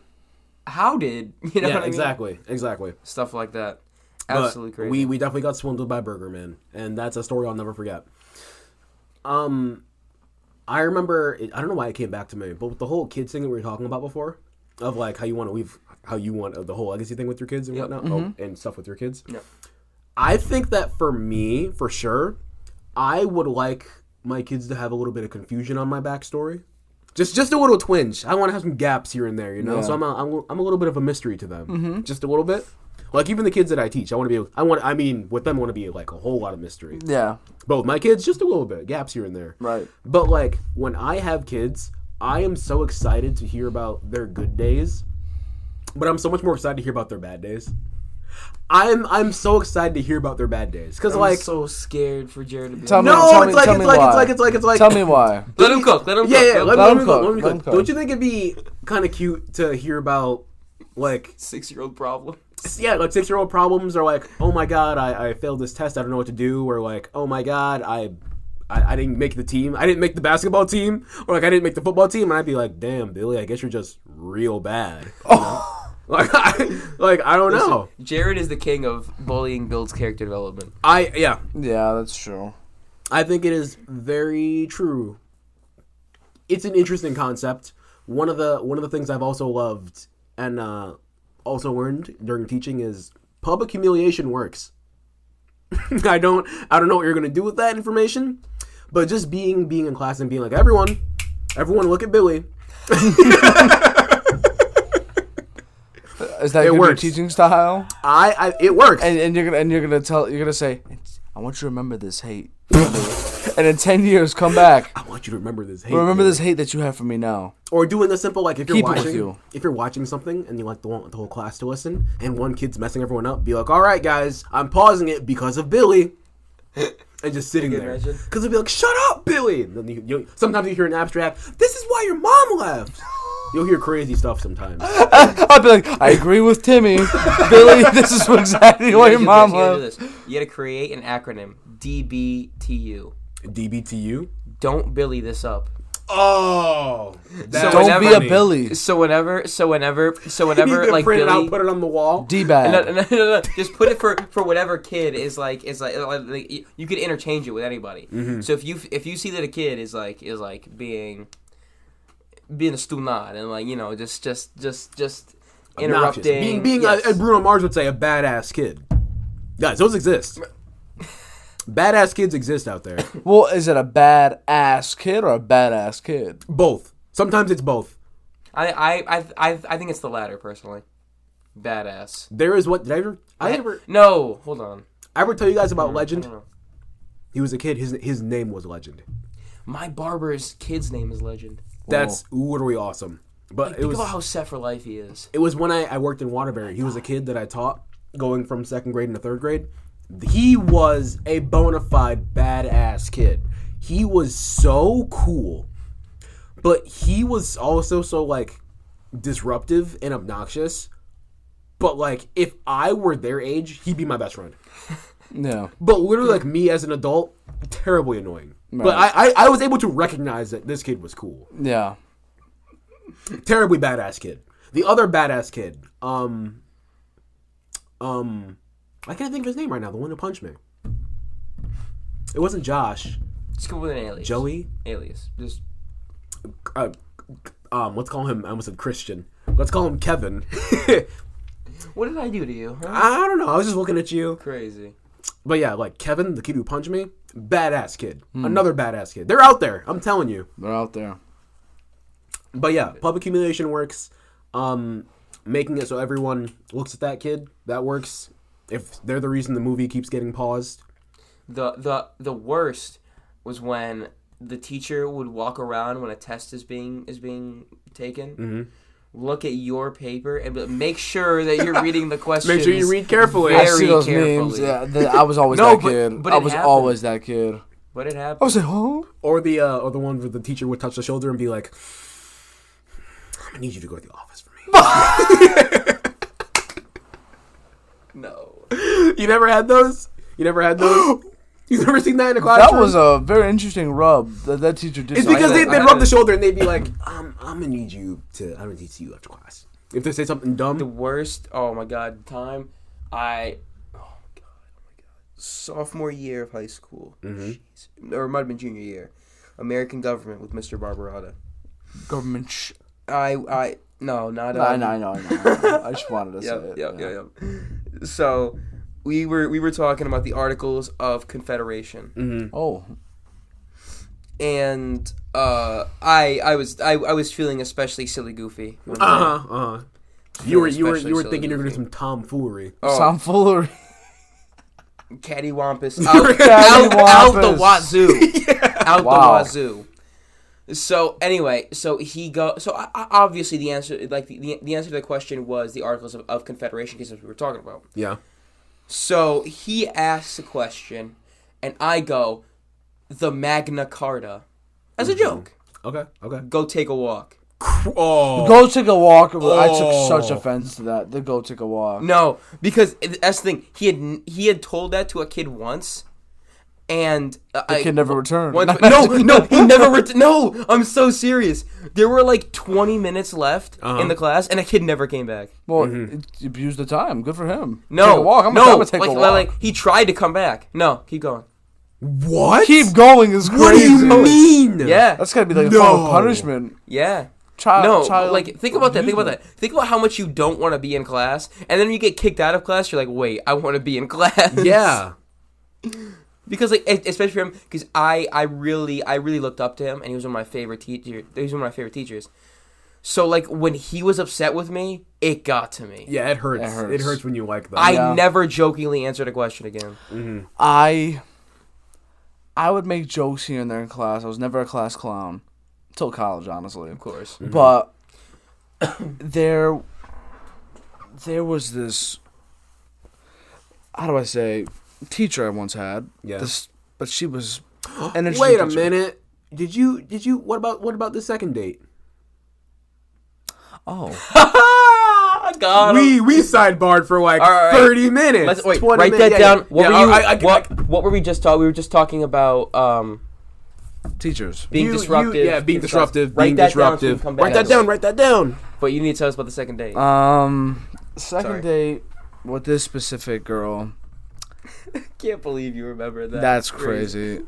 How did? You know what I mean? Exactly. Stuff like that. Absolutely crazy. We definitely got swindled by Burger Man, and that's a story I'll never forget. I remember. I don't know why it came back to me, but with the whole kids thing that we were talking about before, of like how you want the whole legacy thing with your kids and whatnot, and stuff with your kids. Yep. I think that for me, for sure, I would like my kids to have a little bit of confusion on my backstory. Just a little twinge. I want to have some gaps here and there, you know? Yeah. So I'm a little bit of a mystery to them. Mm-hmm. Just a little bit. Like, even the kids that I teach, with them, I want to be, like, a whole lot of mystery. Yeah. But with my kids, just a little bit. Gaps here and there. Right. But, like, when I have kids, I am so excited to hear about their good days. But I'm so much more excited to hear about their bad days. I'm so excited to hear about their bad days because I'm so scared for Jared to be. Tell me why. Tell me why. Let him cook. Yeah. Let him cook. Don't you think it'd be kind of cute to hear about like 6-year-old problems? Yeah, like 6-year-old problems, or like, oh my god, I failed this test, I don't know what to do, or like, oh my god, I didn't make the team, I didn't make the basketball team, or like I didn't make the football team, and I'd be like, damn, Billy, I guess you're just real bad. You know? Like I don't know. Jared is the king of bullying Bill's character development. Yeah, that's true. I think it is very true. It's an interesting concept. One of the things I've also loved and also learned during teaching is public humiliation works. I don't know what you're gonna do with that information, but just being in class and being like, everyone look at Billy. Is that your teaching style? It works. And you're gonna say, I want you to remember this hate. and in 10 years come back. I want you to remember this hate. Remember this hate that you have for me now. Or doing the simple, like, if you're Keep it with watching, you. if you're watching something and you want the whole class to listen, and one kid's messing everyone up, be like, all right, guys, I'm pausing it because of Billy. And just sitting there. Because they'll be like, shut up, Billy. And then sometimes you hear an abstract, this is why your mom left. You'll hear crazy stuff sometimes. I'll be like, I agree with Timmy. Billy, this is exactly why your mom left. You gotta create an acronym. DBTU. DBTU? Don't Billy this up. Oh, don't be a Billy. So whenever, you like print Billy, it out, put it on the wall. D-bag. No. Just put it for whatever kid is like you could interchange it with anybody. Mm-hmm. So if you see that a kid is being a stunad and like just interrupting, being yes. as Bruno Mars would say, a badass kid. Guys, those exist. Badass kids exist out there. Well, is it a badass kid or a badass kid? Both. Sometimes it's both. I think it's the latter personally. Badass. There is what did I ever No, hold on. I ever tell you guys about I Legend? don't know. He was a kid. His name was Legend. My barber's kid's name is Legend. That's literally awesome. But Think about how set for life he is. It was when I worked in Waterbury. He was a kid that I taught going from 2nd grade into 3rd grade. He was a bona fide badass kid. He was so cool. But he was also so, like, disruptive and obnoxious. But, like, if I were their age, he'd be my best friend. Yeah. But literally, like, me as an adult, terribly annoying. Right. But I was able to recognize that this kid was cool. Yeah. Terribly badass kid. The other badass kid, I can't think of his name right now. The one who punched me. It wasn't Josh. Let's go with an alias. Joey? Alias. Just let's call him, I almost said Christian. Let's call him Kevin. what did I do to you? Huh? I don't know. I was just looking at you. Crazy. But yeah, like Kevin, the kid who punched me, badass kid. Another badass kid. They're out there. I'm telling you. They're out there. But yeah, public humiliation works. Making it so everyone looks at that kid, that works. If they're the reason the movie keeps getting paused. The worst was when the teacher would walk around when a test is being taken. Mm-hmm. Look at your paper and make sure that you're reading the questions. Make sure you read carefully. I see those carefully. memes. Yeah, I was always that kid. But I was always that kid. But it happened. I was like, huh? Or the one where the teacher would touch the shoulder and be like, I need you to go to the office for me. No. You never had those? You've never seen that in a classroom? That was a very interesting rub that teacher did. It's because they'd rub the shoulder and they'd be like, I'm gonna need you to, I'm gonna teach you after class. If they say something dumb. The worst, oh my god, time, oh my god. Sophomore year of high school. Mm-hmm. Or it might have been junior year. American Government with Mr. Barbarata. Government. No, not. I know. I just wanted to say it. Yep. So, we were talking about the Articles of Confederation. Mm-hmm. Oh. And I was feeling especially silly goofy. You were thinking you were gonna do some tomfoolery. Oh. Tomfoolery. Cattywampus. Out the wazoo. Out Wow. the wazoo. So anyway, obviously the answer, like the answer to the question was the Articles of Confederation, because that's what we were talking about. Yeah. So he asks a question, and I go, the Magna Carta, as a joke. Okay. Go take a walk. Oh. Go take a walk. I took such offense to that. The go take a walk. No, because that's the thing. He had told that to a kid once. And the kid never returned. No, he never returned. No, I'm so serious. There were like 20 minutes left in the class, and a kid never came back. Well, he abused the time. Good for him. No, take a walk. I'm gonna take a walk. Like he tried to come back. No, keep going. What? Keep going is crazy. What do you mean? Yeah, that's gotta be like a form of punishment. Yeah. Child, like think about that. Think about how much you don't want to be in class, and then when you get kicked out of class, you're like, wait, I want to be in class. Yeah. Because like, especially for him, because I really looked up to him, and he was one of my favorite teachers. So like when he was upset with me, it got to me. Yeah, it hurts. It hurts when you like them. I never jokingly answered a question again. Mm-hmm. I would make jokes here and there in class. I was never a class clown until college, honestly. Of course. Mm-hmm. But there was this, how do I say, teacher I once had. Yeah. But she was an interesting Wait a teacher. minute. Did you? What about the second date? Oh. God. We sidebarred for like 30 minutes. Let's wait. 20 Write minutes. that down. What were you? What were we just talking? We were just talking about Teachers. being disruptive. Being disruptive. Write Being that disruptive. down so we can come back. Write that down. But you need to tell us about the second date. Second date with this specific girl. Can't believe you remember that. That's crazy.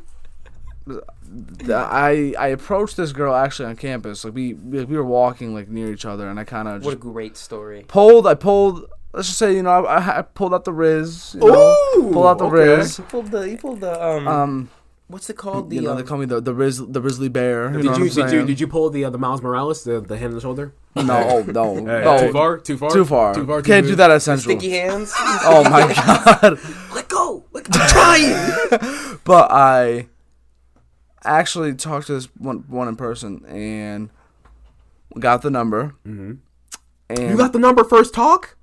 I approached this girl actually on campus. Like we were walking like near each other, and I kind of What a great story. I pulled. Let's just say, you know, I pulled out the Riz. You know, pulled out the Riz. He pulled the what's it called? You know, they call me the Rizzly Bear. You know what I'm Did saying? you pull the Miles Morales, the hand on the shoulder? No. Too far. Can't do that at Central. Sticky hands. Oh my god. Let go. I'm trying. But I actually talked to this one in person and got the number. Mm-hmm. And You got the number first talk?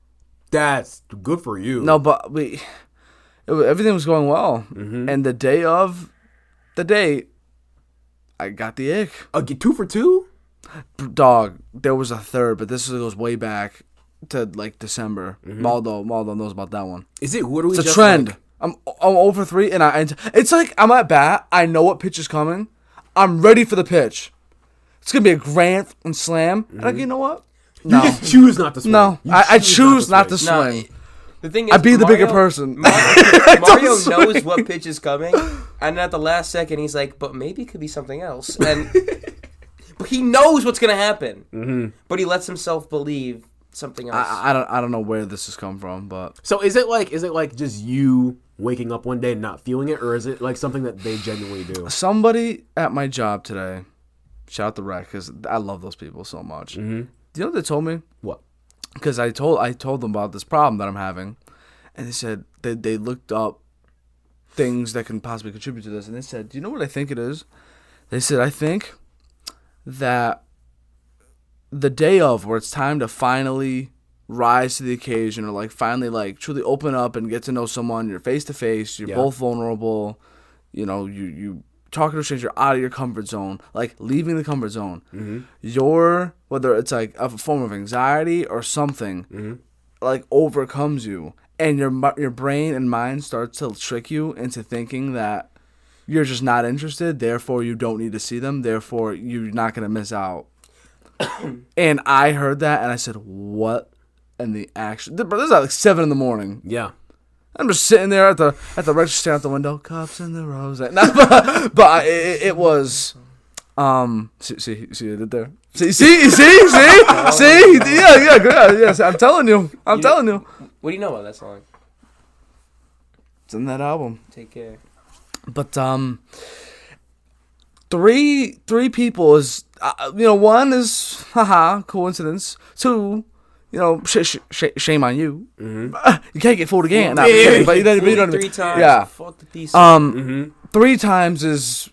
That's good for you. No, but everything was going well. Mm-hmm. And the day of the date, I got the ick. Get 2 for 2? Dog, there was a third, but this goes way back to like December. Mm-hmm. Maldo knows about that one. Is it? What are we? It's a just trend. Like, I'm 0 for 3, and it's like I'm at bat. I know what pitch is coming. I'm ready for the pitch. It's gonna be a grand and slam. And like, you know what? No, you just choose not to swing. no. I choose not to swing. The thing is, I be the bigger person. Mario knows what pitch is coming, and at the last second, he's like, "But maybe it could be something else." And but he knows what's gonna happen, but he lets himself believe something else. I don't know where this has come from, but So is it like just you waking up one day and not feeling it, or is it like something that they genuinely do? somebody at my job today, shout out the rec, because I love those people so much. Mm-hmm. Do you know what they told me? What? Because I told them about this problem that I'm having, and they said they looked up things that can possibly contribute to this, and they said, "Do you know what I think it is?" They said, "I think that the day of, where it's time to finally rise to the occasion, or like finally like truly open up and get to know someone, you're face to face, you're both vulnerable, you know, you talking to a stranger, out of your comfort zone, like leaving the comfort zone. Your, whether it's like a form of anxiety or something, like overcomes you, and your brain and mind starts to trick you into thinking that you're just not interested, therefore you don't need to see them, therefore you're not gonna miss out." And I heard that and I said, "What?" And the action, but this is like 7 a.m. Yeah. I'm just sitting there at the register, staring out the window, cups in the rose. But it was, see, you did there. See, yeah. I'm telling you. What do you know about that song? It's in that album. Take care. But three people is, one is coincidence. 2. Shame on you. You can't get fooled again. But you know what I mean? 3 times. Yeah. Fuck the piece. 3 times is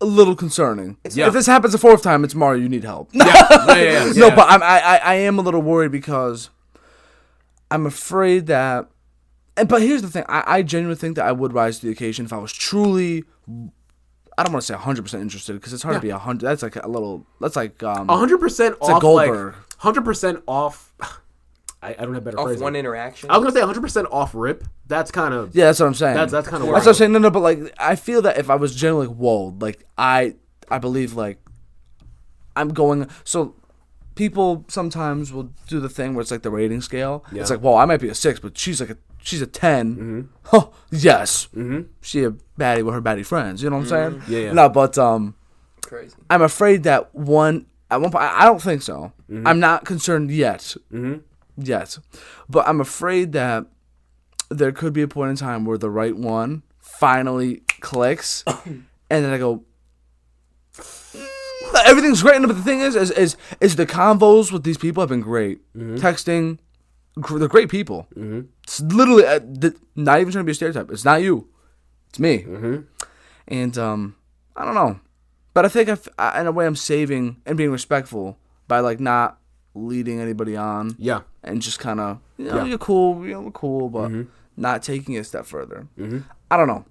a little concerning. If this happens a 4th time, it's Mario. You need help. Yeah. No, but I am a little worried because I'm afraid that. But here's the thing. I genuinely think that I would rise to the occasion if I was truly. I don't want to say 100% interested because it's hard to be 100. That's like a little. That's like 100% off. Like Goldberg. 100% off. I don't have better off phrasing. one interaction. I was gonna say 100% off rip. That's kind of that's what I'm saying. That's kind of that's what I'm saying. No, but like I feel that if I was generally like, whoa, like I believe like I'm going. So people sometimes will do the thing where it's like the rating scale. Yeah. It's like, well, I might be a 6, but she's a 10. Oh yes, she a baddie with her baddie friends. You know what I'm saying? Yeah. No, but Crazy. I'm afraid that at one point, I don't think so. I'm not concerned yet. Yet. But I'm afraid that there could be a point in time where the right one finally clicks, and then I go, everything's great. But the thing is the convos with these people have been great. Texting, they're great people. It's literally not even trying to be a stereotype. It's not you. It's me. And I don't know, but I think in a way I'm saving and being respectful by like not leading anybody on. Yeah. And just kind of you're cool, we're cool, but not taking it a step further. I don't know.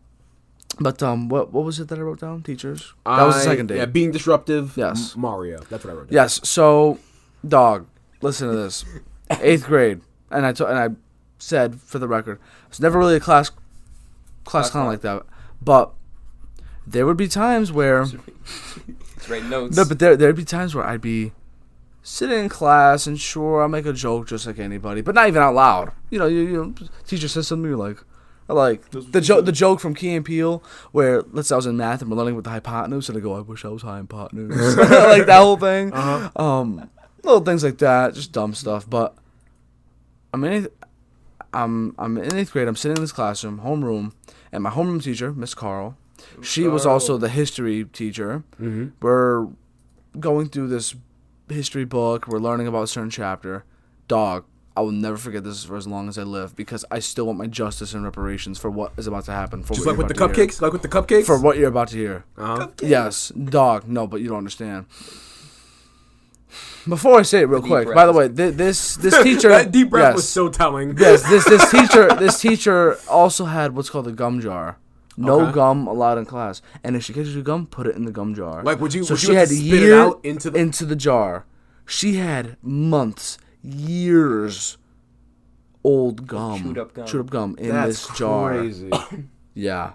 But what was it that I wrote down? Teachers. That was the second day. Yeah, being disruptive. Yes. Mario. That's what I wrote down. Yes. So, dog, listen to this. 8th grade, and I said for the record, it's never really a class clown like that. But there would be times where. It's writing notes. No, but there'd be times where I'd be sitting in class, and sure, I'll make a joke just like anybody, but not even out loud. You know, teacher says something, you're like the joke from Key and Peele, where let's say I was in math and we're learning with the hypotenuse, and I go, I wish I was hypotenuse, like that whole thing. Little things like that, just dumb stuff. But I'm in 8th grade. I'm sitting in this classroom, homeroom, and my homeroom teacher, Miss Carl, she was also the history teacher. We're going through this history book. We're learning about a certain chapter. Dog, I will never forget this for as long as I live, because I still want my justice and reparations for what is about to happen. Just like with the cupcakes? Like with the cupcakes? For what you're about to hear. Yes, dog. No, but you don't understand. Before I say it real quick, by the way, this teacher... that deep breath was so telling. Yes, this teacher also had what's called a gum jar. No gum allowed in class. And if she gets you gum, put it in the gum jar. Like, would you she have had to spit it out into the jar. She had months, years old gum. Chewed up gum in this jar. That's crazy. Yeah.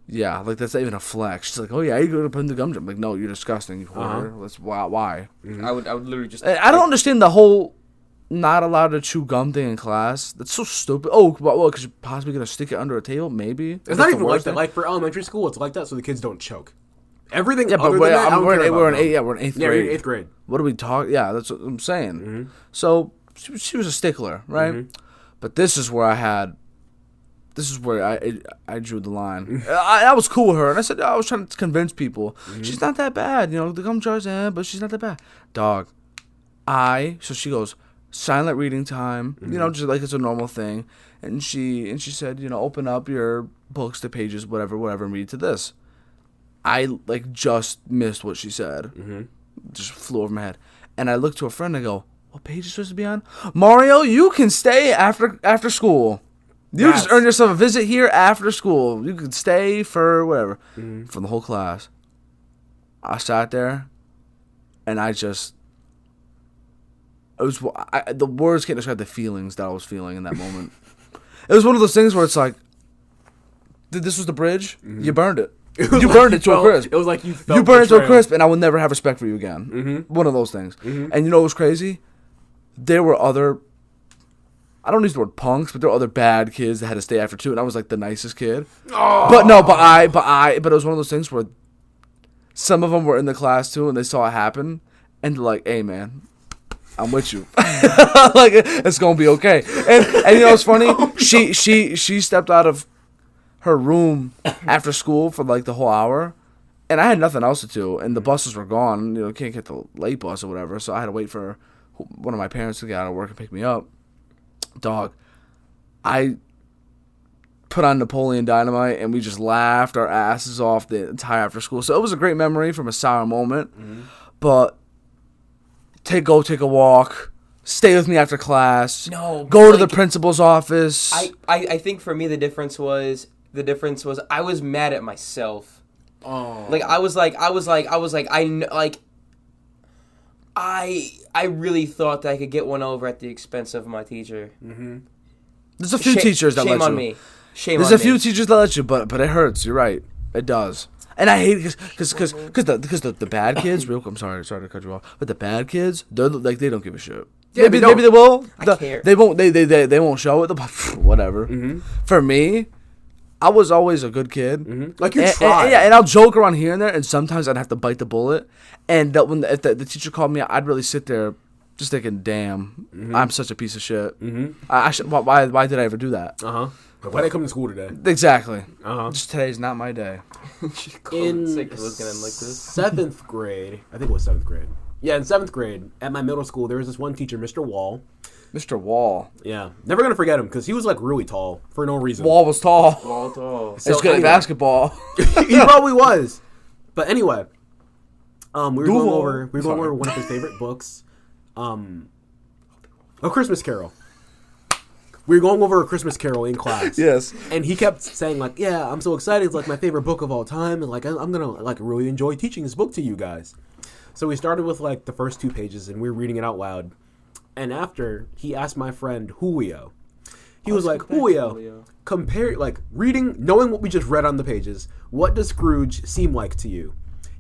Yeah, like that's not even a flex. She's like, "Oh yeah, you're gonna put in the gum jar." I'm like, "No, you're disgusting, you whore." That's why. I would literally just. I don't understand the whole not allowed to chew gum thing in class. That's so stupid. Oh, well, because you're possibly gonna stick it under a table, maybe. It's not even like that. Like for elementary school, it's like that, so the kids don't choke. Everything. Yeah, but other than that, we're in 8th Yeah, grade. we're in 8th grade. What do we talk? Yeah, that's what I'm saying. So she was a stickler, right? But this is where I drew the line. I was cool with her, and I said I was trying to convince people she's not that bad. You know, the gum jar's but she's not that bad. Dog, so she goes silent reading time. You know, just like it's a normal thing. And she said, you know, open up your books to pages whatever, and read to this. I like just missed what she said. Just flew over my head, and I looked to a friend and I go, "What page is supposed to be on?" Mario, you can stay after school. You just earned yourself a visit here after school. You can stay for whatever. For the whole class. I sat there, and the words can't describe the feelings that I was feeling in that moment. It was one of those things where it's like, this was the bridge, you burned it. You burned it to a crisp. It was like you felt burned it to a crisp, and I will never have respect for you again. One of those things. And you know what was crazy? There were other... I don't use the word punks, but there were other bad kids that had to stay after too, and I was like the nicest kid. Oh. But it was one of those things where some of them were in the class too, and they saw it happen, and they're like, "Hey man, I'm with you. Like it's gonna be okay." And you know what's funny? She stepped out of her room after school for like the whole hour, and I had nothing else to do, and the buses were gone. You know, can't get the late bus or whatever, so I had to wait for one of my parents to get out of work and pick me up. Dog, I put on Napoleon Dynamite and we just laughed our asses off the entire after school. So it was a great memory from a sour moment. But take a walk, stay with me after class. No, go to the principal's office. I think for me the difference was I was mad at myself. Oh, like I really thought that I could get one over at the expense of my teacher. There's a few teachers that let you. Shame on me. There's a few teachers that let you, but it hurts. You're right. It does. And I hate it because the bad kids. I'm sorry to cut you off, but the bad kids, they're like they don't give a shit. Yeah, maybe they will. I care. They won't. They won't show it. Whatever. For me, I was always a good kid. Like you try. And I'll joke around here and there, and sometimes I'd have to bite the bullet. And when if the teacher called me, I'd really sit there just thinking, damn, I'm such a piece of shit. Why did I ever do that? Why did I come to school today? Exactly. Just today's not my day. In 7th grade, I think it was 7th grade. Yeah, in 7th grade, at my middle school, there was this one teacher, Mr. Wall. Mr. Wall. Yeah, never gonna forget him because he was like really tall for no reason. Wall was tall. Wall tall. So He's good at basketball. He probably was. But anyway, we were going over one of his favorite books, A Christmas Carol. We were going over A Christmas Carol in class. Yes. And he kept saying like, "Yeah, I'm so excited. It's like my favorite book of all time, and like I'm gonna like really enjoy teaching this book to you guys." So we started with like the first 2 pages, and we were reading it out loud. And after, he asked my friend Julio. He was like, Julio, compare, like, reading, knowing what we just read on the pages, what does Scrooge seem like to you?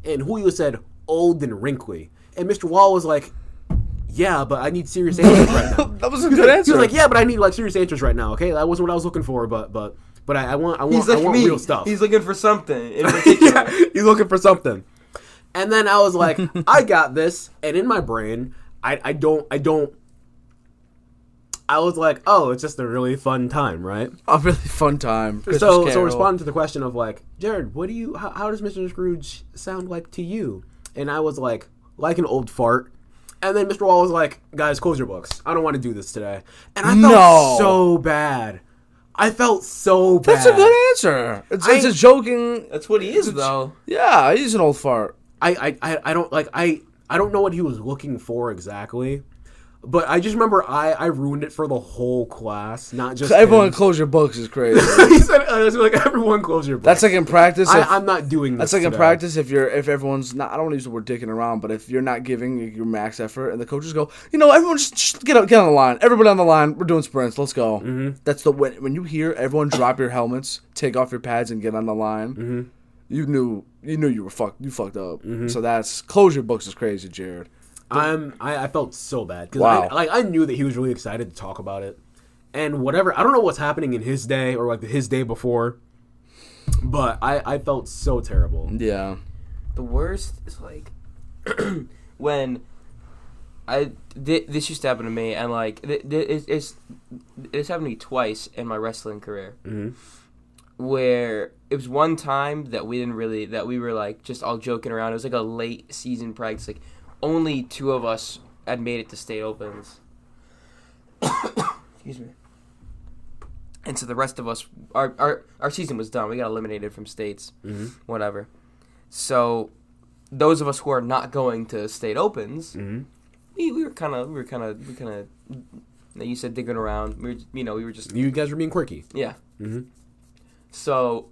And Julio said, old and wrinkly. And Mr. Wall was like, yeah, but I need serious answers right now. That was a good answer. He was like, yeah, but I need, like, serious answers right now, okay? That wasn't what I was looking for, but I want real stuff. He's looking for something in particular. Yeah, he's looking for something. And then I was like, I got this. And in my brain, I was like, oh, it's just a really fun time, right? A really fun time. So responding to the question of like, Jared, how does Mr. Scrooge sound like to you? And I was like an old fart. And then Mr. Wall was like, guys, close your books. I don't want to do this today. And I felt so bad. That's a good answer. It's a joking. That's what he is, though. Yeah, he's an old fart. I don't know what he was looking for exactly. But I just remember I ruined it for the whole class, not just everyone. Close your books is crazy. He said, like, everyone close your books. That's like in practice. I'm not doing this. That's like today. in practice if everyone's not. I don't want to use the word dicking around, but if you're not giving your max effort, and the coaches go, everyone just get on the line. Everybody on the line. We're doing sprints. Let's go. Mm-hmm. That's when you hear everyone drop your helmets, take off your pads, and get on the line. Mm-hmm. You knew you were fucked. You fucked up. Mm-hmm. So that's close your books is crazy, Jared. I felt so bad because wow. I knew that he was really excited to talk about it, and whatever, I don't know what's happening in his day or like his day before, but I felt so terrible. Yeah, the worst is like when this used to happen to me, and like it's happened to me twice in my wrestling career, mm-hmm. where it was one time that we were like just all joking around. It was like a late season practice, like. Only 2 of us had made it to state opens. Excuse me. And so the rest of us, our season was done. We got eliminated from states, whatever. So those of us who are not going to state opens, we were kind of. You said digging around. We were just. You guys were being quirky. Yeah. Mm-hmm. So,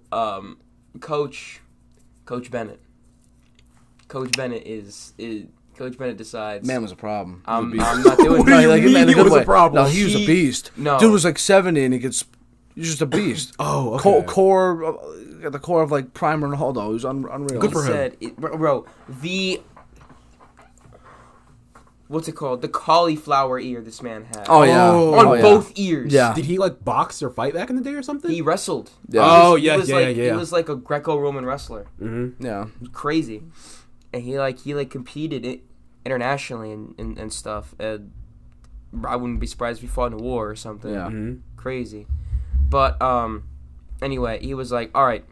Coach Bennett. Coach Bennett decides. Man was a problem. I'm not doing what do you mean he was a problem? No, he was a beast. No. Dude was like 70 and he's just a beast. Oh, okay. At the core of like prime Ronaldo. He was unreal. Good for him. Bro, what's it called? The cauliflower ear this man had. Oh, yeah. On both ears. Yeah. Did he like box or fight back in the day or something? He wrestled. Yeah. Oh, He was yeah. He was like a Greco-Roman wrestler. Mm-hmm. Yeah. It was crazy. And he competed internationally and stuff. And I wouldn't be surprised if he fought in a war or something. Yeah. Mm-hmm. Crazy. But anyway, he was like, all right,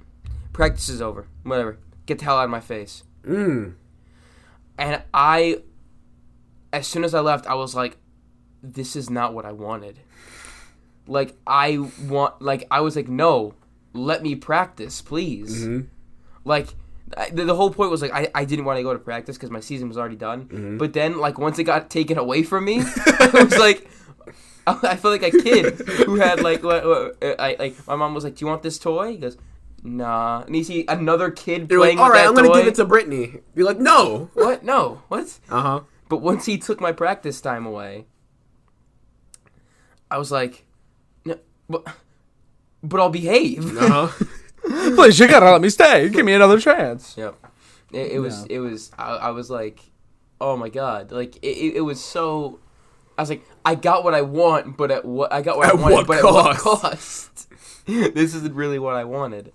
practice is over. Whatever. Get the hell out of my face. Mm. And as soon as I left, I was like, this is not what I wanted. I was like, no, let me practice, please. Mm-hmm. Like, the whole point was, like, I didn't want to go to practice because my season was already done. Mm-hmm. But then, like, once it got taken away from me, I was like, I felt like a kid who had, like, my mom was like, do you want this toy? He goes, nah. And you see another kid playing with that toy. All right, I'm going to give it to Brittany. Be like, no. What? No. What? Uh-huh. But once he took my practice time away, I was like, no, but I'll behave. Uh-huh. Please, you gotta let me stay. Give me another chance. Yep. It was. I was like, oh my god. Like it was so. I was like, I got what I want, but at what I wanted, but at what cost? This isn't really what I wanted.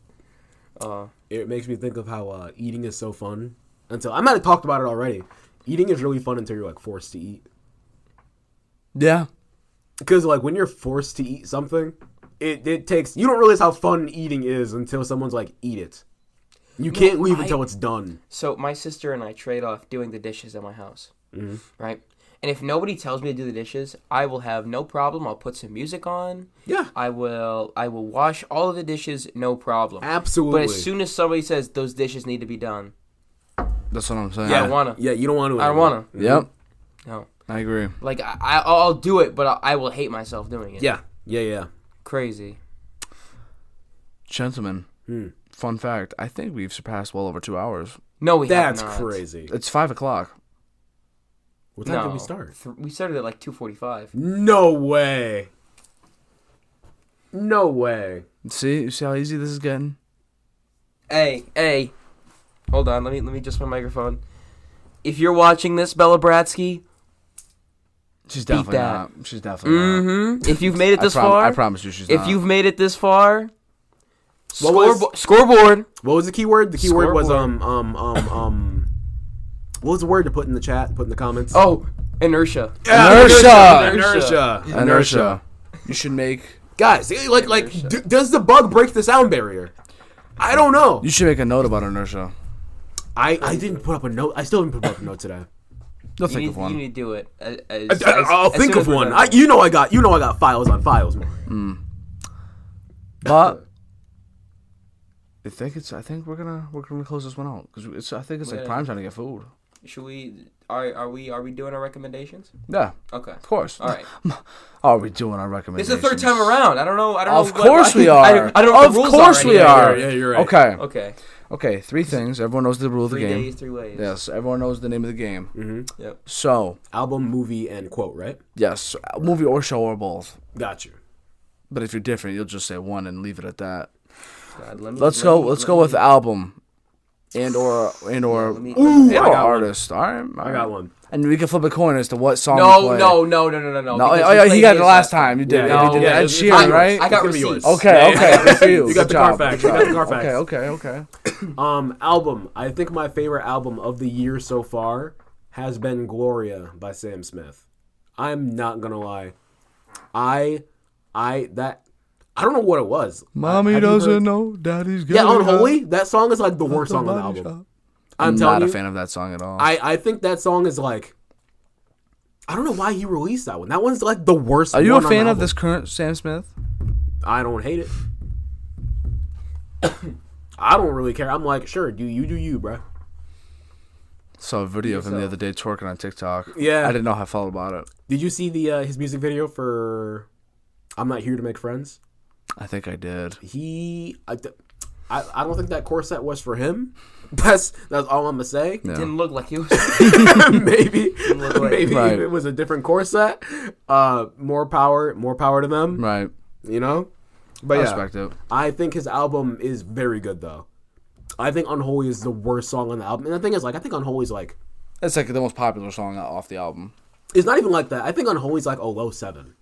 It makes me think of how eating is so fun. Until I might have talked about it already. Eating is really fun until you're like forced to eat. Yeah. Because like when you're forced to eat something, it takes, you don't realize how fun eating is until someone's like, eat it. You can't leave until it's done. So my sister and I trade off doing the dishes at my house, right? And if nobody tells me to do the dishes, I will have no problem. I'll put some music on. Yeah. I will wash all of the dishes, no problem. Absolutely. But as soon as somebody says those dishes need to be done, That's what I'm saying. I don't wanna. Yeah, you don't want to. I don't wanna. Yep. No. I agree. Like I'll do it, but I will hate myself doing it. Yeah. Crazy. Gentlemen, fun fact. I think we've surpassed well over 2 hours. No, we That's have not. crazy. It's 5 o'clock. What time did we start? We started at like 2:45. No way. No way. See? You see how easy this is getting? Hey. Hold on, let me adjust my microphone. If you're watching this, Bella Bratsky, She's definitely that. not. She's definitely not. if you've made it this far, I promise you she's not. if you've made it this far, What scoreboard. What was the keyword? The keyword was Scoreboard. What was the word to put in the chat? Put in the comments. Oh, inertia. Inertia. You should make... Guys, does the bug break the sound barrier? I don't know. You should make a note about inertia. I didn't put up a note. I still didn't put up a note today. You'll think of one. You need to do it. I'll think of one. I got files on files, man. But I think we're gonna close this one out because I think it's like prime time to get food. Should we? Are we doing our recommendations? Yeah. Okay. Of course. All right. Are we doing our This recommendations? is the third time around. I don't know. Of course we are. I don't know what Of the rules course are we anymore. are. Yeah, you're right. Okay. 3 things. Everyone knows the rule of the 3 game. days, 3 ways. Yes. Everyone knows the name of the game. Mm-hmm. Yep. So Album, movie, and quote, right? yes, movie or show or both. Got you. But if you're different, you'll just say one and leave it at that. God, Let's go with album and or artist. All right. I got one. And we can flip a coin as to what song we play. No. He got it last time. You did. Yeah, You did yeah, Ed it's Sheeran, right? I got It's gonna be receipts. yours. Okay. Good for you. You got Good the job. Carfax. Good You got the job. Carfax. Okay. Album. I think my favorite album of the year so far has been Gloria by Sam Smith. I'm not gonna lie. I don't know what it was. Mommy doesn't know daddy's good. Yeah, Unholy. That song is like the worst song on the album. I'm telling not a you, fan of that song at all. I think that song is like, I don't know why he released that one. That one's like the worst. Are you one a on the fan of album. this current Sam Smith? I don't hate it. I don't really care. I'm like, sure, do you, bro. Saw a video of him the other day twerking on TikTok. Yeah. I didn't know how I felt about it. Did you see the his music video for "I'm Not Here to Make Friends"? I think I did. I don't think that corset was for him. That's all I'm gonna say. Yeah. Didn't look like he was. maybe Right. it was a different corset. More power to them. Right. You know. But I yeah, respect it. I think his album is very good though. I think Unholy is the worst song on the album, and the thing is, like, I think Unholy's like, It's like the most popular song off the album. it's not even like that. I think Unholy's like a low 7,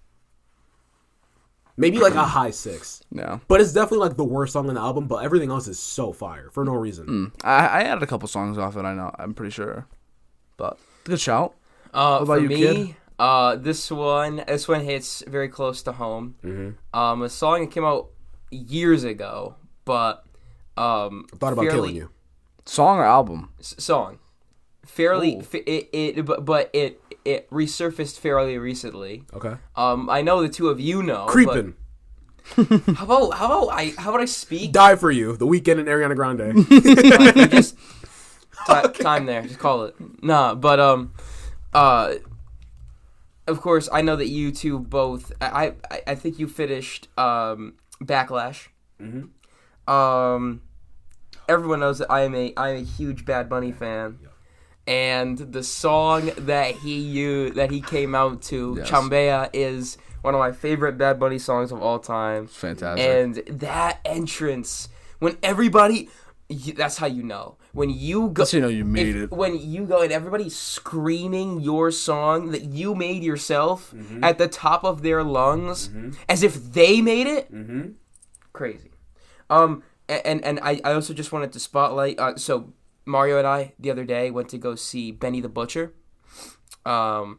maybe like a high 6. Yeah. But it's definitely like the worst song on the album. But everything else is so fire for no reason. I added a couple songs off it. I'm pretty sure. But good shout. What about for you, me, this one hits very close to home. Mm-hmm. A song that came out years ago, but I thought about killing you. Song or album? Song, fairly, it resurfaced fairly recently. Okay. I know the two of you know. Creepin'. But how about I speak? Die for You. The Weeknd and Ariana Grande. Just time there. Just call it. Nah, but of course I know that you two both. I think you finished Backlash. Mm-hmm. Everyone knows that I'm a huge Bad Bunny fan. And the song that he came out to, Yes. Chambea, is one of my favorite Bad Bunny songs of all time. It's fantastic. And that entrance, when everybody, that's how you know. When you go, That's how you know you made it. When you go and everybody's screaming your song that you made yourself at the top of their lungs, as if they made it, crazy. And I also just wanted to spotlight. So Mario and I the other day went to go see Benny the Butcher. And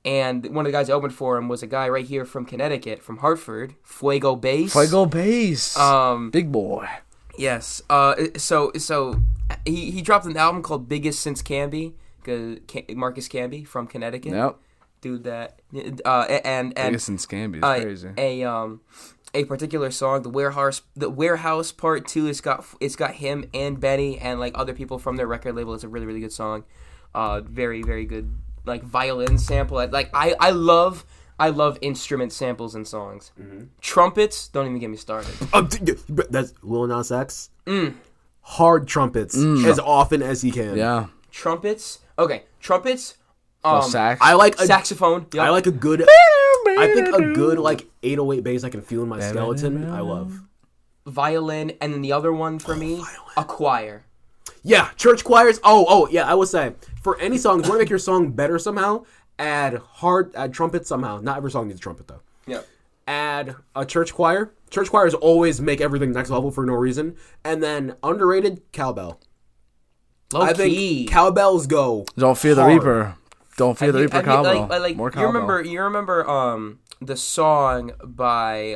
one of the guys that opened for him was a guy right here from Connecticut, from Hartford, Fuego Bass. Fuego Bass. Big boy. Yes. So he dropped an album called Biggest Since Canby, Marcus Canby from Connecticut. Yep. dude that and Biggest in Scamby is crazy. A particular song, the Warehouse Part 2. It's got him and Benny and like other people from their record label. It's a really, really good song. Very, very good like violin sample. I love instrument samples in songs. Mm-hmm. Trumpets, don't even get me started. That's Lil Nas X. Hard trumpets as often as he can. Yeah. Trumpets. Okay, trumpets. Sax. I like saxophone. Yep. I like a good. I think a good like 808 bass I can feel in my skeleton. I love violin, and then the other one for me, a choir. Yeah, church choirs. Oh yeah. I would say for any song, if you want to make your song better somehow, add trumpet somehow. Not every song needs a trumpet though. Yeah. Add a church choir. Church choirs always make everything next level for no reason. And then underrated cowbell. Low I key. think cowbells go. Don't fear the Reaper. Don't fear the Reaper cowbell. Like more cowbell. You remember the song by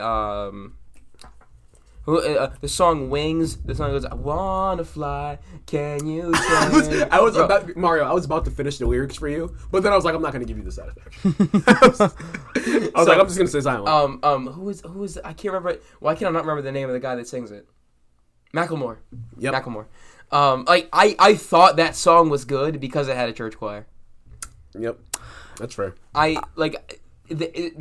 the song Wings. The song goes, I wanna fly, can you turn? I was about to finish the lyrics for you, but then I was like, I'm not gonna give you the satisfaction. I was like, I'm just gonna say silent. Who is I can't remember. Why can I not remember the name of the guy that sings it? Macklemore. Yep. Macklemore. I thought that song was good because it had a church choir. Yep, that's fair.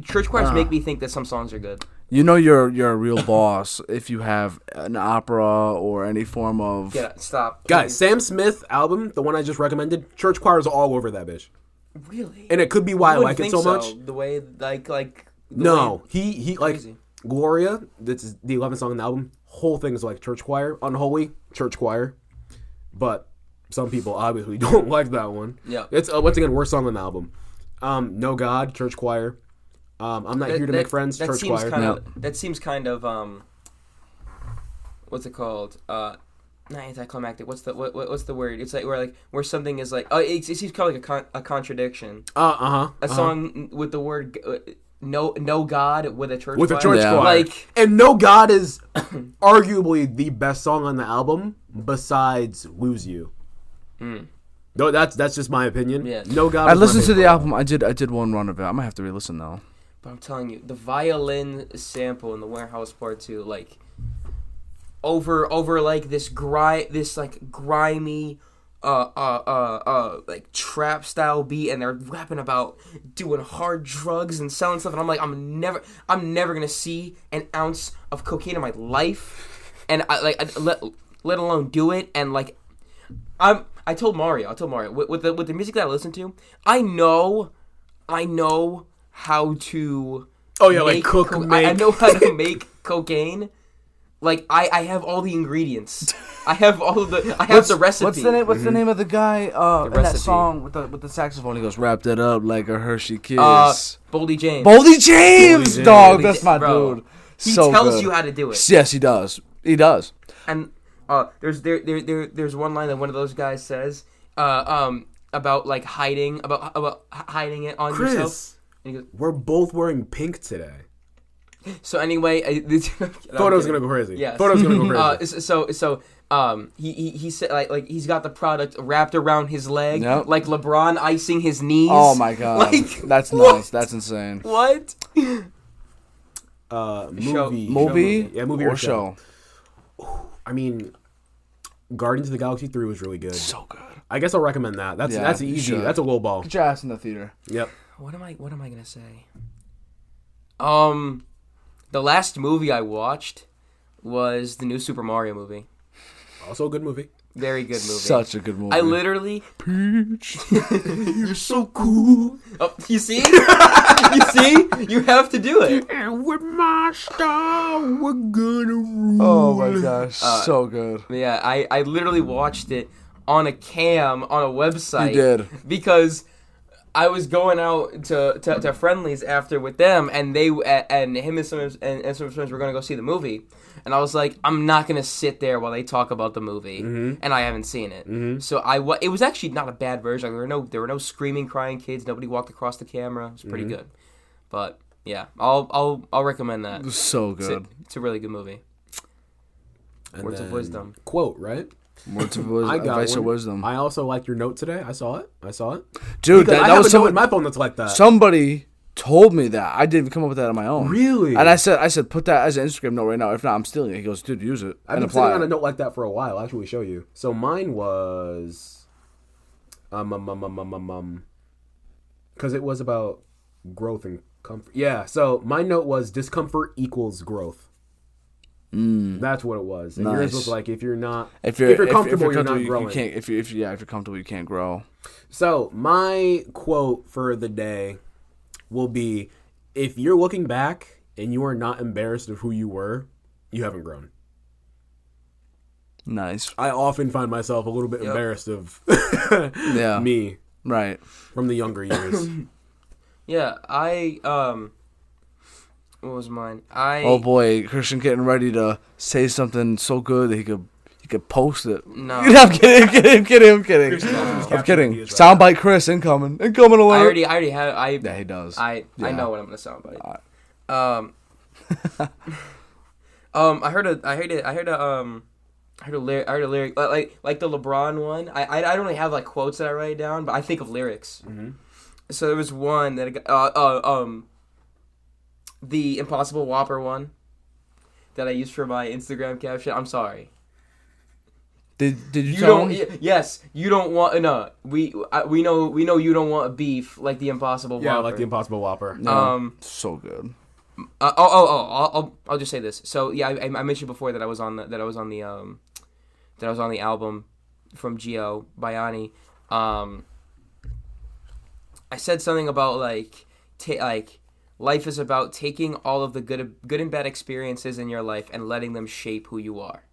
Church choirs make me think that some songs are good. You know you're a real boss if you have an opera or any form of... Stop. Guys, Sam Smith album, the one I just recommended, church choirs all over that bitch. Really? And it could be why I like it so much. The way, he like, Gloria, that's the 11th song on the album, whole thing is like church choir, Unholy, church choir. But some people obviously don't like that one. Yeah. It's, once again, worst song on the album. No God, church choir. I'm Not Here to Make Friends, church choir. That seems kind of what's it called? Not anticlimactic. What's the word? It's like where something is like it seems kind of like a contradiction. A song with the word no God with a church choir. Like, and No God is arguably the best song on the album besides Lose You. No, that's just my opinion. Yeah. No God. I listened to the album. I did one run of it. I might have to re-listen though. But I'm telling you, the violin sample in the Warehouse Part 2, like over like this grimy like trap style beat, and they're rapping about doing hard drugs and selling stuff, and I'm like, I'm never gonna see an ounce of cocaine in my life, and let alone do it, and like I told Mario with the music that I listen to, I know how to I know how to make cocaine. Like I have all the ingredients. I have the recipe. What's the name of the guy in that song with the saxophone? He goes, wrapped it up like a Hershey Kiss. Boldy James. Boldy James, dog. That's my dude. He tells you how to do it. Yes, he does. He does. And there's one line that one of those guys says about like hiding it on yourself. And he goes, we're both wearing pink today. So anyway, photo's gonna go crazy. Yeah, photo's gonna go crazy. He said like he's got the product wrapped around his leg, like LeBron icing his knees. Oh my god, like, that's nuts. That's insane. What? Movie? Yeah, movie or show. I mean, Guardians of the Galaxy 3 was really good. So good. I guess I'll recommend that. That's easy. That's a low ball. Get your ass in the theater. Yep. What am I gonna say? The last movie I watched was the new Super Mario movie. Also a good movie. Very good movie. Such a good movie. I literally... Peach, you're so cool. Oh, you see? You see? You have to do it. And with my star, we're gonna rule. Oh my gosh, so good. Yeah, I literally watched it on a cam on a website. You did. Because... I was going out to friendlies after with them, and him and some of his friends were going to go see the movie, and I was like, I'm not going to sit there while they talk about the movie, and I haven't seen it. So it was actually not a bad version. There were no screaming, crying kids. Nobody walked across the camera. It was pretty good, but yeah, I'll recommend that. So good. It's a really good movie. And Words of wisdom. Quote, right? Words of advice or wisdom. I also liked your note today. I saw it. Dude, because that was a note in my phone that's like that. Somebody told me that. I didn't come up with that on my own. Really? And I said, put that as an Instagram note right now. If not, I'm stealing it. He goes, dude, use it. I've been sitting on a note like that for a while. I'll actually show you. So mine was, because it was about growth and comfort. Yeah. So my note was discomfort equals growth. That's what it was. And yours was like if you're comfortable, you're not growing. You can't, if you're comfortable, you can't grow. So my quote for the day will be: if you're looking back and you are not embarrassed of who you were, you haven't grown. Nice. I often find myself a little bit embarrassed of me, right, from the younger years. Yeah, what was mine? Oh boy, Christian getting ready to say something so good that he could post it. No, I'm kidding. I'm kidding. Soundbite Chris incoming alert. I already have. Yeah, he does. I know what I'm gonna soundbite. I heard a lyric like the LeBron one. I don't really have like quotes that I write down, but I think of lyrics. Mm-hmm. So there was one that the Impossible Whopper one that I used for my Instagram caption. I'm sorry. Did you tell him? Yes, you don't want no. We know you don't want beef like the Impossible Whopper. Yeah, like the Impossible Whopper. So good. I'll just say this. So yeah, I mentioned before that I was on the album from Gio Bayani. I said something about like life is about taking all of the good and bad experiences in your life and letting them shape who you are.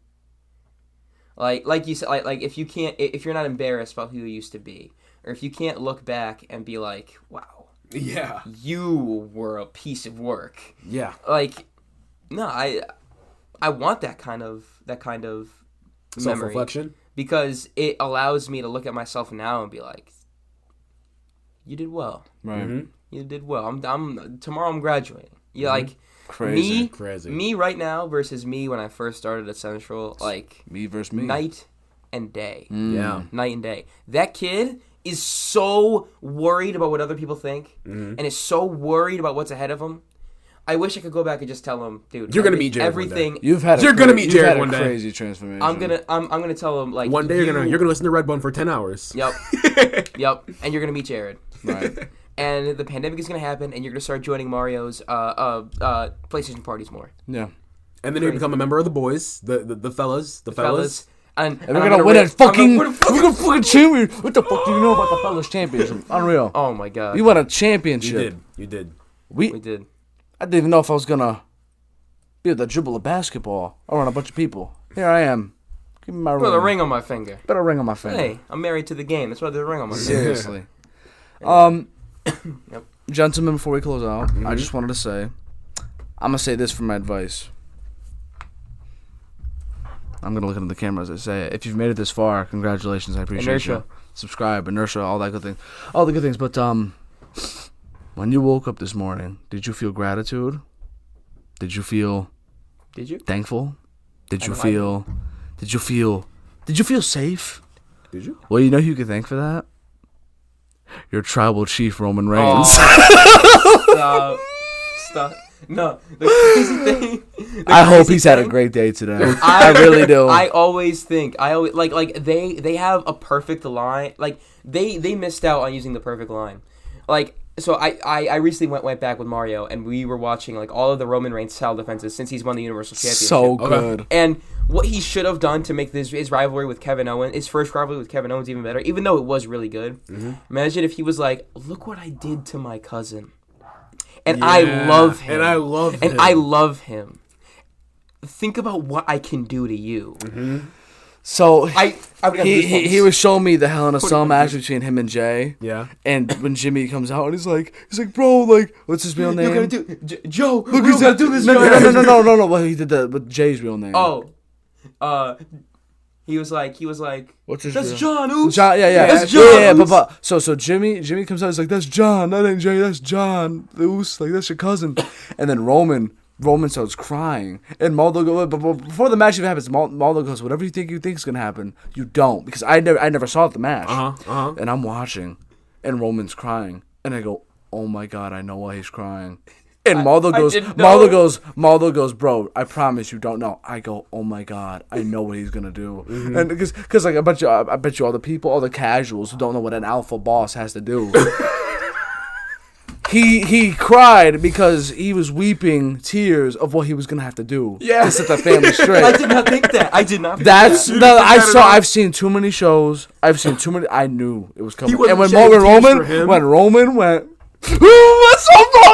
Like you said, like if you're not embarrassed about who you used to be, or if you can't look back and be like, wow, yeah, you were a piece of work. Yeah. Like, no, I want that kind of memory. Self-reflection? Because it allows me to look at myself now and be like, you did well. Right. Mm-hmm. You did well. Tomorrow I'm graduating. Yeah, like crazy. Me right now versus me when I first started at Central, like me versus me. Night and day. Yeah. Night and day. That kid is so worried about what other people think and is so worried about what's ahead of him. I wish I could go back and just tell him, dude, you're gonna meet Jared everything. One day. You're gonna meet Jared one day. Crazy transformation. I'm gonna tell him like one day you're gonna listen to Redbone for 10 hours. Yep. Yep. And you're gonna meet Jared. Right. And the pandemic is gonna happen, and you're gonna start joining Mario's PlayStation parties more. Yeah. And then you become a member of the boys, the fellas. And we're gonna win a fucking champion. What the fuck do you know about the fellas championship? Unreal. Oh my god. We won a championship. You did. We did. I didn't even know if I was gonna be able to dribble a basketball around a bunch of people. Here I am. Give me my ring. Put a ring on my finger. Put a ring on my finger. Hey, I'm married to the game. That's why there's a ring on my finger. Seriously. Yep. Gentlemen, before we close out, I just wanted to say, I'm gonna say this for my advice. I'm gonna look into the camera as I say it. If you've made it this far, congratulations. I appreciate you. Subscribe, inertia, all that good thing, all the good things. But when you woke up this morning, did you feel gratitude? Did you feel thankful? Did you feel safe? Did you? Well, you know who you can thank for that? Your tribal chief, Roman Reigns. Stop. No, the crazy thing. I hope he's had a great day today. I really do. I always think like they have a perfect line. Like they missed out on using the perfect line. Like so I recently went back with Mario and we were watching like all of the Roman Reigns style defenses since he's won the Universal Championship. So good. And what he should have done to make his rivalry with Kevin Owens, his first rivalry with Kevin Owens, even better, even though it was really good. Mm-hmm. Imagine if he was like, "Look what I did to my cousin," and I love him, and I love him. Think about what I can do to you. Mm-hmm. So he was showing me the Hell in a Cell match between him and Jay. Yeah. And when Jimmy comes out and he's like, bro, like, what's his real name? You're gonna do Joe. Look, he's gonna do this. No. Well, he did that with Jay's real name. Oh, he was like, what's his that's real? John. Oops. John, yeah. That's John. Yeah, but so Jimmy comes out, he's like, that's John, that ain't Jay, that's John. Oops, like that's your cousin. And then Roman Roman starts crying, and Maldo goes. But before the match even happens, Maldo goes, "Whatever you think is gonna happen, you don't." Because I never saw the match, and I'm watching, and Roman's crying, and I go, "Oh my god, I know why he's crying." And Maldo goes, "Bro, I promise you don't know." I go, "Oh my god, I know what he's gonna do." And because like I bet you all the people, all the casuals who don't know what an alpha boss has to do. He cried because he was weeping tears of what he was gonna have to do to set the family straight. I did not think that. I did not. I've seen too many shows. I've seen too many. I knew it was coming. And when Roman went. What's so far?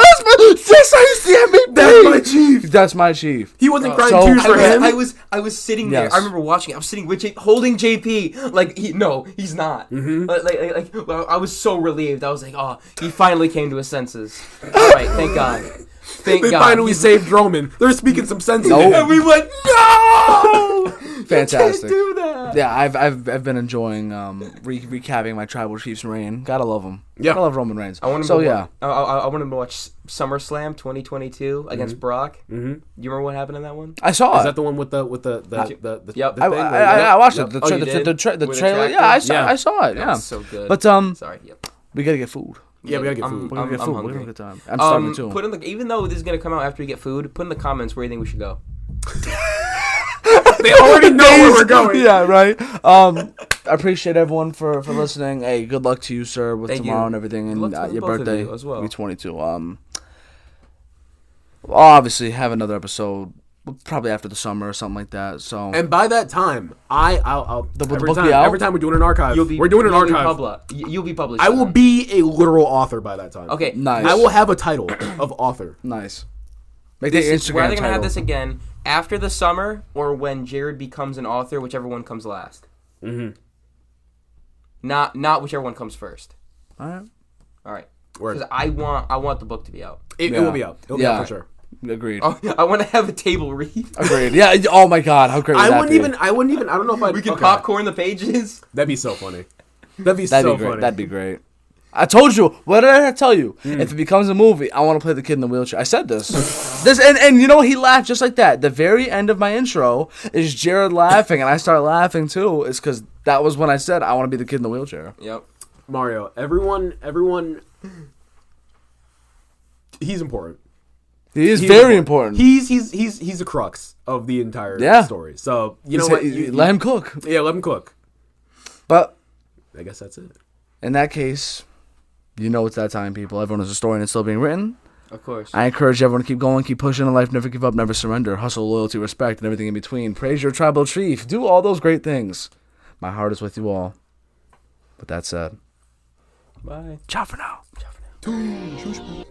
That's how you see me. That's my chief. That's my chief. He wasn't crying tears for him. I was sitting there. I remember watching. I was sitting with holding JP. Like he's not. Mm-hmm. Well, I was so relieved. I was like, oh, he finally came to his senses. All right, thank God. They finally saved Roman. They're speaking some sense. Nope. And we went, no. Fantastic. You can't do that. Yeah, I've been enjoying recapping my Tribal Chiefs reign. Gotta love them. Yeah, I love Roman Reigns. I want him to watch SummerSlam 2022 against Brock. Mm-hmm. You remember what happened in that one? I saw it. Is that the one with the Yep. The thing? I watched it. The trailer. Yeah, I saw it. Yeah, so good. But sorry. Yep. We gotta get food. Yeah, we gotta get food. We're gonna get food. I'm We're gonna hungry. get time. I'm starving too. Put in even though this is gonna come out after we get food, put in the comments where you think we should go. They already know where we're going. Yeah, right. I appreciate everyone for listening. Hey, good luck to you, sir, with tomorrow and everything, and your birthday as well. Be 22. I'll obviously have another episode probably after the summer or something like that. So, and by that time, I'll every time we're doing an archive, we're doing an archive. You'll be published. I will be a literal author by that time. Okay, nice. I will have a title of author. Nice. Make that Instagram we're either gonna title. have this again after the summer or when Jared becomes an author, whichever one comes last. Mm-hmm. Not whichever one comes first. All right. Because I want the book to be out. It will be out. It'll be out for sure. Agreed. Oh, I want to have a table read. Agreed. Yeah. Oh my God, how great would that be? I wouldn't even. I don't know if we can popcorn the pages. That'd be so funny. That'd be so funny. That'd be great. I told you. What did I tell you? If it becomes a movie, I want to play the kid in the wheelchair. I said this. And you know he laughed just like that. The very end of my intro is Jared laughing, and I start laughing too. It's because that was when I said I want to be the kid in the wheelchair. Yep. Mario. Everyone. He's important. He is very important. He's the crux of the entire story. So you know what? Let him cook. Yeah, let him cook. But I guess that's it. In that case, you know it's that time, people. Everyone has a story and it's still being written. Of course. I encourage everyone to keep going, keep pushing in life, never give up, never surrender. Hustle, loyalty, respect, and everything in between. Praise your tribal chief. Do all those great things. My heart is with you all. With that said, bye. Ciao for now. Ciao for now.